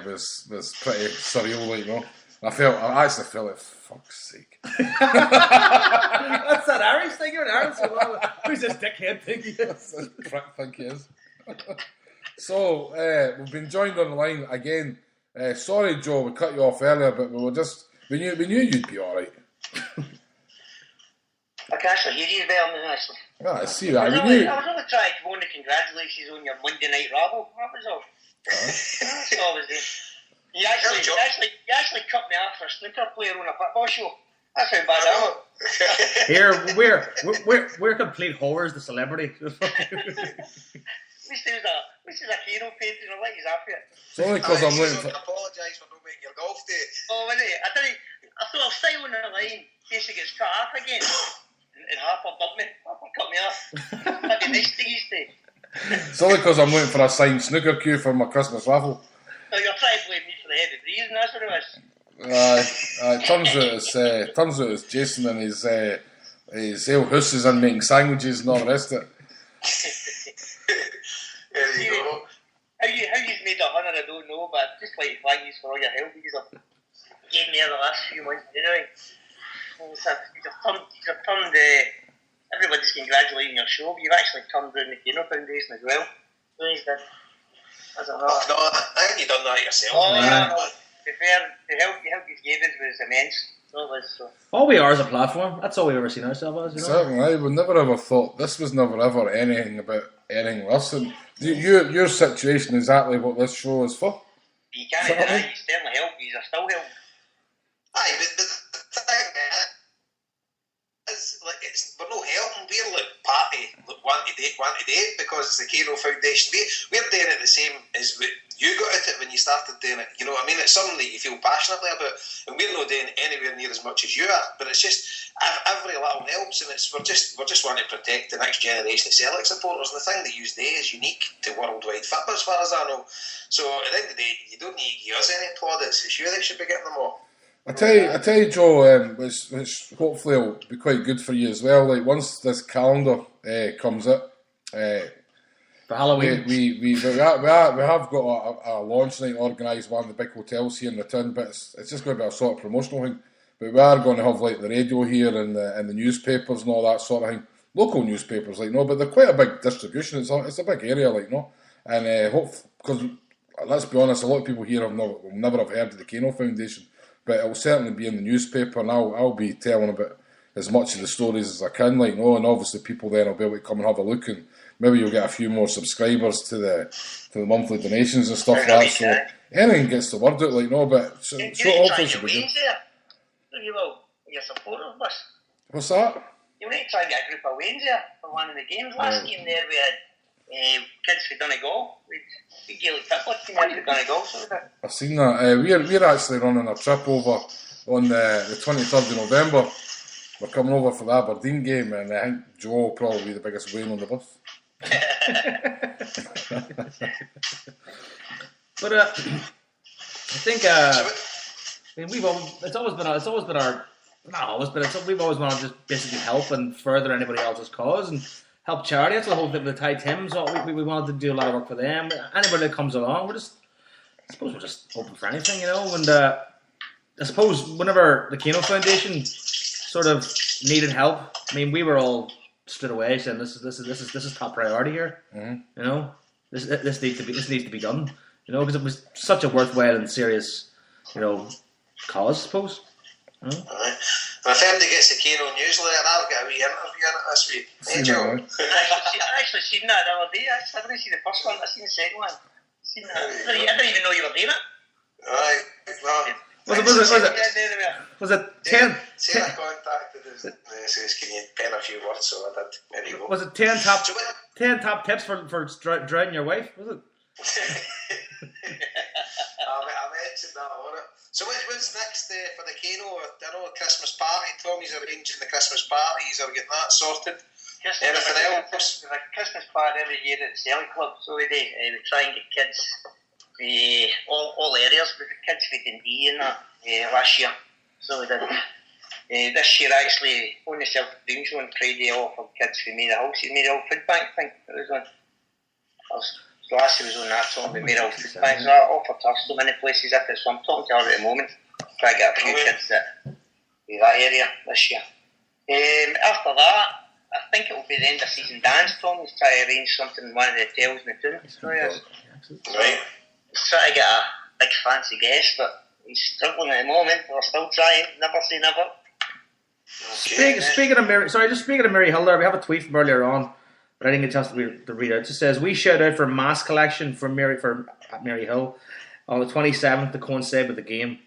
was pretty surreal, like, you know. I actually felt like, fuck's sake. That's that Irish thing, you're an Irish. Who's this dickhead think he is? This prick think he is. So, we've been joined on the line again. Sorry, Joe, we cut you off earlier, but we knew you'd be alright. I can actually hear you well now, actually. I see that. I was only trying to phone the congratulations on your Monday night rabble. That was all. That's all I was doing. You actually cut me off for a snooker player on a football show. That's how bad I am. Here, we're complete whores, the celebrity. This is a hero painting. I like his outfit. It's only because I'm looking for... I apologise for not making your golf day. Oh, was it? I thought I'll stay on the line in case it gets cut off again. And Harper dumped me. Harper cut me off. That'd be nice to you stay. It's only because I'm looking for a signed snooker cue for my Christmas raffle. So you're trying to blame me for the heavy breeze, and that's what it was. Turns out it's Jason and his ale hooses and making sandwiches and all the rest of it. There you go. How you've made 100, I don't know, but I'd just like to thank you for all your help because you gave me the last few months anyway. You've turned everybody's congratulating your show, but you've actually turned down the Kano Foundation as well. Nice, did. That's a lot. No, I think you've done that yourself. Oh, yeah. To be fair, the help you gave us was immense. All we are is a platform. That's all we've ever seen ourselves as. You know? Certainly, I would never ever thought this was never ever anything about anything less. And your situation is exactly what this show is for. You can't deny you certainly help. You are still helping. Aye, but the thing is, like, we're not helping. We're like party, like, want to do it because it's the Kano Foundation. We're doing it the same as you got at it when you started doing it. You know what I mean? It's something that you feel passionately about, and we're not doing it anywhere near as much as you are. But it's just every little helps, and we're just wanting to protect the next generation of Celtic supporters. And the thing they use there is unique to worldwide football, as far as I know. So at the end of the day, you don't need to give us any plaudits. It's you that should be getting them all. I tell you, Joe, which hopefully will be quite good for you as well. Like once this calendar comes up, for Halloween, we have got a launch night organised one of the big hotels here in the town, but it's just going to be a sort of promotional thing. But we are going to have like the radio here and the newspapers and all that sort of thing. Local newspapers, like no, but they're quite a big distribution. It's a big area, like no, and because let's be honest, a lot of people here will never have heard of the Kano Foundation. But it will certainly be in the newspaper, and I'll be telling about as much of the stories as I can, like no, and obviously people then will be able to come and have a look, and maybe you'll get a few more subscribers to the monthly donations and stuff like that. So anything gets the word out, like no, but so hopefully it should be good. You will, your supporters list. What's that? You need to try and get a group of Waynes there for one of the games. Last game there we had kids for Donegal. We Gaelic football team had for Donegal. I've seen that. We're actually running a trip over on the 23rd of November. We're coming over for the Aberdeen game, and I think Joe will probably be the biggest Wayne on the bus. But I think we've always wanted to just basically help and further anybody else's cause and help charity. That's the whole thing with the Thai Tims. We wanted to do a lot of work for them. Anybody that comes along, we're just open for anything, you know. And I suppose whenever the Kano Foundation sort of needed help, I mean, we were all stood away saying this is top priority here. Mm-hmm. You know, this needs to be done. You know, because it was such a worthwhile and serious, you know, cause, I suppose. You know? And if anybody gets the Kano newsletter, I'll get a wee interview in it this week. Hey, Joe. I actually seen that the other day. I didn't see the first one. I seen the second one. I didn't even know you were doing it. Aye, well. Was it 10? I contacted us and says, can you pen a few words? So I did. There you go. Was it 10 top tips for drowning your wife? Was it? I mentioned that on it. So what's next for the Kano? I know Christmas party. Tommy's arranging the Christmas parties. Are we getting that sorted? Anything else? There's a Christmas party every year at the Celtic Club. So we try and get kids all areas. We got kids for Dundee and that last year. So we did. This year actually on the Celtic Dream Show on Friday offered kids for Made House. He made a food bank thing. It was on. So last year was on that song, we made a food bank. So I offered to so many places at it. So I'm talking to her at the moment. Try to get a few kids in that area this year. After that, I think it will be the end of season dance. Tommy's trying to arrange something in one of the hotels in the town. So right. He's trying to get a big fancy guest, but he's struggling at the moment. We're still trying. Never say never. Okay. Speaking of Mary Hill there, we have a tweet from earlier on, but I didn't get a chance to read it. It just says, we shout out for mask collection for Mary Hill on the 27th to coincide with the game.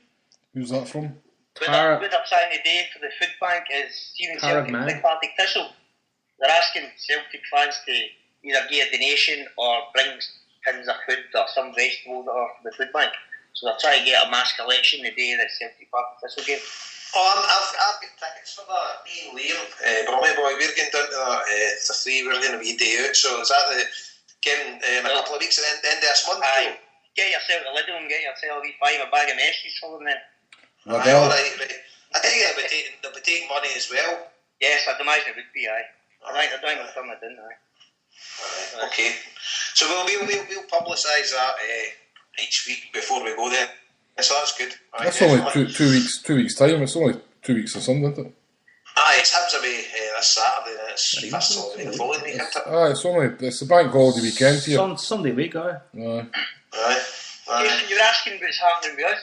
Who's that from? Good up sign today for the food bank is Stephen Celtic Big Partick Thistle. They're asking Celtic fans to either give a donation or bring tins of food or some vegetables or for the food bank. So they're trying to get a mass collection the day of the Celtic Partick Thistle game. I've got tickets for that. Me and Liam, Bromley boy, we're going down to that. It's a free, we're going to be day out. So is that the game in a couple of weeks at the end of this month? Aye. Get yourself a Lidl and get yourself a wee $5 bag of messes for them then. Right. I think they'll be taking money as well. Yes, I'd imagine it would be, aye. Right, they're doing it from it, didn't they? Okay. So we'll publicise that each week before we go there. So that's good. Right. That's only two weeks time. It's only 2 weeks or something, isn't it? Aye, it's Hibs away this Saturday. It's first Saturday the following week, isn't it? It's the bank holiday weekend here. Sunday week, aye. Aye. You're asking what's happening with us.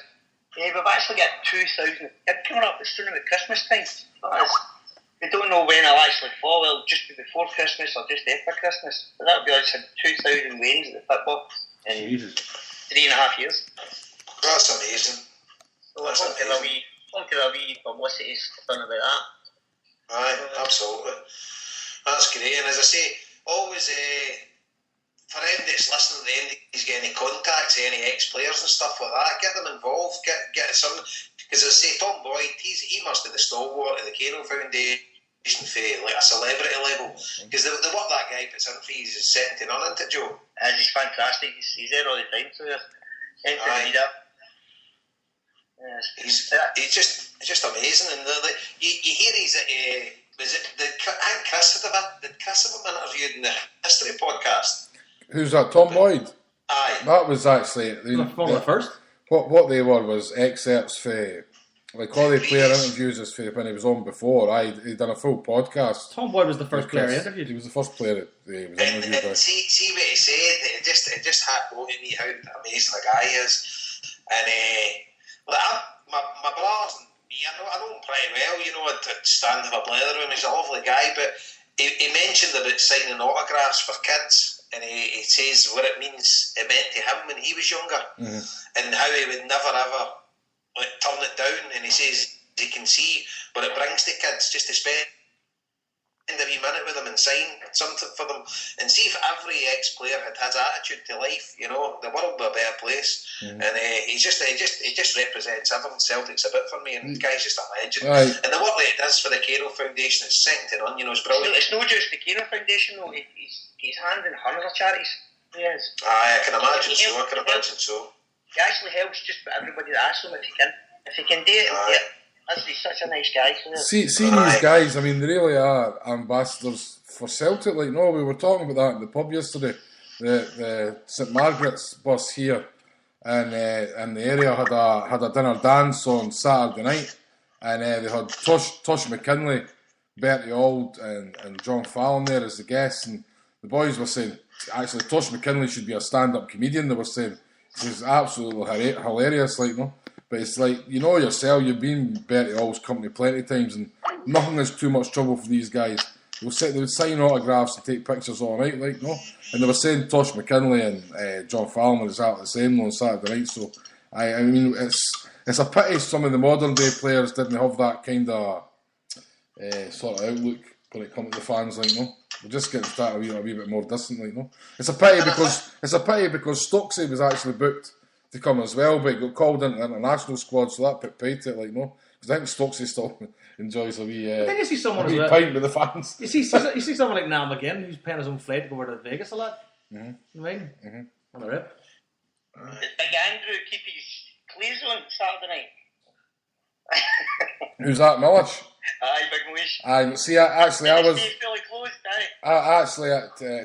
We've actually got 2,000 kids coming up. It's soon at Christmas time. We don't know when it'll actually fall. It'll just be before Christmas or just after Christmas. But that'll be us had 2,000 Waynes at the football in 3.5 years. That's amazing. So hopefully a wee publicity's done about that. Aye, absolutely. That's great. And as I say, always for anyone that's listening to the end, he's got any contacts, any ex-players and stuff like that, get them involved, get some. Because as I say, Tom Boyd, he must be the stalwart of the Kano Foundation for like a celebrity level. Because the work that guy puts in for you is second to none, isn't it, Joe? And he's fantastic. He's there all the time, so there's anything to read up. He's just amazing, and you hear he's at was it did Chris have him interviewed in the history podcast? Who's that? Tom Boyd. Aye, that was actually the first. What they were was excerpts for like all the player interviews is for when he was on before. He'd done a full podcast. Tom Boyd was the first player he interviewed. He was the first player that he was interviewed by. See what he said. It just had to me how amazing the guy is, and my brothers and me, I know him pretty well. You know, I'd stand with a blather with him. He's a lovely guy, but he mentioned about signing autographs for kids, and he says what it meant to him when he was younger, and how he would never ever turn it down. And he says he can see what it brings to kids just to spend a wee minute with them and sign something for them, and see if every ex-player had his attitude to life, you know, the world would be a better place. And he just represents everything Celtic's a bit for me, and the guy's just a legend. Right. And the work that he does for the Kano Foundation is second to none, you know, it's brilliant. It's not just the Kano Foundation though, he's handing hundreds of charities. He is. Aye, I can imagine so. He actually helps just about everybody that asks him if he can do it. He's such a nice guy. See these guys, I mean, they really are ambassadors for Celtic. Like, no, we were talking about that in the pub yesterday. The St Margaret's bus here and the area had a dinner dance on Saturday night, and they had Tosh McKinley, Bertie Auld, and John Fallon there as the guests, and the boys were saying actually Tosh McKinley should be a stand-up comedian. They were saying he's absolutely hilarious, like, no. But it's like, you know yourself, you've been Bertie Ault's company plenty of times, and nothing is too much trouble for these guys. They would sign autographs and take pictures all night, like, no. And they were saying Tosh McKinley and John Fallon were exactly the same on Saturday night. So I mean, it's a pity some of the modern day players didn't have that kind of sort of outlook when it comes to the fans, like, no. We're just getting started a wee bit more distant, like, no. It's a pity because Stokesy was actually booked to come as well, but he got called into the international squad, so that put paid to it, like, no. Because I think Stokesy still enjoys a wee, I think you see someone pint with the fans. You see someone like Niall McGinn who's paying his own flight to go over to Vegas a lot. You know what I mean? On the rip. Did Big Andrew keep his cleats on Saturday night? Who's that, Millish? Aye, Big Millish. Aye, see, I was. Fairly close,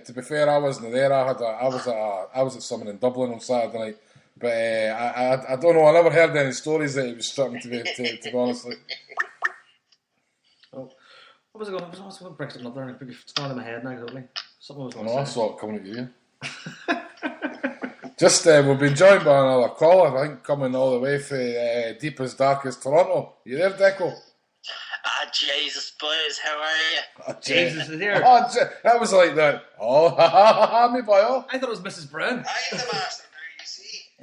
To be fair, I wasn't there. I was at something in Dublin on Saturday night. But I don't know. I never heard any stories that he was stripping to be honest. Oh, what was I going? I was going to break something up there, and it's gone in my head now. Totally. Something was going to say. I saw it coming at you. Just we've been joined by another caller. I think coming all the way from deepest darkest Toronto. You there, Deco? Jesus, boys, how are you? Jesus is here. That was like that. Oh, me boy. Oh. I thought it was Mrs. Brown. I am the master.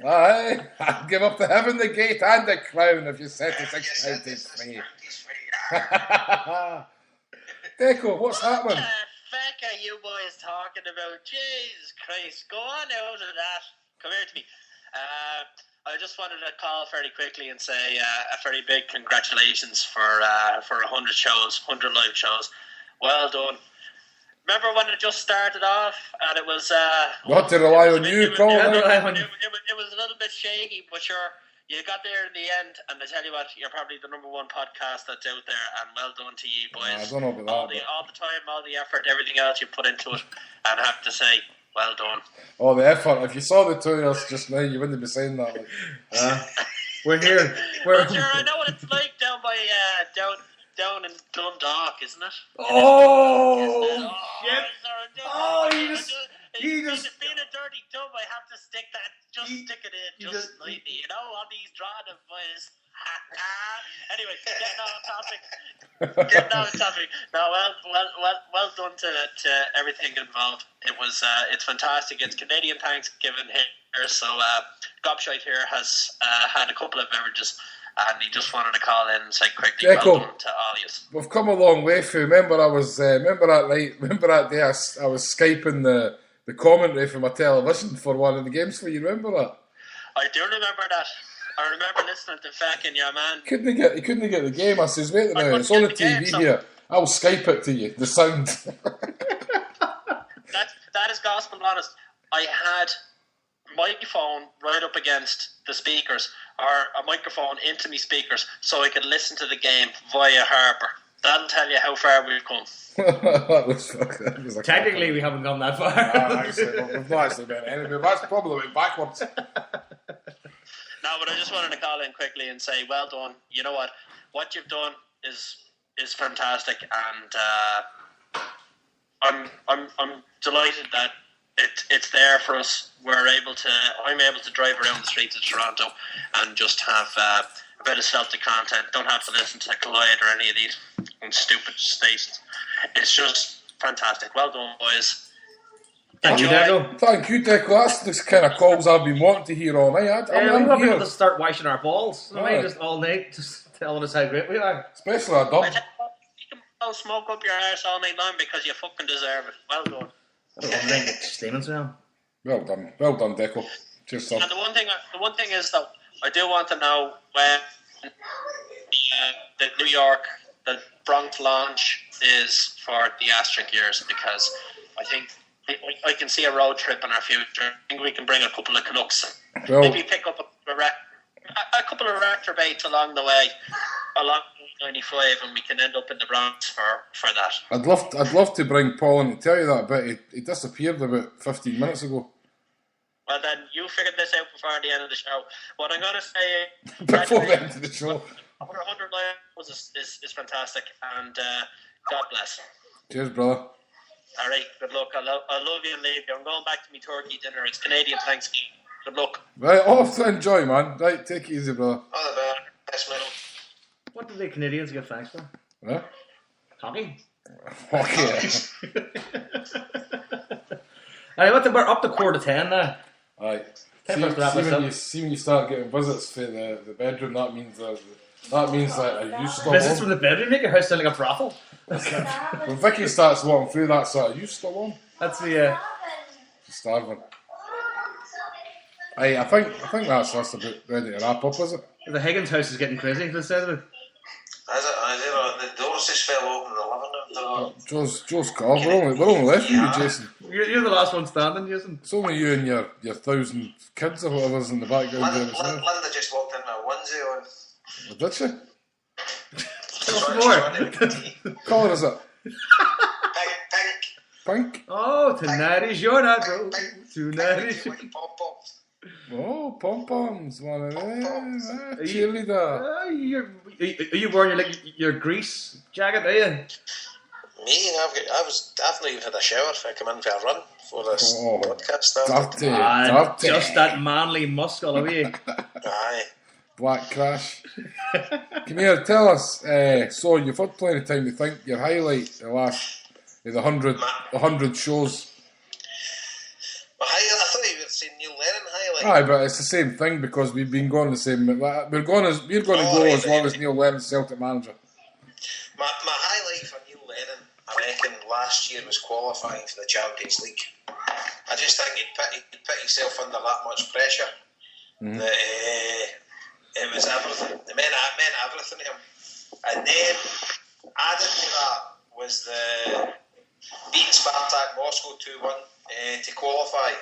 Aye, I'd give up the heaven, the gate, and the crown if you set the 623. Deco, what's happening? What the fuck are you boys talking about? Jesus Christ, go on out of that. Come here to me. I just wanted to call very quickly and say a very big congratulations for 100 shows, 100 live shows. Well done. Remember when it just started off and it was... What, to rely on you, Colin? It was a little bit shaky, but sure, you got there in the end, and I tell you what, you're probably the #1 podcast that's out there, and well done to you boys. I don't know about that. All the time, all the effort, everything else you put into it, and I have to say, well done. Oh, the effort. If you saw the two of us just now, you wouldn't be saying that. Like. We're here. But sure, I know what it's like down by... down in Dundalk, isn't it? Shit! Oh, you just being a dirty dub, I have to stick that Just stick it in, just lightly, all these drawn boys. Anyway, getting off topic. No, well done to everything involved. It's fantastic. It's Canadian Thanksgiving here, so Gobshite here has had a couple of beverages, and he just wanted to call in and say quickly, well done to all of you. We've come a long way through. Remember that day I was Skyping the commentary for my television for one of the games for you. Remember that? I do remember that. I remember listening to fucking your man. He couldn't get the game. I says, wait a minute, it's on the TV here. I'll Skype it to you. The sound. that is gospel honest. I had my phone right up against the speakers, or a microphone into me speakers, so I could listen to the game via Harper. That'll tell you how far we've come. that was Technically, we haven't gone that far. We've not actually been anywhere. That's probably went backwards. No, but I just wanted to call in quickly and say, well done. You know what? What you've done is fantastic, and I'm delighted that it's there for us. I'm able to drive around the streets of Toronto and just have a bit of Celtic content. Don't have to listen to Collide or any of these stupid stations. It's just fantastic. Well done, boys. Thank you, Deco. Thank you, Deco. That's the kind of calls I've been wanting to hear all night. I'm not able to start washing our balls. Just all night, just telling us how great we are. Especially our dog. You can all smoke up your arse all night long because you fucking deserve it. Well done. Well done, Deco. Cheers, son. And the one thing is that I do want to know when the New York, the Bronx launch is for the asterisk years, because I think I can see a road trip in our future. I think we can bring a couple of Canucks, maybe pick up a couple of raptor baits along the way, along 95, and we can end up in the Bronx for that. I'd love to bring Paul in to tell you that, but he disappeared about 15 minutes ago. Well, then you figured this out before the end of the show. What I'm going to say before the end of the show. 100 lives is fantastic, and God bless. Cheers, brother. All right, good luck. I love you and leave you. I'm going back to my turkey dinner. It's Canadian Thanksgiving. Good luck. Right, off to enjoy, man. Right, take it easy, brother. All the best, man. What do the Canadians get thanks for? Huh? Hockey? Hockey. Alright, we're up to 9:45 now. Right. See when you start getting visits for the bedroom, that means that are you still visits on? from the bedroom make your house sound like a brothel. When Vicky starts walking through that side, are you still on? That's the starving. I think that's about ready to wrap up, is it? The Higgins house is getting crazy for the sound of it. The doors just fell open in the living room. Joe's called. We're only left with you, Jason. You're the last one standing, Jason. It's only you and your 1,000 kids or whatever's in the background there. Linda just walked in with a onesie on. Oh, did she? What's more? Colour is it? Pink. Pink? Tonight is your night, bro. Tonight is your night. Oh, pom-poms, one of them. Cheerleader. Are you wearing your grease jacket, are you? Me, I've not even had a shower if I come in for a run for this podcast stuff. Dirty. Just that manly muscle of you. Aye. Black Crash. Come here, tell us. So you've had plenty of time to think. Your highlight, the 100 shows. I thought you were saying Neil Lennon highlight. Aye, but it's the same thing because we've been going the same. We're going to go as long as Neil Lennon's Celtic manager. My highlight for Neil Lennon, I reckon, last year was qualifying for the Champions League. I just think he'd put himself under that much pressure. Mm-hmm. It was everything. It meant everything to him. And then added to that was the beating Spartak Moscow 2-1 to qualify.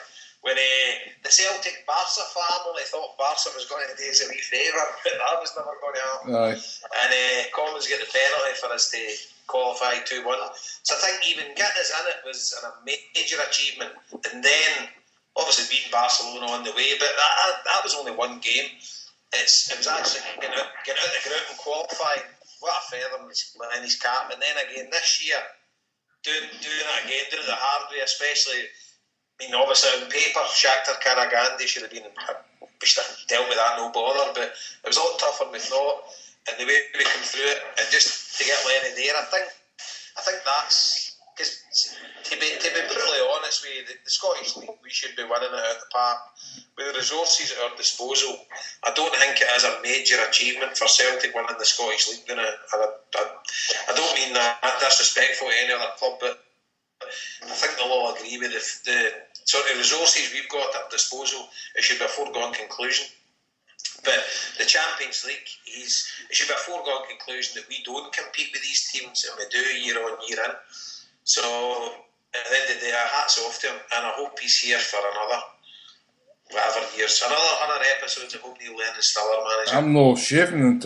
When the Celtic Barca family thought Barca was going to do us a wee favour, but that was never going to happen. Aye. And Commons get the penalty for us to qualify 2-1. So I think even getting us in it was a major achievement. And then obviously beating Barcelona on the way, but that was only one game. It was actually getting out and qualifying. What a feather in his cap. And then again this year, doing it again, doing it the hard way, especially mean, obviously on paper, Shakhtar Karagandhi should have dealt with that, no bother, but it was a lot tougher than we thought, and the way we come through it, and just to get Lenny there, I think that's, because to be brutally honest with you, the Scottish League, we should be winning it out the park. With the resources at our disposal, I don't think it is a major achievement for Celtic winning the Scottish League. I don't mean that disrespectful to any other club, but I think they'll all agree with the sort of resources we've got at our disposal. It should be a foregone conclusion. But the Champions League, it should be a foregone conclusion that we don't compete with these teams, and we do year on year in. So at the end of the day, hats off to him, and I hope he's here for another whatever years, another 100 episodes. I hope Neil Lennon's still our manager. I'm no shaving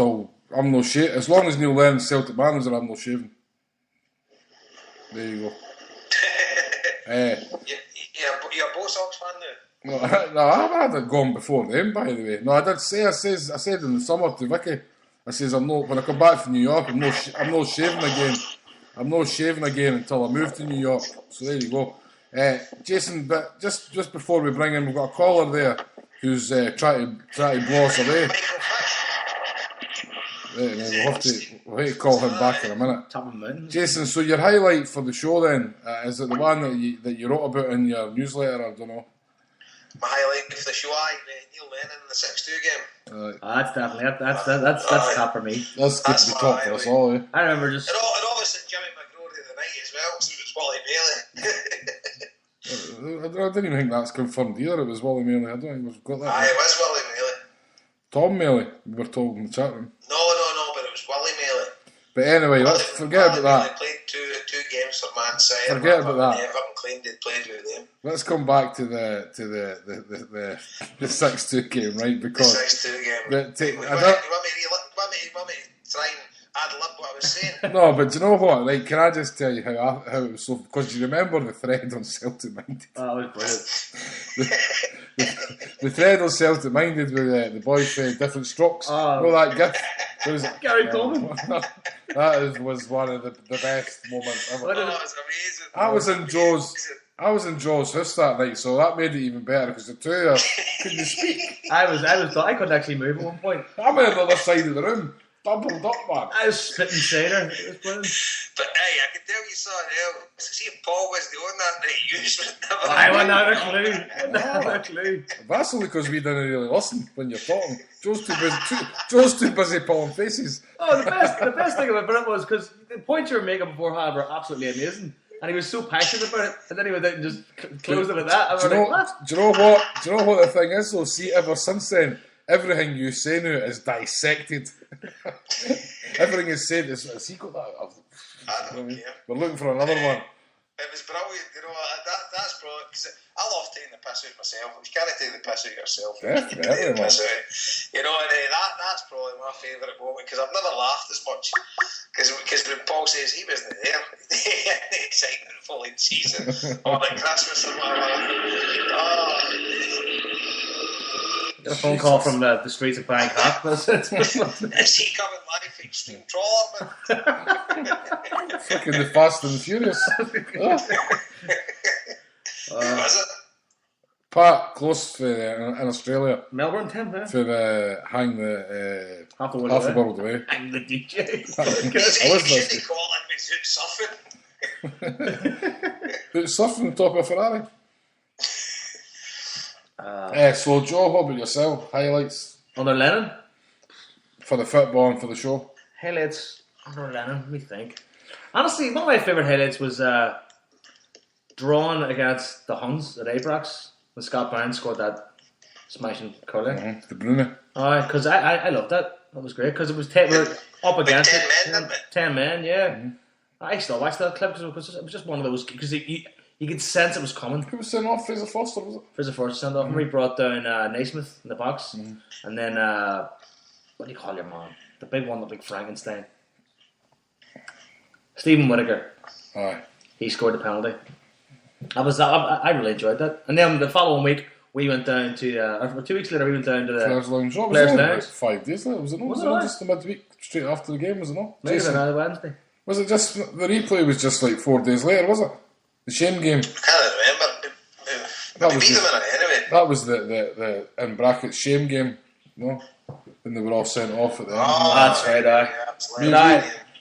as long as Neil Lennon's Celtic manager. I'm no shaving. There you go. You're a Bo Sox fan now? No, I've had it gone before them, by the way. No, I said in the summer to Vicky, I says when I come back from New York, I'm not shaving again. I'm not shaving again until I move to New York. So there you go. Jason, but just before we bring in, we've got a caller there who's trying to blow us away. We'll have to call him back in a minute. Jason, so your highlight for the show then, is it the one that you wrote about in your newsletter? I don't know. My highlight for the show, Neil Lennon in the 6-2 game. That's definitely that's top for me. That's good to be top for us all. I remember just and obviously Jimmy McGrory the night as well, so it was Wally Bailey. I didn't even think that's confirmed either. It was Wally Bailey. I don't think we've got that. It was Wally Bailey. Tom Bailey, we were told in the chat room. No, but it was Wally Bailey. But anyway, let's forget about that. Played two games for Man City. Forget about that. Everton claimed they'd played with them. Let's come back to the 6-2 game, right? Because the 6-2 game. You want me to try and ad lib what I was saying? No, but do you know what? Like, can I just tell you how it was so? Because you remember the thread on Celtic Minded. Oh, it was brilliant. The thread on Celtic Minded with the boys playing different strokes. Oh. You know that gift? Was Gary Coleman. That was one of the best moments ever. Oh, it was amazing. I was in Joe's house that night, so that made it even better because the two of you couldn't speak. I couldn't actually move at one point. I'm on the other side of the room, doubled up, man. I was spitting cider. It was brilliant. But hey, I can tell you something else. See, if Paul was the one that night, you just would never. I wouldn't have a clue. That's only because we didn't really listen when you're talking. Joe's too busy pulling faces. Oh, the best thing about it was because the points you were making beforehand were absolutely amazing. And he was so passionate about it, and then he went out and just closed it at that. Do you know what the thing is though? See, ever since then, everything you say now is dissected. Everything is said is he got that? We're looking for another one. It was brilliant, you know. That's brilliant because I love taking the piss out myself. You can't take the piss out yourself. Definitely, man. You know, and that's probably my favourite moment because I've never laughed as much. Because when Paul says he wasn't there, the excitement following season or like Christmas or whatever. Got a phone call from the streets of Bangkok. Is he coming live for Extreme Trawler, man? Fucking the Fast and the Furious. Who was it? Pat, close in Australia. Melbourne, Tim, yeah. For Hang the Half the World Away. Hang the DJ. Should they call him Zoot Suffin? Zoot Suffin on top of a Ferrari. So Joe, what about yourself? Highlights? Under Lennon? For the football and for the show? Highlights under Lennon, let me think. Honestly, one of my favourite highlights was drawn against the Huns at Abrax when Scott Brown scored that smashing curling. The Brunei. Because I loved that. That was great because it was we're up against 10 men, yeah. Mm-hmm. I still watched that clip because it was just one of those because you could sense it was coming. Who was sent off? Fraser Forster, was it? Fraser Forster sent off. Mm-hmm. We brought down Naismith in the box. Mm-hmm. And then, what do you call your man? The big one, the big Frankenstein. Stephen Whittaker. Aye. He scored the penalty. I really enjoyed that. And then the following week, we went down to, 2 weeks later, we went down to the Players Lounge. Players Lounge. Like 5 days later, was it not? Was it not just the midweek straight after the game, was it not? Maybe another Wednesday. Was it just, the replay was just like 4 days later, was it? The shame game. I can't remember. That beat them in it anyway. That was the in brackets shame game, no? When they were all sent off at the end. That's right,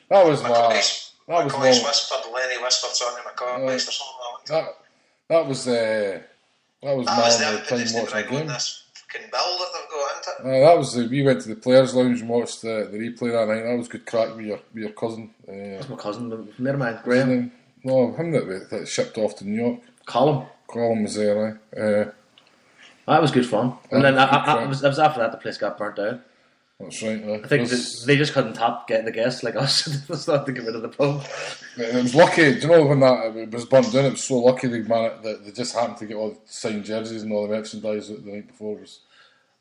That was my. McCoy's whispered, Lenny whispered something to McCoy's or something. That was my only time watching the game. This fucking bill that they've got into it. That was we went to the players' lounge and watched the replay that night. That was good crack with your cousin. That's my cousin, never mind, Graham. No, him that shipped off to New York. Colin was there, that was good fun. And then it was after that the place got burnt down. That's right. I think they just couldn't get the guests like us. They started to get rid of the pub. It was lucky. Do you know when that was burnt down? It was so lucky they just happened to get all the signed jerseys and all the merchandise the night before. It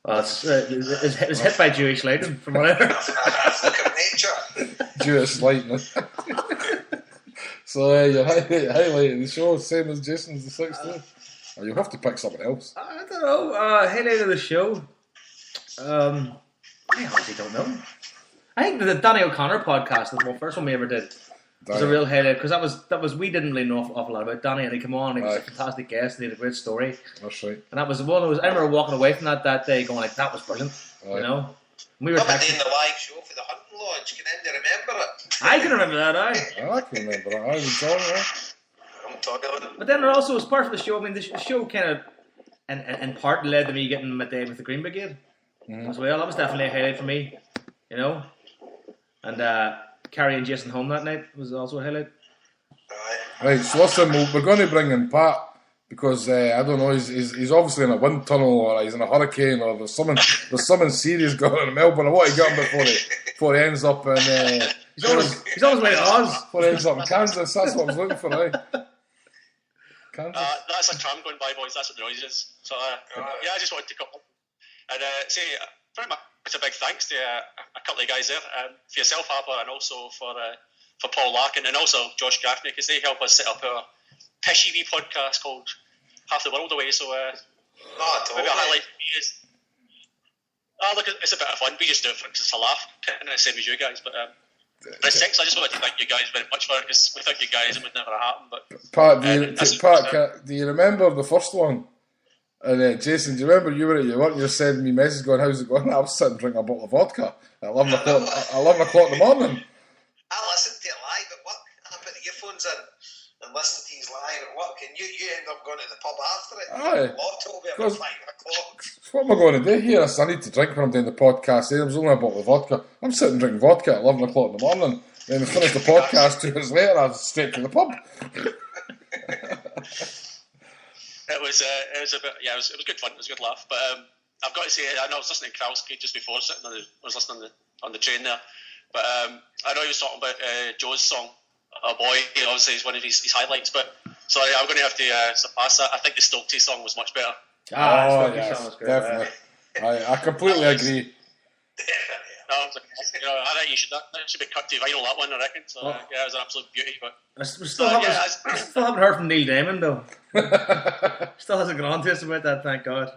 was hit by Jewish lightning, from what I heard. Fucking nature. Jewish lightning. So you're highlighting the show, same as Jason's the 6th. Or you'll have to pick something else. I don't know. Highlight of the show. I honestly don't know. I think the Danny O'Connor podcast, the first one we ever did, was a real highlight because that was we didn't really know an awful lot about Danny, and he came on. He was a fantastic guest. And he had a great story. That's right. And that was one. I remember walking away from that day, going like, "That was brilliant." You know, we were doing the live show for the Hunting Lodge. Can anybody remember it? I can remember that. I can remember that. I was on I'm talking about it. But then it also was part of the show. I mean, the show kind of, in part, led to me getting my day with the Green Brigade as well. That was definitely a highlight for me. You know, and carrying Jason home that night was also a highlight. Right, so listen, we're going to bring in Pat because I don't know, he's obviously in a wind tunnel or he's in a hurricane or there's something serious going on in Melbourne. I want to get him before he ends up in. He's always way to Oz. Before he ends up in Kansas. That's what I was looking for. Kansas. That's a tram going by, boys. That's what the noise is. So I just wanted to come up and say very much. It's a big thanks to a couple of guys there, for yourself, Harper, and also for Paul Larkin, and also Josh Gaffney, because they help us set up our pishy wee podcast called Half the World Away. So maybe a highlight for me is, look, it's a bit of fun. We just do it for it's a laugh, kind of the same as you guys. But the 6, I just wanted to thank you guys very much for it, because without you guys it would never happen. But Pat, do you remember the first one? And Jason, do you remember you were at your work and you were sending me messages going, how's it going? I was sitting drinking a bottle of vodka at 11 o'clock in the morning. I listened to it live at work. I put the earphones in and listened to his live at work, and you end up going to the pub after it. Aye. Lotto about 5 o'clock. What am I going to do here? I need to drink when I'm doing the podcast. There was only a bottle of vodka. I'm sitting drinking vodka at 11 o'clock in the morning. Then we finished the podcast 2 hours later. I was straight to the pub. It was a bit, it was good fun. It was a good laugh. But I've got to say, I know I was listening to Kralski just before I was listening on the train there. But I know he was talking about Joe's song, "A Boy." Obviously, is one of his highlights. But sorry, I'm going to have to surpass that. I think the Stokesy song was much better. Yes, song was great, definitely. I completely agree. I think that should be cut to vinyl, that one, I reckon. So it was an absolute beauty. But we still haven't heard from Neil Damon though. Still hasn't gone on to us about that, thank God.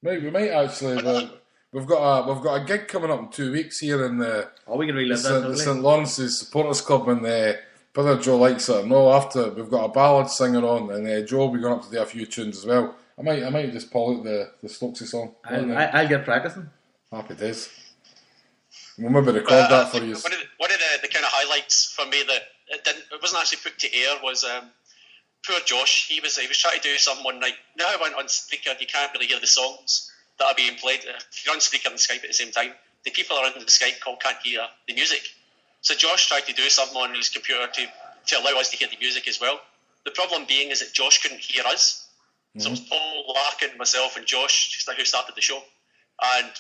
We might actually. We've got a gig coming up in 2 weeks here in the. We can relive that. The St Lawrence's Supporters Club, and whether Joe likes it or no, after we've got a ballad singer on, and Joe will be going up to do a few tunes as well. I might just pull out the Stokesy song. I'll get practicing. Happy days. We'll maybe record that for you. One of the kind of highlights for me that it wasn't actually put to air was poor Josh. He was trying to do something one night. Now I went on Spreaker, you can't really hear the songs that are being played. If you're on Spreaker and Skype at the same time, the people are on the Skype call can't hear the music. So Josh tried to do something on his computer to allow us to hear the music as well. The problem being is that Josh couldn't hear us. Mm-hmm. So it was Paul Larkin, myself, and Josh who started the show. And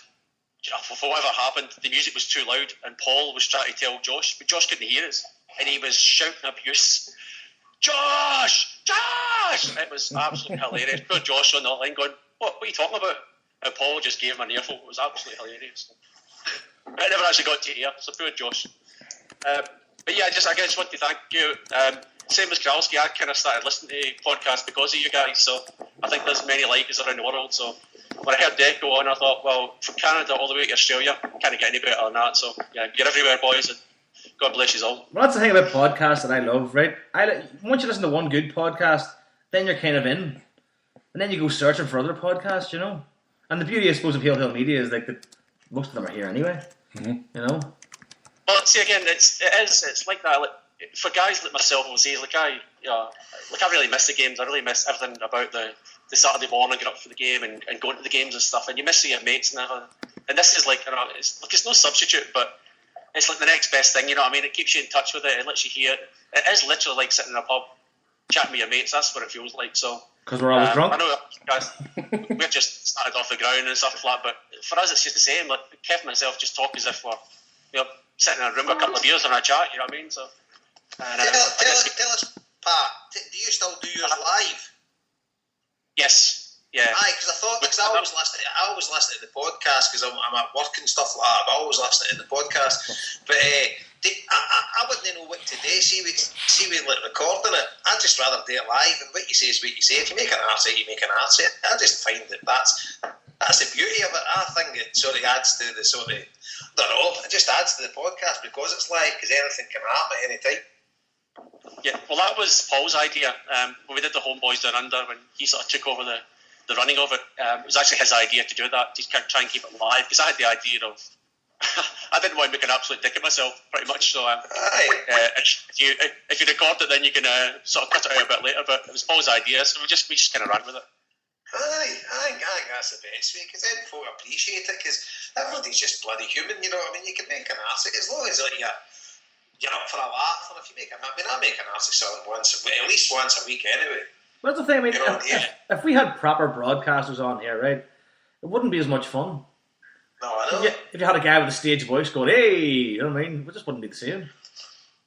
for whatever happened, the music was too loud, and Paul was trying to tell Josh, but Josh couldn't hear us, and he was shouting abuse. Josh! It was absolutely hilarious. Poor Josh on the line going, what are you talking about? And Paul just gave him an earful. It was absolutely hilarious. I never actually got to hear, so poor Josh. But yeah, I just want to thank you. Same as Kralski, I kind of started listening to podcasts because of you guys, so I think there's many like us around the world. So when I heard Deco on, I thought, well, from Canada all the way to Australia, can't get any better than that. So yeah, you're everywhere, boys, and God bless you all. Well, that's the thing about podcasts that I love, right? Once you listen to one good podcast, then you're kind of in. And then you go searching for other podcasts, you know. And the beauty, I suppose, of Hail Hail Media is like that most of them are here anyway. You know. Well, see again, it's like that. Like, for guys like myself, obviously, I really miss the games. I really miss everything about the Saturday morning, get up for the game and going to the games and stuff. And you miss your mates and that. And this is like, it's no substitute, but it's like the next best thing. You know what I mean? It keeps you in touch with it. It lets you hear it. It is literally like sitting in a pub, chatting with your mates. That's what it feels like. So. Because we're always drunk. I know, guys. We've just started off the ground and stuff like that, but for us, it's just the same. Like Kev and myself just talk as if we're, sitting in a room with a couple of beers and a chat. You know what I mean? So. And, tell us, Pat. Do you still do yours live? Yes. Yeah. Aye, because I always listen to the podcast because I'm at work and stuff like that. But I always listen to the podcast. But I wouldn't know what to do. See, we like recording it. I'd just rather do it live. And what you say is what you say. If you make an arse, you make an arse. I just find that's the beauty of it. I think it sort of adds to the sort of, I don't know, it just adds to the podcast because it's live. Because anything can happen at any time. Yeah, well, that was Paul's idea when we did the HomeBhoys Down Under, when he sort of took over the running of it. It was actually his idea to do that, to try and keep it live, because I had the idea of I didn't want to make an absolute dick of myself, pretty much. So if you record it, then you can sort of cut it out a bit later. But it was Paul's idea, so we just kind of ran with it. I think that's the best way, because then folk appreciate it, because everybody's just bloody human, you know what I mean? You can make an arse as long as you're up for a laugh, and if you make I make an arse of something at least once a week anyway. Well, that's the thing. I mean, if we had proper broadcasters on here, right, it wouldn't be as much fun. No, I know. If you had a guy with a stage voice going, "Hey," you know what I mean? It just wouldn't be the same.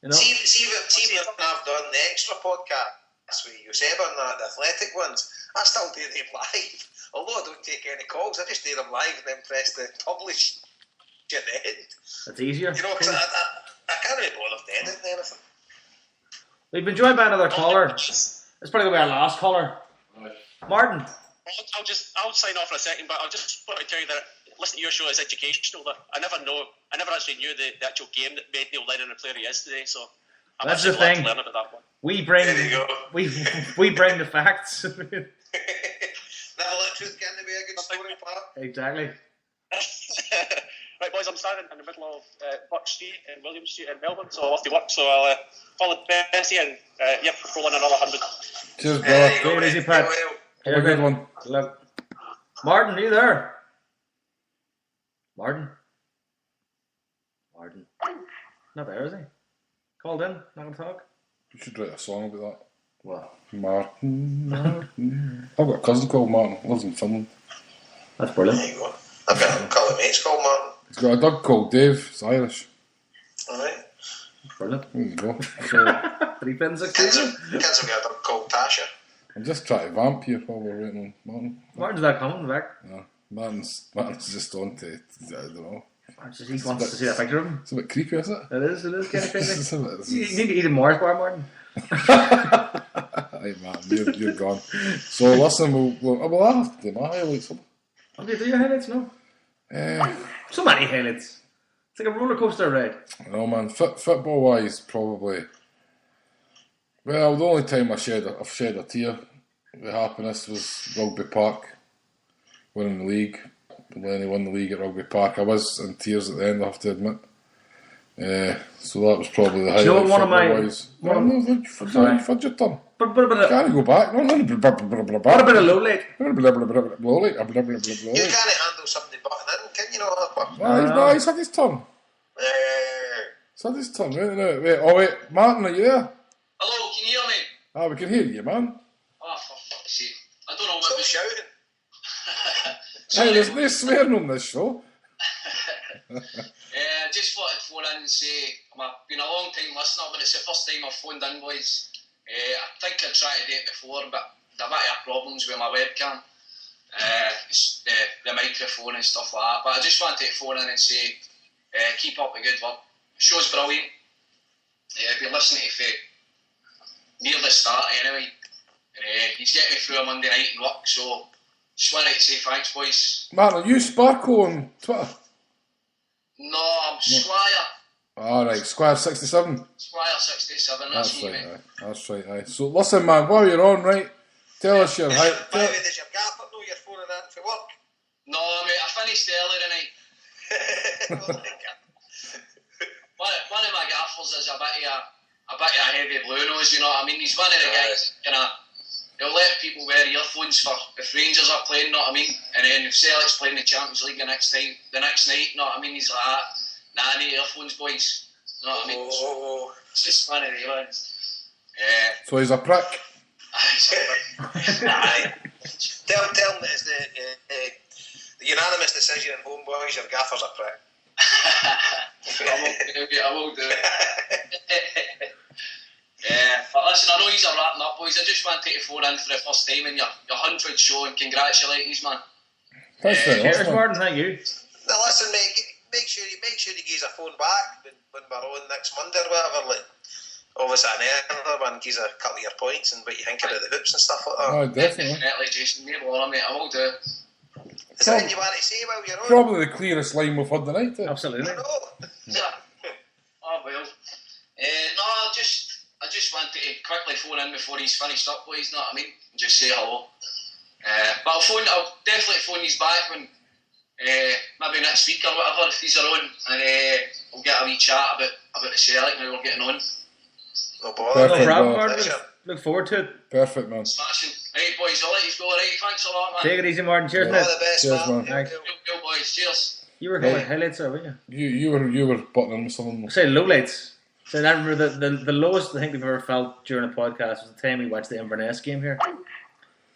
You know. See, when I've done the extra podcast with Eusebio and the athletic ones, I still do them live. Although I don't take any calls, I just do them live and then press the publish at the end. That's easier. You know, because I can't really bother to edit anything. We've been joined by another caller. It's probably going to be our last caller. Martin. I'll sign off in a second, but I'll just want to tell you that listening to your show is educational. That I never actually knew the actual game that made Neil Lennon the player he is today. So I'm that's the glad thing. to learn about that one. We bring the facts. Never let truth get to be a good story, Pat. Exactly. Right, boys, I'm standing in the middle of Buck Street and William Street in Melbourne, so I'll have to work. So I'll follow Bessie and roll in another 100. Cheers, brother. Take it easy, Pat. Have a good one. Look. Martin, are you there? Martin? Not there, is he? Called in, not going to talk? You should write a song about that. What? Martin. I've got a cousin called Martin, lives in Finland. That's brilliant. There you go. I've got a couple of mates called Martin. He's got a dog called Dave, it's Irish. Alright. Brilliant. There you go. 3 pins, 6 Kids have got a dog called Tasha. I'm just trying to vamp here while we're waiting on Martin. Martin's not coming back. No, Martin's just on to, I don't know. He wants to see that picture of him. It's a bit creepy, is it? It is kind of creepy. You You need to eat a Mars bar, Martin. Hey, Martin, you're gone. So listen, we'll I have to do my highlights. Have you do your highlights? No. So many highlights. It's like a roller coaster ride. No, man. Football wise, probably. Well, the only time I've shed a tear with happiness was Rugby Park winning the league. When they won the league at Rugby Park, I was in tears at the end, I have to admit. So that was probably the highlight. Do you know one of my... Fudge your tongue. You can't go back. No. What about a low light? You can't handle somebody butting in, can you not? He's had his tongue. He's had his tongue. Wait, Martin, are you there? Hello, can you hear me? We can hear you, man. Oh, for fuck's sake. I don't know what was shouting. Hey, there's no swearing on this show. Just wanted to phone in and say I've been a long time listener, but it's the first time I've phoned in, boys. I think I tried to do it before, but there might have problems with my webcam, the microphone and stuff like that. But I just wanted to phone in and say keep up the good work. The show's brilliant. I've been listening to it for near the start anyway. He's getting me through a Monday night and work, so just wanted to say thanks, boys. Man, are you Sparko on Twitter? No, I'm Squire. Alright, Squire 67. Squire 67, that's me, right, That's right, aye. So listen, man, while you're on, right, Tell us your height. By the way, does your gaffer know you're phoning in for work? No, mate, I finished early tonight. One of my gaffers is a bit of a heavy blue nose, you know what I mean? He's one of the guys he'll let people wear earphones for if Rangers are playing, you know what I mean? And then if Celtic's playing the Champions League the next night, you know what I mean? He's like, nah, I need earphones, boys. You know what I mean? Oh. It's just one of the ones. So he's a prick. Aye. Tell him that it's the unanimous decision in HomeBhoys, your gaffer's a prick. I will do it. But listen, I know he's a wrapping up, boys. I just wanted to phone in for the first time in your 100th show and congratulate you, man. Thanks very much, man. Martin, thank you. Now listen, mate, make sure you give us a phone back when we're on next Monday or whatever. Like, obviously, another one gives a couple of your points and what you think about the hoops and stuff like that. Oh, definitely. Definitely, Jason. Mate, I will do it. Is there anything you want to say while you're on? Probably the clearest line we've had tonight. Absolutely. I know. Oh well. No, I just wanted to quickly phone in before he's finished up, boys. Know what I mean? And just say hello. But I'll definitely phone these back when maybe next week or whatever if these are on, and we'll get a wee chat about the Celtic now we're getting on. No bother. Perfect, No problem, man. Martin. Look forward to it. Perfect, man. Smashing. Right, boys, I'll let you go. Right, thanks a lot, man. Take it easy, Martin. Cheers, All mate. the best, Cheers, man. Thanks. Go, boys. Cheers. You were going highlights, there, weren't you? You were butting in with something. Say lowlights. So I remember the lowest I think we've ever felt during a podcast was the time we watched the Inverness game here.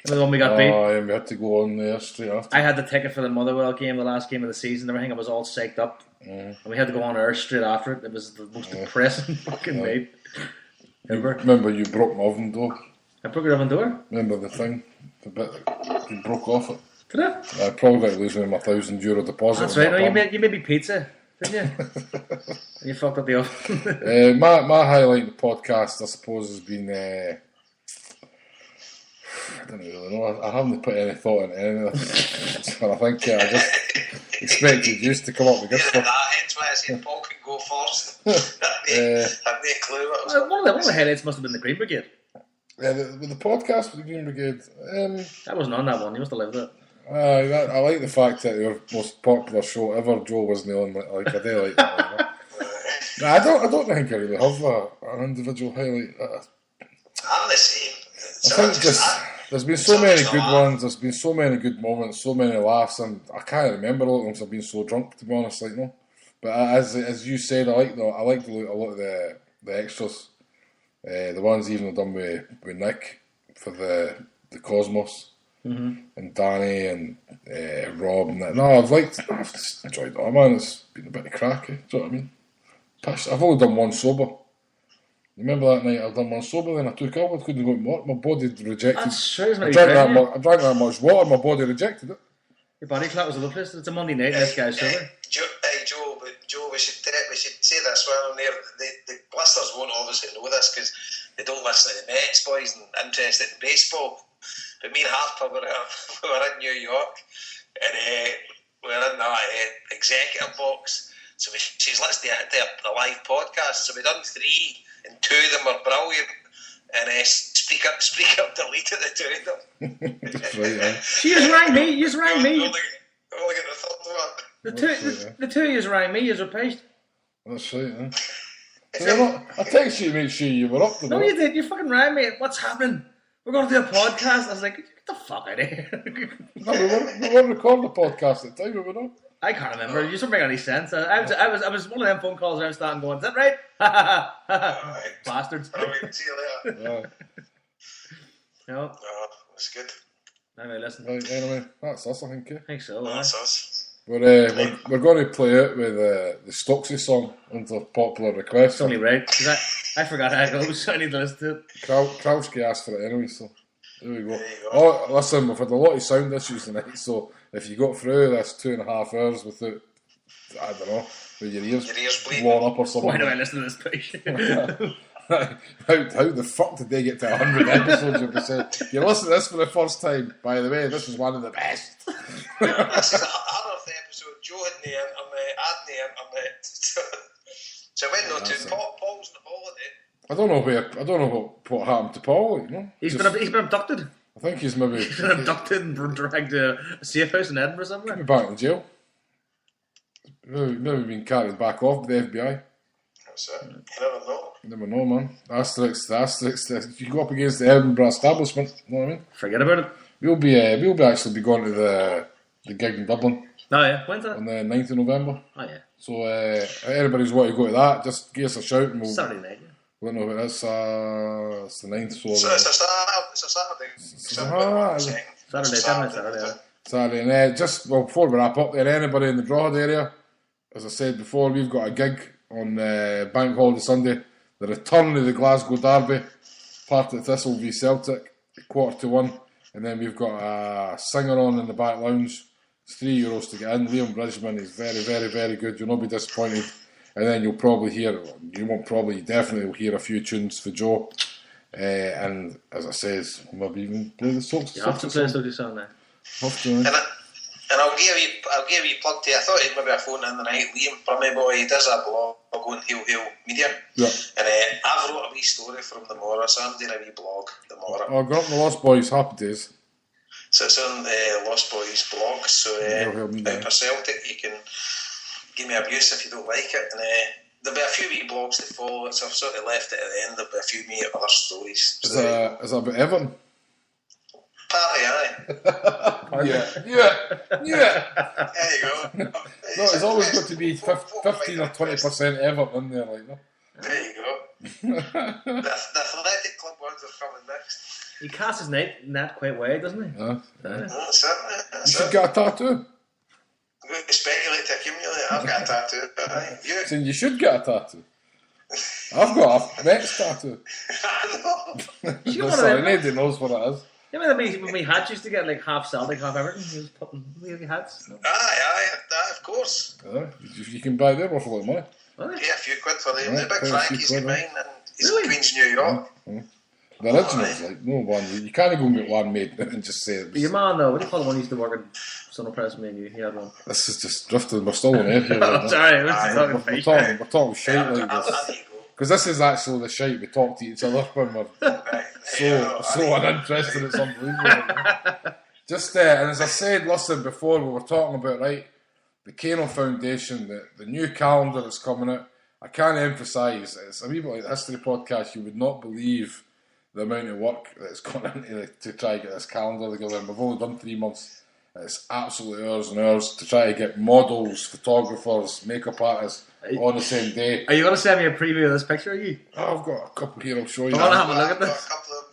The one we got beat. Oh, yeah, we had to go on there straight after. I had the ticket for the Motherwell game, the last game of the season. Everything I was all psyched up, and we had to go on air straight after it. It was the most depressing fucking night ever. Remember you broke my oven door? I broke your oven door. Remember the thing? The bit that you broke off it? Did it? I probably got to lose me my €1,000 deposit. That's on right. that No, bum. you made me pizza, didn't you? And you fucked up the oven. My highlight of the podcast, I suppose, has been. I don't really know. I haven't put any thought into any of this. And I think I just expected you to come up with good stuff. Hence why I said Paul can go first. I've no clue what was One of the highlights must have been the Green Brigade. With the podcast with the Green Brigade. I wasn't on that one. You must have lived it. I like the fact that they were the most popular show ever. Joe wasn't on. Like I do like that. No, I don't think I really have an individual highlight. I'm the same. I think there's been so many good ones. There's been so many good moments, so many laughs, and I can't remember all of them because I've been so drunk, to be honest. Like no, but as you said, I like a lot of the extras. The ones even done with Nick for the Cosmos and Danny and Rob and that. No, I've just enjoyed it all, man. It's been a bit of crack. Do you know what I mean? I've only done one sober. Remember that night I've done one sober, then I took up. I couldn't go to work. My body rejected. That's true. I drank that much water. My body rejected it. Your body clock was a little It's a Monday night. This guy's sober. Joe, we should say this well on there. The blisters won't obviously know this because they don't listen to the Mets boys and interested in baseball. But me and Harper were in New York and we were in that executive box. So she's listening to the live podcast. So we done 3 and 2 of them were brilliant. And Spreaker deleted the 2 of them. That's right, yeah. She just rang me. You just rang me. Only get the third one. The two of you rang me. You replaced. That's right, yeah. I texted you to make sure you were up to No, you did. You fucking rang me. What's happening? We're going to do a podcast. I was like, get the fuck out of here. No, we weren't recording the podcast at the time, were we not? I can't remember. You don't make any sense. I was one of them phone calls where I'm starting going, is that right? Bastards. See you later. No. That's good. Anyway, listen. Right, anyway, that's us, I think. Yeah. I think so. That's us. We're going to play out with the Stocksy song under popular request. It's only right. I forgot how it goes, so I need to listen to it. Krauski asked for it anyway, so there we go. Oh, listen, we've had a lot of sound issues tonight, so if you got through this 2.5 hours without, I don't know, with your ears blown up or something. Why do I listen to this page? How the fuck did they get to 100 episodes? You've said you're listening to this for the first time. By the way, this is one of the best. This is the 100th episode. Joe had the internet, I had the internet. So when no to Paul's on holiday. I don't know what happened to Paul. You know, He's been abducted. I think he's maybe He's been abducted and dragged to a safe house in Edinburgh somewhere. Maybe back in jail. Maybe been carried back off by the FBI. That's it. You never know. You never know, man. The asterisks. If you go up against the Edinburgh establishment, you know what I mean? Forget about it. We'll be actually be going to the gig in Dublin. Oh yeah, when's that? On the 9th of November. Oh yeah. So anybody's want to go to that, just give us a shout and we'll... Saturday night. We don't know about this. It's the 9th. So it's a Saturday. Saturday. And before we wrap up there, anybody in the Drogheda area, as I said before, we've got a gig on Bank Holiday Sunday. The return of the Glasgow Derby, Partick Thistle v Celtic, 1:45. And then we've got a singer on in the back lounge. It's €3 to get in. Liam Bridgman is very, very, very good. You'll not be disappointed. And then you'll probably definitely will hear a few tunes for Joe. And as I says, maybe even play the Celtic. You have to play the Celtic song now. And I'll give you plug to you. I thought he'd maybe a phone in the night. Liam Brummy Boy, he does a blog on Hail Media. Yeah. And I've wrote a wee story from the Mora, so I'm doing a wee blog, the Mora. I've got the Lost Boys, happy days. So it's on Lost Boys blog. So out for Celtic, you can give me abuse if you don't like it. And there'll be a few wee blogs to follow, so I've sort of left it at the end. There'll be a few other stories. Is that about Everton? Party, aye. Yeah. There you go. No, it's always got to be 15 or 20% Everton in there, like that. There you go. the Athletic Club ones are coming next. He casts his net quite wide, doesn't he? That's it. You should get a tattoo. I'm going to speculate to accumulate. I've got a tattoo. Aye. You should get a tattoo. I've got a Mets tattoo. Nobody knows what it is. You remember when we hats used to get like half Celtic, half Everton? He was putting wavy hats. No? Aye, of course. You can buy them for a lot of money. Really? Yeah, a few quid for them. The big Frankie's mine, and he's in Queens, New York. The originals, like no one. You can't go and get one made and just say it. But your man, though, what do you call the one who used to work in Sunil Press Menu? He had one. This is just drifting. We're still on air here. Right? Sorry, we're talking shite like this. Because this is actually the shite we talk to each other when we're so uninterested. It's unbelievable. Just and as I said, listen, before we were talking about the Kano Foundation, the new calendar that's coming out. I can't emphasise, it's a wee bit like the history podcast. You would not believe the amount of work that's gone into to try to get this calendar together. And we've only done 3 months. It's absolutely hours and hours to try to get models, photographers, makeup artists on the same day. Are you going to send me a preview of this picture, are you? I've got a couple here, I'll show you. I want to have a look at this.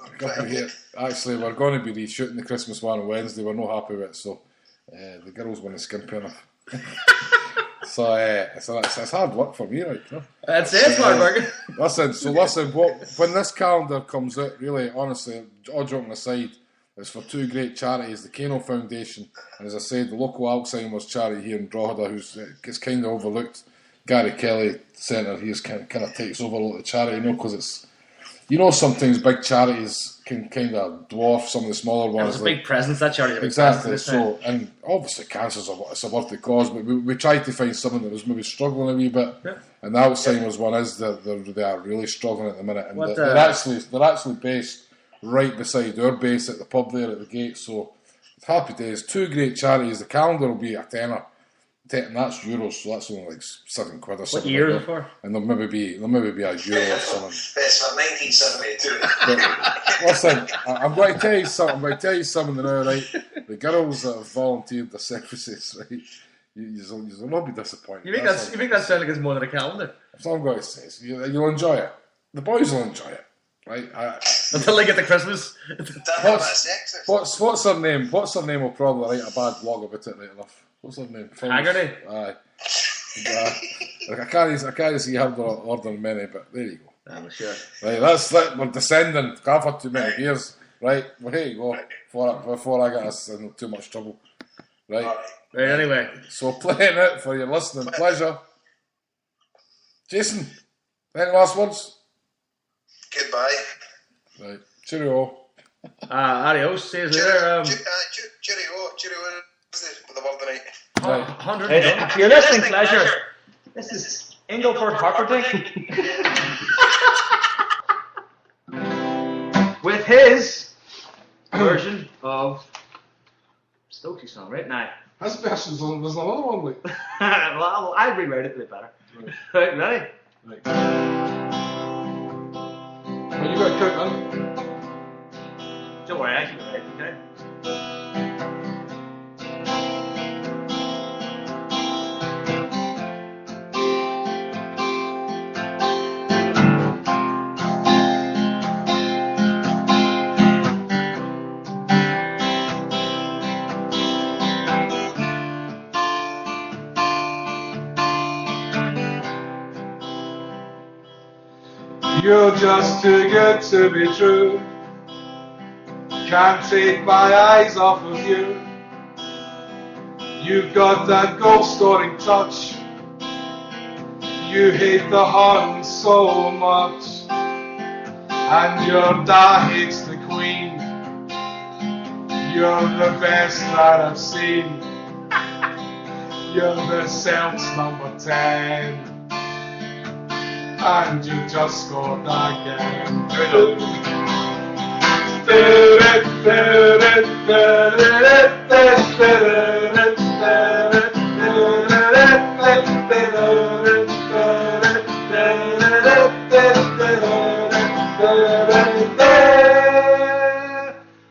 A couple here. Actually, we're going to be reshooting the Christmas one on Wednesday. We're not happy with it, so the girls want to skimp enough. So it's hard work for me, right? No? That's it, hard work. Listen, when this calendar comes out, really, honestly, all joking aside, it's for 2 great charities, the Kano Foundation, and as I said, the local Alzheimer's charity here in Drogheda, who's gets kind of overlooked. Gary Kelly Centre, he kind of takes over a lot of charity, because it's, sometimes big charities can kind of dwarf some of the smaller ones. It's a big presence, that charity. Exactly. So, and obviously cancer's a worthy cause, but we tried to find something that was maybe struggling a wee bit. Yeah. And the Alzheimer's one is that they are really struggling at the minute, and they're actually based right beside our base at the pub there at the gate. So it's happy days. 2 great charities. The calendar will be a tenner. And that's euros, so that's only like £7 or something. What year is it for? And there'll maybe be a euro or something. It's for 1972. Listen, I'm going to tell you something now, right? The girls that have volunteered their services, right? You'll not be disappointed. You think that sounds like it's more than a calendar? That's all I'm going to say. So you'll enjoy it. The boys will enjoy it, right? Until they get to Christmas. What's her name? What's her name? Will probably write a bad blog about it right enough. What's her name? Haggerty? Aye. I can't see her ordering many, but there you go. I'm sure. Right, we're descending. I've had too many beers. Right, well, here you go. Before I get us in too much trouble. Right. Right, anyway. So playing it for your listening pleasure. Jason, any last words? Goodbye. Right, cheerio. Adios. See you later. Cheerio. For the word tonight. Right. 100. You're listening, pleasure. This is Ingleford Harperding with his version of Stokesy song right now. His version's on. There's another one, like. Well, I rewrote it a bit better. Right, ready? Right. Well, you got to count, man. Don't worry, I can do it, okay? You're just too good to be true. Can't take my eyes off of you. You've got that goal-scoring touch. You hate the Hun so much. And your dad hates the Queen. You're the best that I've seen. You're the Celts number 10. And you just scored again.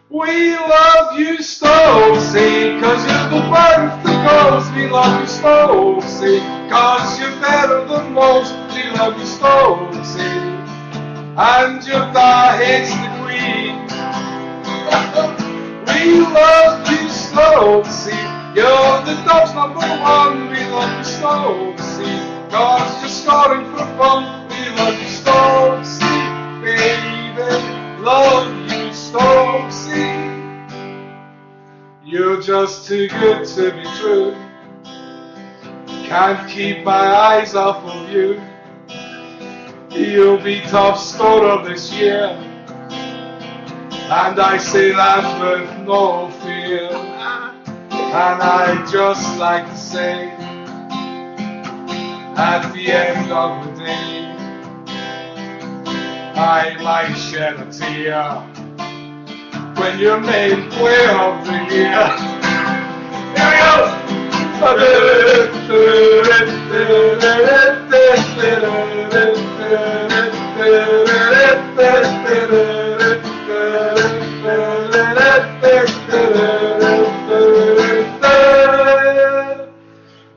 We love you, Stokesy, 'cause you're the perfect goals. We love you, Stokesy, 'cause you're better than most. We love you, Stokesy, and your dad hates the Queen. We love you, Stokesy, you're the Dubs number 1. We love you, Stokesy, 'cause you're scoring for fun. We love you, Stokesy, baby, love you, Stokesy. You're just too good to be true. Can't keep my eyes off of you. You'll be top scorer this year, and I say that with no fear. And I'd just like to say, at the end of the day, I might shed a tear when you're named Player of the Year. Here we go!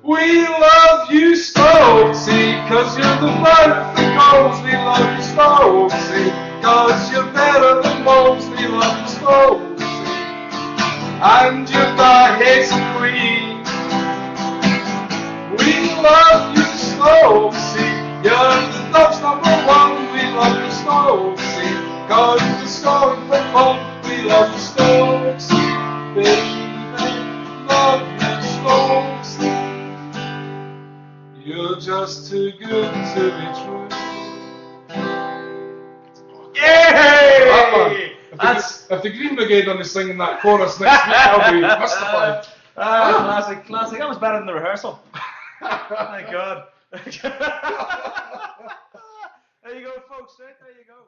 We love you, Stokesy, 'cause you're the perfect goals. We love you, Stokesy, 'cause you're better than most. We love you, Stokesy, and your dad hates the Queen. We love you, Stokesy, you're the Dubs number 1. We love you, Stokesy, 'cause you're scoring for fun. We love you, Stokesy, baby, love you, Stokesy. You're just too good to be true. Yay! If the Green Brigade on singing that chorus next week, I'll be mystified. Classic. That was better than the rehearsal. Thank God. There you go, folks. Right? There you go.